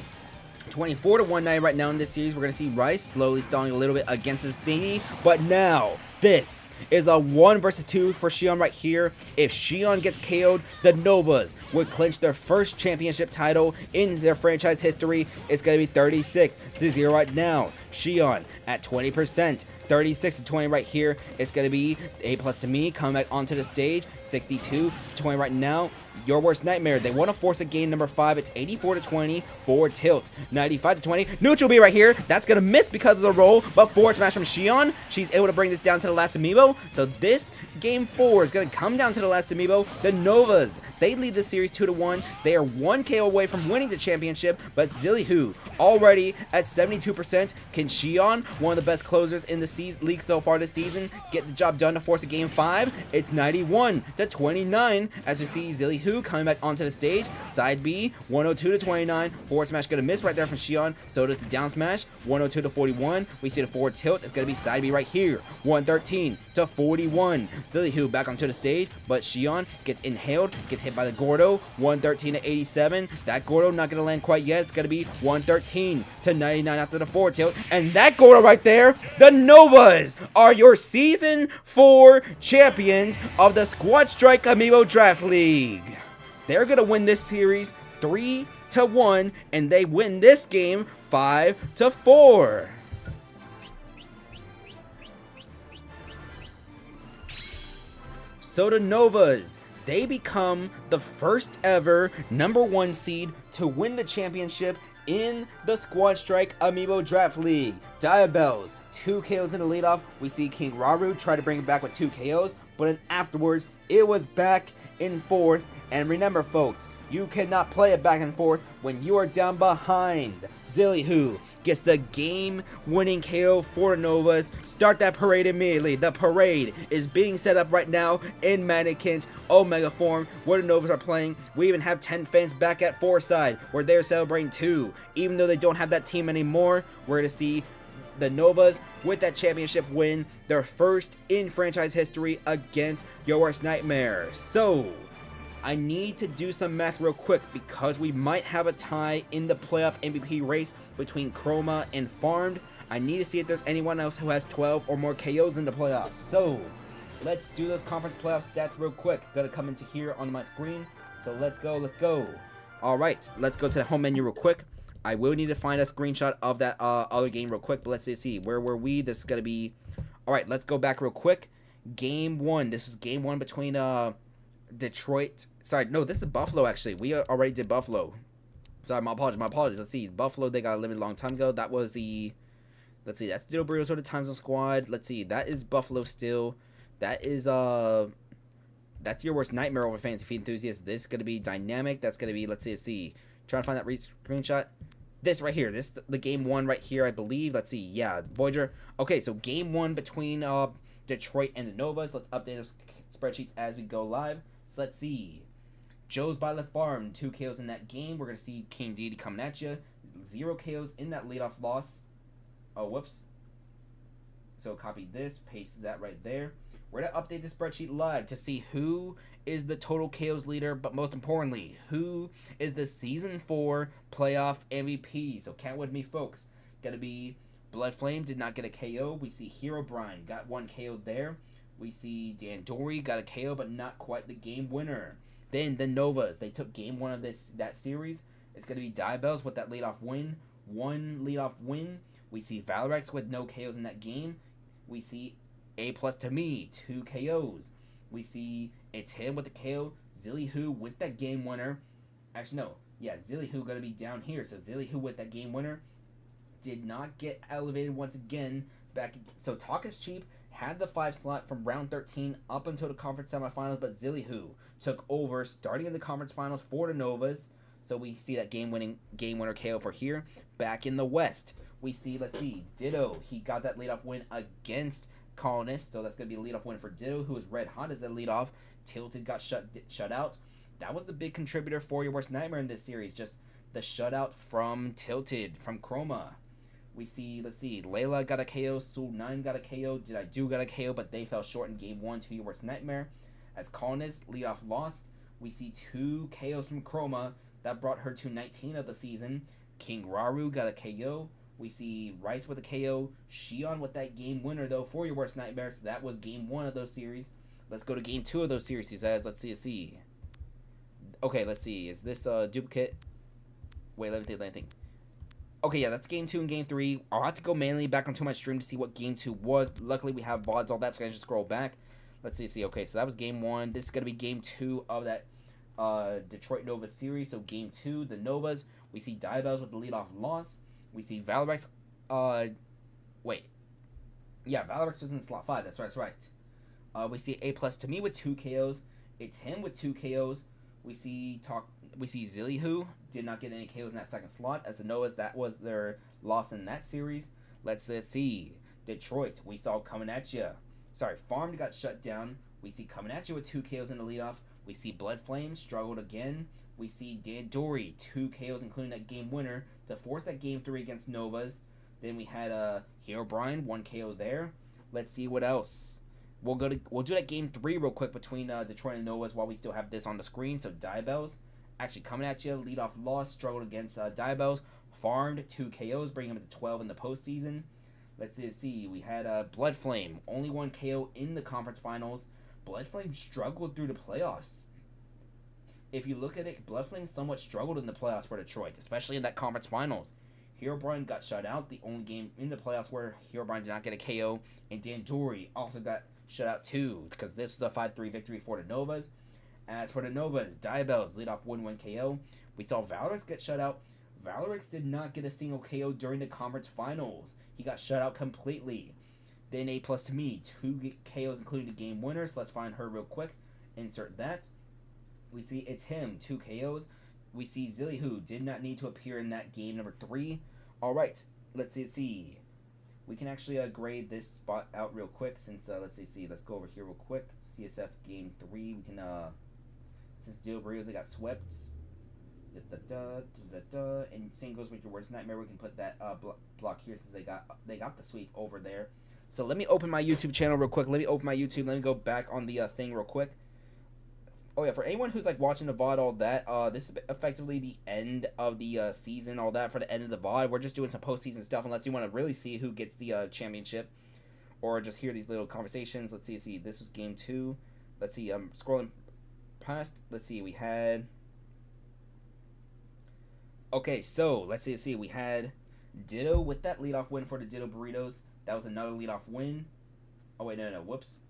24-190 right now in this series. We're going to see Rice slowly stalling a little bit against this thingy, but now this is a 1 versus 2 for Xion right here. If Xion gets KO'd, the Novas would clinch their first championship title in their franchise history. It's going to be 36-0 right now. Xion at 20%. 36-20 right here. It's going to be A+ to me coming back onto the stage. 62-20 right now. Your worst nightmare. They want to force a game number 5. It's 84-20. Forward tilt. 95-20. Neutral B right here. That's going to miss because of the roll. But forward smash from Xion. She's able to bring this down to the last amiibo. So this game 4 is going to come down to the last amiibo. The Novas, they lead the series 2-1. They are 1 KO away from winning the championship. But Zillihu already at 72%. Can Xion, one of the best closers in the league so far this season, get the job done to force a game 5? It's 91-29 as we see Zillihu coming back onto the stage. Side B, 102-29. Forward smash gonna miss right there from Xion. So does the down smash. 102-41. We see the forward tilt. It's gonna be side B right here. 113-41. Zillihu back onto the stage, but Xion gets inhaled, gets hit by the Gordo. 113-87. That Gordo not gonna land quite yet. It's gonna be 113-99 after the forward tilt. And that Gordo right there, the Novas are your Season 4 champions of the Squad Strike Amiibo Draft League. They're going to win this series 3-1, and they win this game 5-4. So the Novas, they become the first ever #1 seed to win the championship in the Squad Strike Amiibo Draft League. Diabells, 2 KOs in the leadoff. We see King Raru try to bring it back with 2 KOs, but then afterwards, it was back and forth. And remember, folks, you cannot play it back and forth when you are down behind. Zillihu gets the game-winning KO for the Novas. Start that parade immediately. The parade is being set up right now in Mannequin's Omega form where the Novas are playing. We even have 10 fans back at Foreside where they're celebrating too. Even though they don't have that team anymore, we're going to see the Novas with that championship win, their first in franchise history against Your Worst Nightmare. So, I need to do some math real quick because we might have a tie in the playoff MVP race between Chroma and Farmed. I need to see if there's anyone else who has 12 or more KOs in the playoffs. So, let's do those conference playoff stats real quick. Gotta come into here on my screen. So let's go, let's go. Alright, let's go to the home menu real quick. I will need to find a screenshot of that other game real quick, but let's see. Where were we? This is gonna be... Alright, let's go back real quick. Game 1. This was game 1 between Detroit. Sorry, no, this is Buffalo actually. We already did Buffalo. Sorry, my apologies. Let's see. Buffalo, they got eliminated a long time ago. That was the... Let's see, that's Diddle Burritos or the Time Zone Squad. Let's see, that is Buffalo still. That is, that's your worst nightmare over Fantasy Feed Enthusiasts. This is going to be Dynamic. That's going to be, let's see. Trying to find that screenshot. This right here. This the game 1 right here, I believe. Let's see. Yeah, Voyager. Okay, so game 1 between Detroit and the Novas. Let's update those spreadsheets as we go live. So let's see. Joe's by the farm. 2 KOs in that game. We're going to see King Deity coming at you. 0 KOs in that leadoff loss. Oh, whoops. So copy this. Paste that right there. We're going to update the spreadsheet live to see who is the total KOs leader, but most importantly, who is the Season 4 playoff MVP. So count with me, folks. Going to be Blood Flame did not get a KO. We see Hero Brian got 1 KO there. We see Dan Dory got a KO, but not quite the game winner. Then the Novas, they took game 1 of that series. It's going to be Diabells with that leadoff win. 1 leadoff win. We see Valrex with no KOs in that game. We see A+ to me, 2 KOs. We see It's Him with the KO. Zillyhoo with that game winner. Actually, no. Yeah, Zillyhoo going to be down here. So Zillyhoo with that game winner did not get elevated once again. So Talk is Cheap had the 5 slot from round 13 up until the conference semifinals, but Zillyhoo took over starting in the conference finals for the Novas. So we see that game winner KO for here. Back in the West, we see, let's see, Ditto. He got that leadoff win against Colonist, so that's going to be a leadoff win for Ditto, who was red hot as a leadoff. Tilted got shut out. That was the big contributor for your worst nightmare in this series, just the shutout from Tilted, from Chroma. We see, let's see, Layla got a KO, Soul9 got a KO, Did I Do got a KO, but they fell short in game 1 to your worst nightmare. As Colonist, leadoff lost. We see 2 KOs from Chroma. That brought her to 19 of the season. King Raru got a KO. We see Rice with a KO. Shion with that game winner, though, for your worst nightmare. So that was game 1 of those series. Let's go to game 2 of those series, he says. Let's see. Okay, let's see. Is this a duplicate? Wait, let me think. Okay, yeah, that's game 2 and game 3. I'll have to go manually back onto my stream to see what game 2 was. But luckily, we have VODs, all that, so I can just scroll back. Let's see. Okay, so that was game 1. This is going to be game 2 of that Detroit Nova series. So game 2, the Novas. We see Diabells with the leadoff loss. We see Valrex. Wait. Yeah, Valrex was in slot 5. That's right. We see A+ to me with 2 KOs. It's Him with 2 KOs. We see Zillyhoo did not get any KOs in that second slot. As the Novas, that was their loss in that series. Let's see. Detroit, we saw coming at you. Sorry, Farmed got shut down. We see coming at you with 2 KOs in the leadoff. We see Blood Flame struggled again. We see Dan Dory, 2 KOs, including that game winner, to force that game 3 against Novas. Then we had Hero Brian, 1 KO there. Let's see what else. We'll do that game 3 real quick between Detroit and Novas while we still have this on the screen. So Diabells actually coming at you, leadoff loss, struggled against Diabells. Farmed, 2 KOs, bringing him to 12 in the postseason. Let's see. We had Blood Flame, only 1 KO in the conference finals. Blood Flame struggled through the playoffs. If you look at it, Blood Flame somewhat struggled in the playoffs for Detroit, especially in that conference finals. Hero Brian got shut out, the only game in the playoffs where Hero Brian did not get a KO. And Dan Dory also got shut out too, because this was a 5-3 victory for the Novas. As for the Novas, Diabells lead off 1-1 KO. We saw Valrex get shut out. Valrex did not get a single KO during the conference finals. He got shut out completely. Then A+ to me, 2 KOs including the game winner. So let's find her real quick. Insert that. We see It's Him, 2 KOs. We see Zillyhoo did not need to appear in that game number 3. Alright, let's see. We can actually grade this spot out real quick since, let's go over here real quick. CSF game 3, we can, since Deal Burritos, they got swept. And same goes with your worst nightmare. We can put that block here since they got the sweep over there. So let me open my YouTube channel real quick. Let me go back on the thing real quick. Oh yeah, for anyone who's like watching the VOD, all that, this is effectively the end of the season, all that for the end of the VOD. We're just doing some postseason stuff unless you want to really see who gets the championship, or just hear these little conversations. Let's see. This was game 2. Let's see. I'm scrolling past. Let's see. We had. Okay, so let's see. We had Ditto with that leadoff win for the Ditto Burritos. That was another leadoff win. Oh wait, no. Whoops.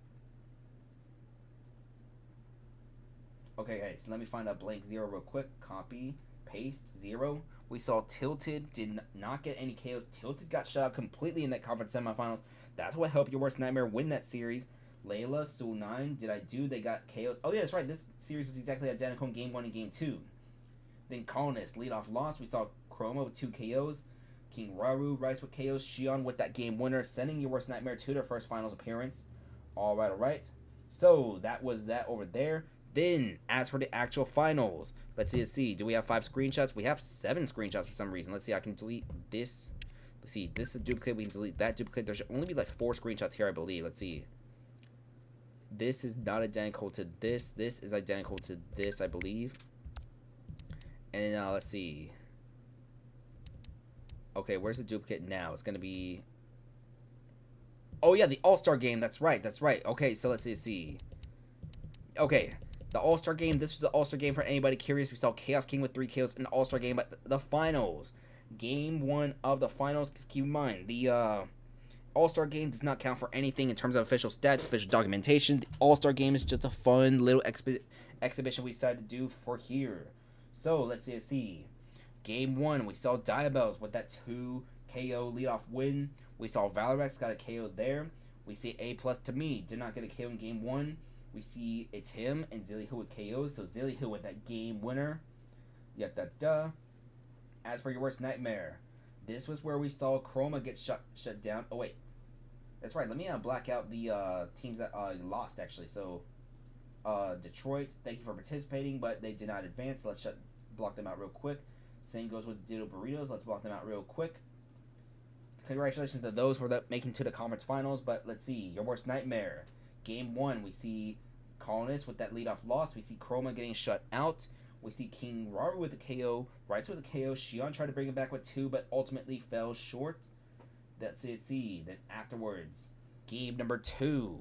Okay, guys, let me find a blank 0 real quick. Copy, paste, 0. We saw Tilted did not get any KOs. Tilted got shut out completely in that conference semifinals. That's what helped Your Worst Nightmare win that series. Layla, Soul9, they got KOs. Oh, yeah, that's right. This series was exactly identical in Game 1 and Game 2. Then Colonist, leadoff loss. We saw Chroma with 2 KOs. King Raru, Rice with KOs. Shion with that game winner, sending Your Worst Nightmare to their first finals appearance. All right. So, that was that over there. Then, as for the actual finals, let's see. Do we have 5 screenshots? We have 7 screenshots for some reason. Let's see. I can delete this. Let's see. This is a duplicate. We can delete that duplicate. There should only be like 4 screenshots here, I believe. Let's see. This is not identical to this. This is identical to this, I believe. And then, let's see. Okay, where's the duplicate now? It's going to be... Oh, yeah, the All-Star game. That's right. Okay, so let's see. Okay. The All-Star game, this was the All-Star game for anybody curious. We saw Chaos King with 3 kills in the All-Star game, but the finals. Game 1 of the finals, because keep in mind, the All-Star game does not count for anything in terms of official stats, official documentation. The All-Star game is just a fun little exhibition we decided to do for here. So, let's see. Game 1, we saw Diabels with that 2 KO leadoff win. We saw Valorex got a KO there. We see A+ to me, did not get a KO in Game 1. We see it's him and Zilly Who with KOs. So Zilly Who with that game winner. As for Your Worst Nightmare, this was where we saw Chroma get shut down. Oh wait, that's right. Let me black out the teams that lost actually. So Detroit, thank you for participating, but they did not advance. So let's block them out real quick. Same goes with Ditto Burritos. Let's block them out real quick. Congratulations to those who are making to the conference finals. But let's see, Your Worst Nightmare. Game 1, we see Colonist with that leadoff loss. We see Chroma getting shut out. We see King Raru with a KO. Rice with a KO. Shion tried to bring him back with 2, but ultimately fell short. That's it. Then afterwards, game number 2,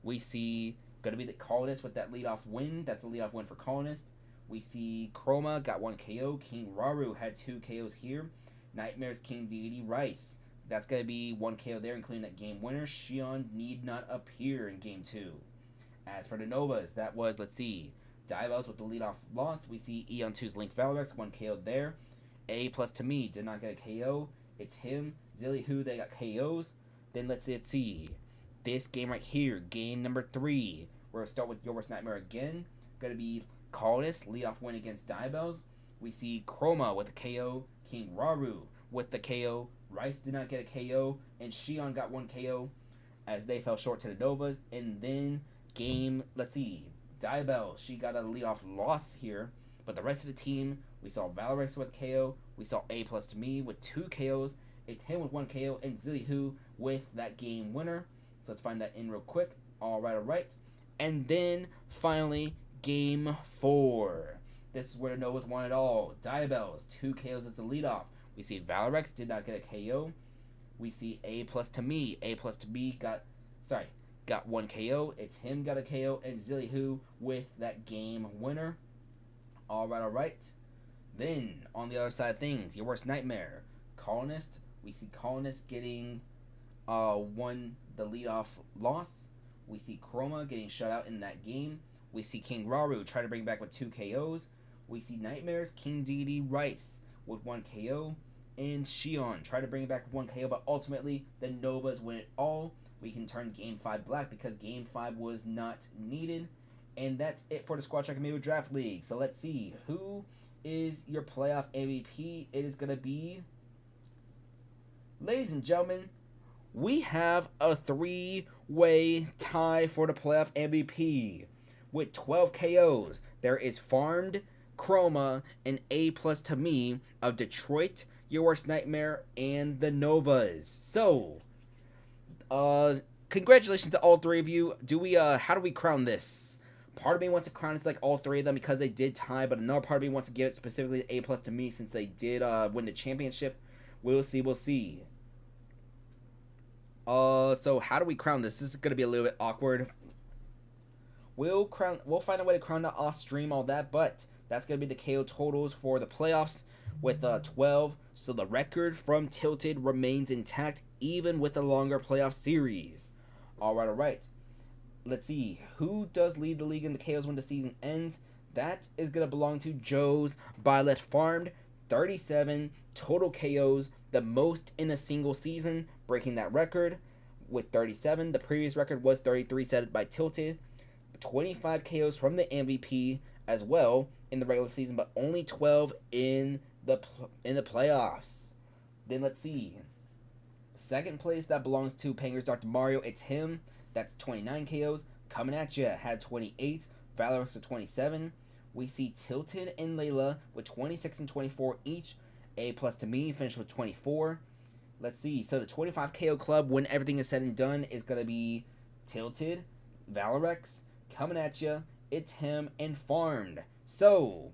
we see going to be the Colonist with that leadoff win. That's a leadoff win for Colonist. We see Chroma got 1 KO. King Raru had 2 KOs here. Nightmares King Deity Rice. That's going to be 1 KO there, including that game winner. Shion need not appear in Game 2. As for the Novas, that was, let's see, Diabels with the leadoff loss. We see Eon 2's Link Valorex, 1 KO there. A+ to me, did not get a KO. It's him. Zilly Who, they got KOs. Then let's see. This game right here, game number 3. We're going to start with Your Worst Nightmare again. Going to be Colonist, leadoff win against Diabels. We see Chroma with a KO. King Raru with the KO. Rice did not get a KO, and Shion got 1 KO as they fell short to the Novas. And then game, let's see, Diabel, she got a leadoff loss here, but the rest of the team, we saw Valorex with KO, we saw A+ to me with 2 KOs, it's him with 1 KO, and Zilly Who with that game winner. So let's find that in real quick. All right. And then finally, game 4. This is where the Novas won it all. Diabels, 2 KOs as the leadoff. We see Valorex did not get a KO. We see A+ to me. A+ to me got 1 KO. It's him got a KO. And Zilly Who with that game winner. All right. Then, on the other side of things, Your Worst Nightmare. Colonist. We see Colonist getting the leadoff loss. We see Chroma getting shut out in that game. We see King Raru try to bring back with 2 KOs. We see Nightmares King Deity Rice with 1 KO. And Shion try to bring it back with 1 KO, but ultimately the Novas win it all. We can turn Game 5 black because Game 5 was not needed. And that's it for the Squad Track Amiibo Draft League. So let's see. Who is your playoff MVP? It is going to be... Ladies and gentlemen, we have a 3-way tie for the playoff MVP. With 12 KOs, there is Farmed, Chroma, and A+ to me of Detroit, Your Worst Nightmare, and the Novas. So, congratulations to all 3 of you. How do we crown this? Part of me wants to crown it to like all 3 of them because they did tie, but another part of me wants to give it specifically A+ to me since they did win the championship. We'll see. So how do we crown this? This is gonna be a little bit awkward. We'll find a way to crown that off stream, all that, but that's gonna be the KO totals for the playoffs with 12. So the record from Tilted remains intact even with a longer playoff series. All right. Let's see, who does lead the league in the KOs when the season ends? That is going to belong to Joe's Violet Farmed, 37 total KOs, the most in a single season, breaking that record with 37. The previous record was 33 set by Tilted. 25 KOs from the MVP as well in the regular season, but only 12 in the playoffs. Then let's see. Second place, that belongs to Panger's Dr. Mario. It's him. That's 29 KOs. Coming at ya had 28. Valorous with 27. We see Tilted and Layla with 26 and 24 each. A+ to me, finished with 24. Let's see. So the 25 KO club, when everything is said and done, is going to be Tilted, Valorex, coming at ya. It's him and Farmed. So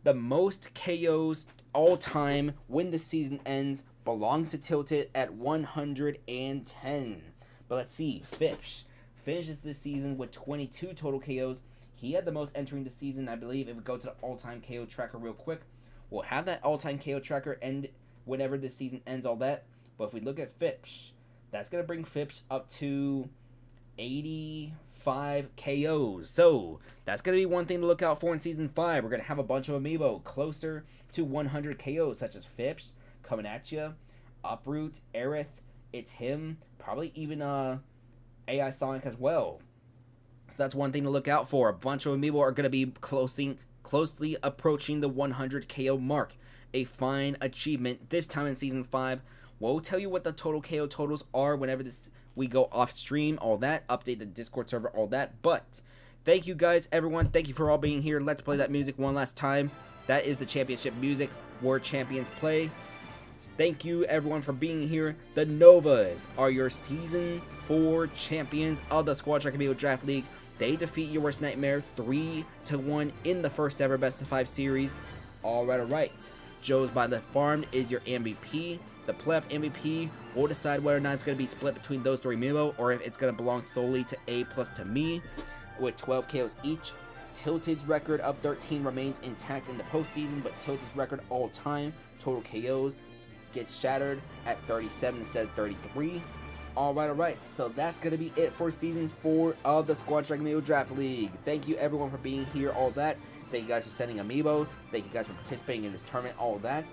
the most KOs all time when the season ends belongs to Tilted at 110. But let's see, Fipsh finishes this season with 22 total KOs. He had the most entering the season, I believe. If we go to the all-time KO tracker real quick, we'll have that all-time KO tracker end whenever this season ends, all that. But if we look at Fipsh, that's going to bring Fipsh up to 85 KOs. So that's going to be one thing to look out for in Season 5. We're going to have a bunch of Amiibo closer to 100 KOs, such as Fipsh, coming at you, Uproot, Aerith, it's him, probably even AI Sonic as well. So that's one thing to look out for. A bunch of Amiibo are going to be closely approaching the 100 KO mark. A fine achievement this time in Season 5. We'll tell you what the total KO totals are whenever we go off stream, all that. Update the Discord server, all that. But thank you guys, everyone. Thank you for all being here. Let's play that music one last time. That is the championship music where champions play. Thank you, everyone, for being here. The Novas are your Season 4 champions of the Squad Track Amiibo Draft League. They defeat your worst nightmare 3-1 in the first ever Best of 5 series. All right. Joe's by the Farm is your MVP. The playoff MVP will decide whether or not it's going to be split between those 3 Amiibo or if it's going to belong solely to A+ to me with 12 KOs each. Tilted's record of 13 remains intact in the postseason, but Tilted's record all time total KOs gets shattered at 37 instead of 33. All right. So that's going to be it for Season 4 of the Squad Strike Amiibo Draft League. Thank you, everyone, for being here, all that. Thank you guys for sending Amiibo. Thank you guys for participating in this tournament, all that.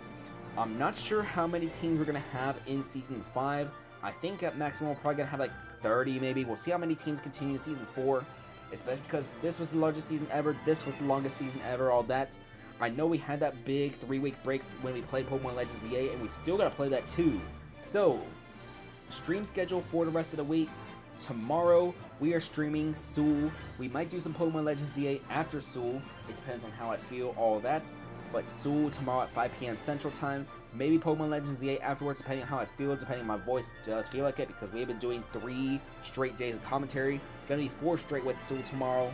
I'm not sure how many teams we're going to have in Season 5. I think at maximum we're probably going to have like 30 maybe. We'll see how many teams continue in Season 4. Especially because this was the largest season ever. This was the longest season ever, all that. I know we had that big 3-week break when we played Pokemon Legends ZA, and we still gotta play that too. So, stream schedule for the rest of the week. Tomorrow, we are streaming Seoul. We might do some Pokemon Legends ZA after Seoul. It depends on how I feel, all that. But Seoul tomorrow at 5 p.m. Central Time. Maybe Pokemon Legends ZA afterwards, depending on how I feel, depending on my voice does feel like it, because we've been doing 3 straight days of commentary. Gonna be 4 straight with Seoul tomorrow.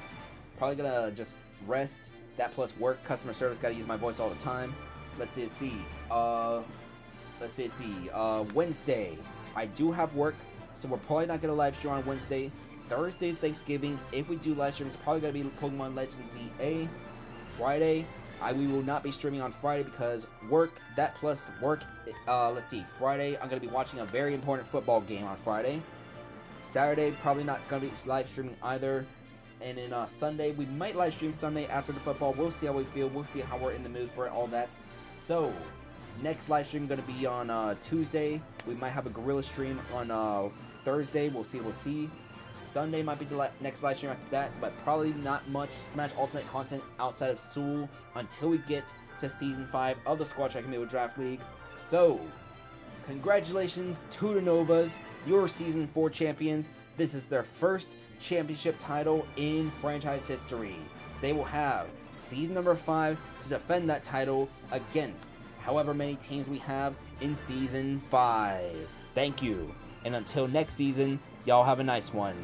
Probably gonna just rest. That plus work, customer service, gotta use my voice all the time. Let's see. Wednesday, I do have work, so we're probably not gonna live stream on Wednesday. Thursday's Thanksgiving. If we do live stream, it's probably gonna be Pokemon Legends ZA. Friday, we will not be streaming on Friday because work, that plus work. Friday, I'm gonna be watching a very important football game on Friday. Saturday, probably not gonna be live streaming either. And then Sunday, we might live stream Sunday after the football. We'll see how we feel. We'll see how we're in the mood for it, all that. So, next live stream going to be on Tuesday. We might have a Gorilla stream on Thursday. We'll see. Sunday might be the next live stream after that. But probably not much Smash Ultimate content outside of Seoul until we get to Season 5 of the Squad Track Amiibo Draft League. So, congratulations to the Novas, your Season 4 champions. This is their first championship title in franchise history. They will have season number 5 to defend that title against however many teams we have in Season 5. Thank you, and until next season, y'all have a nice one.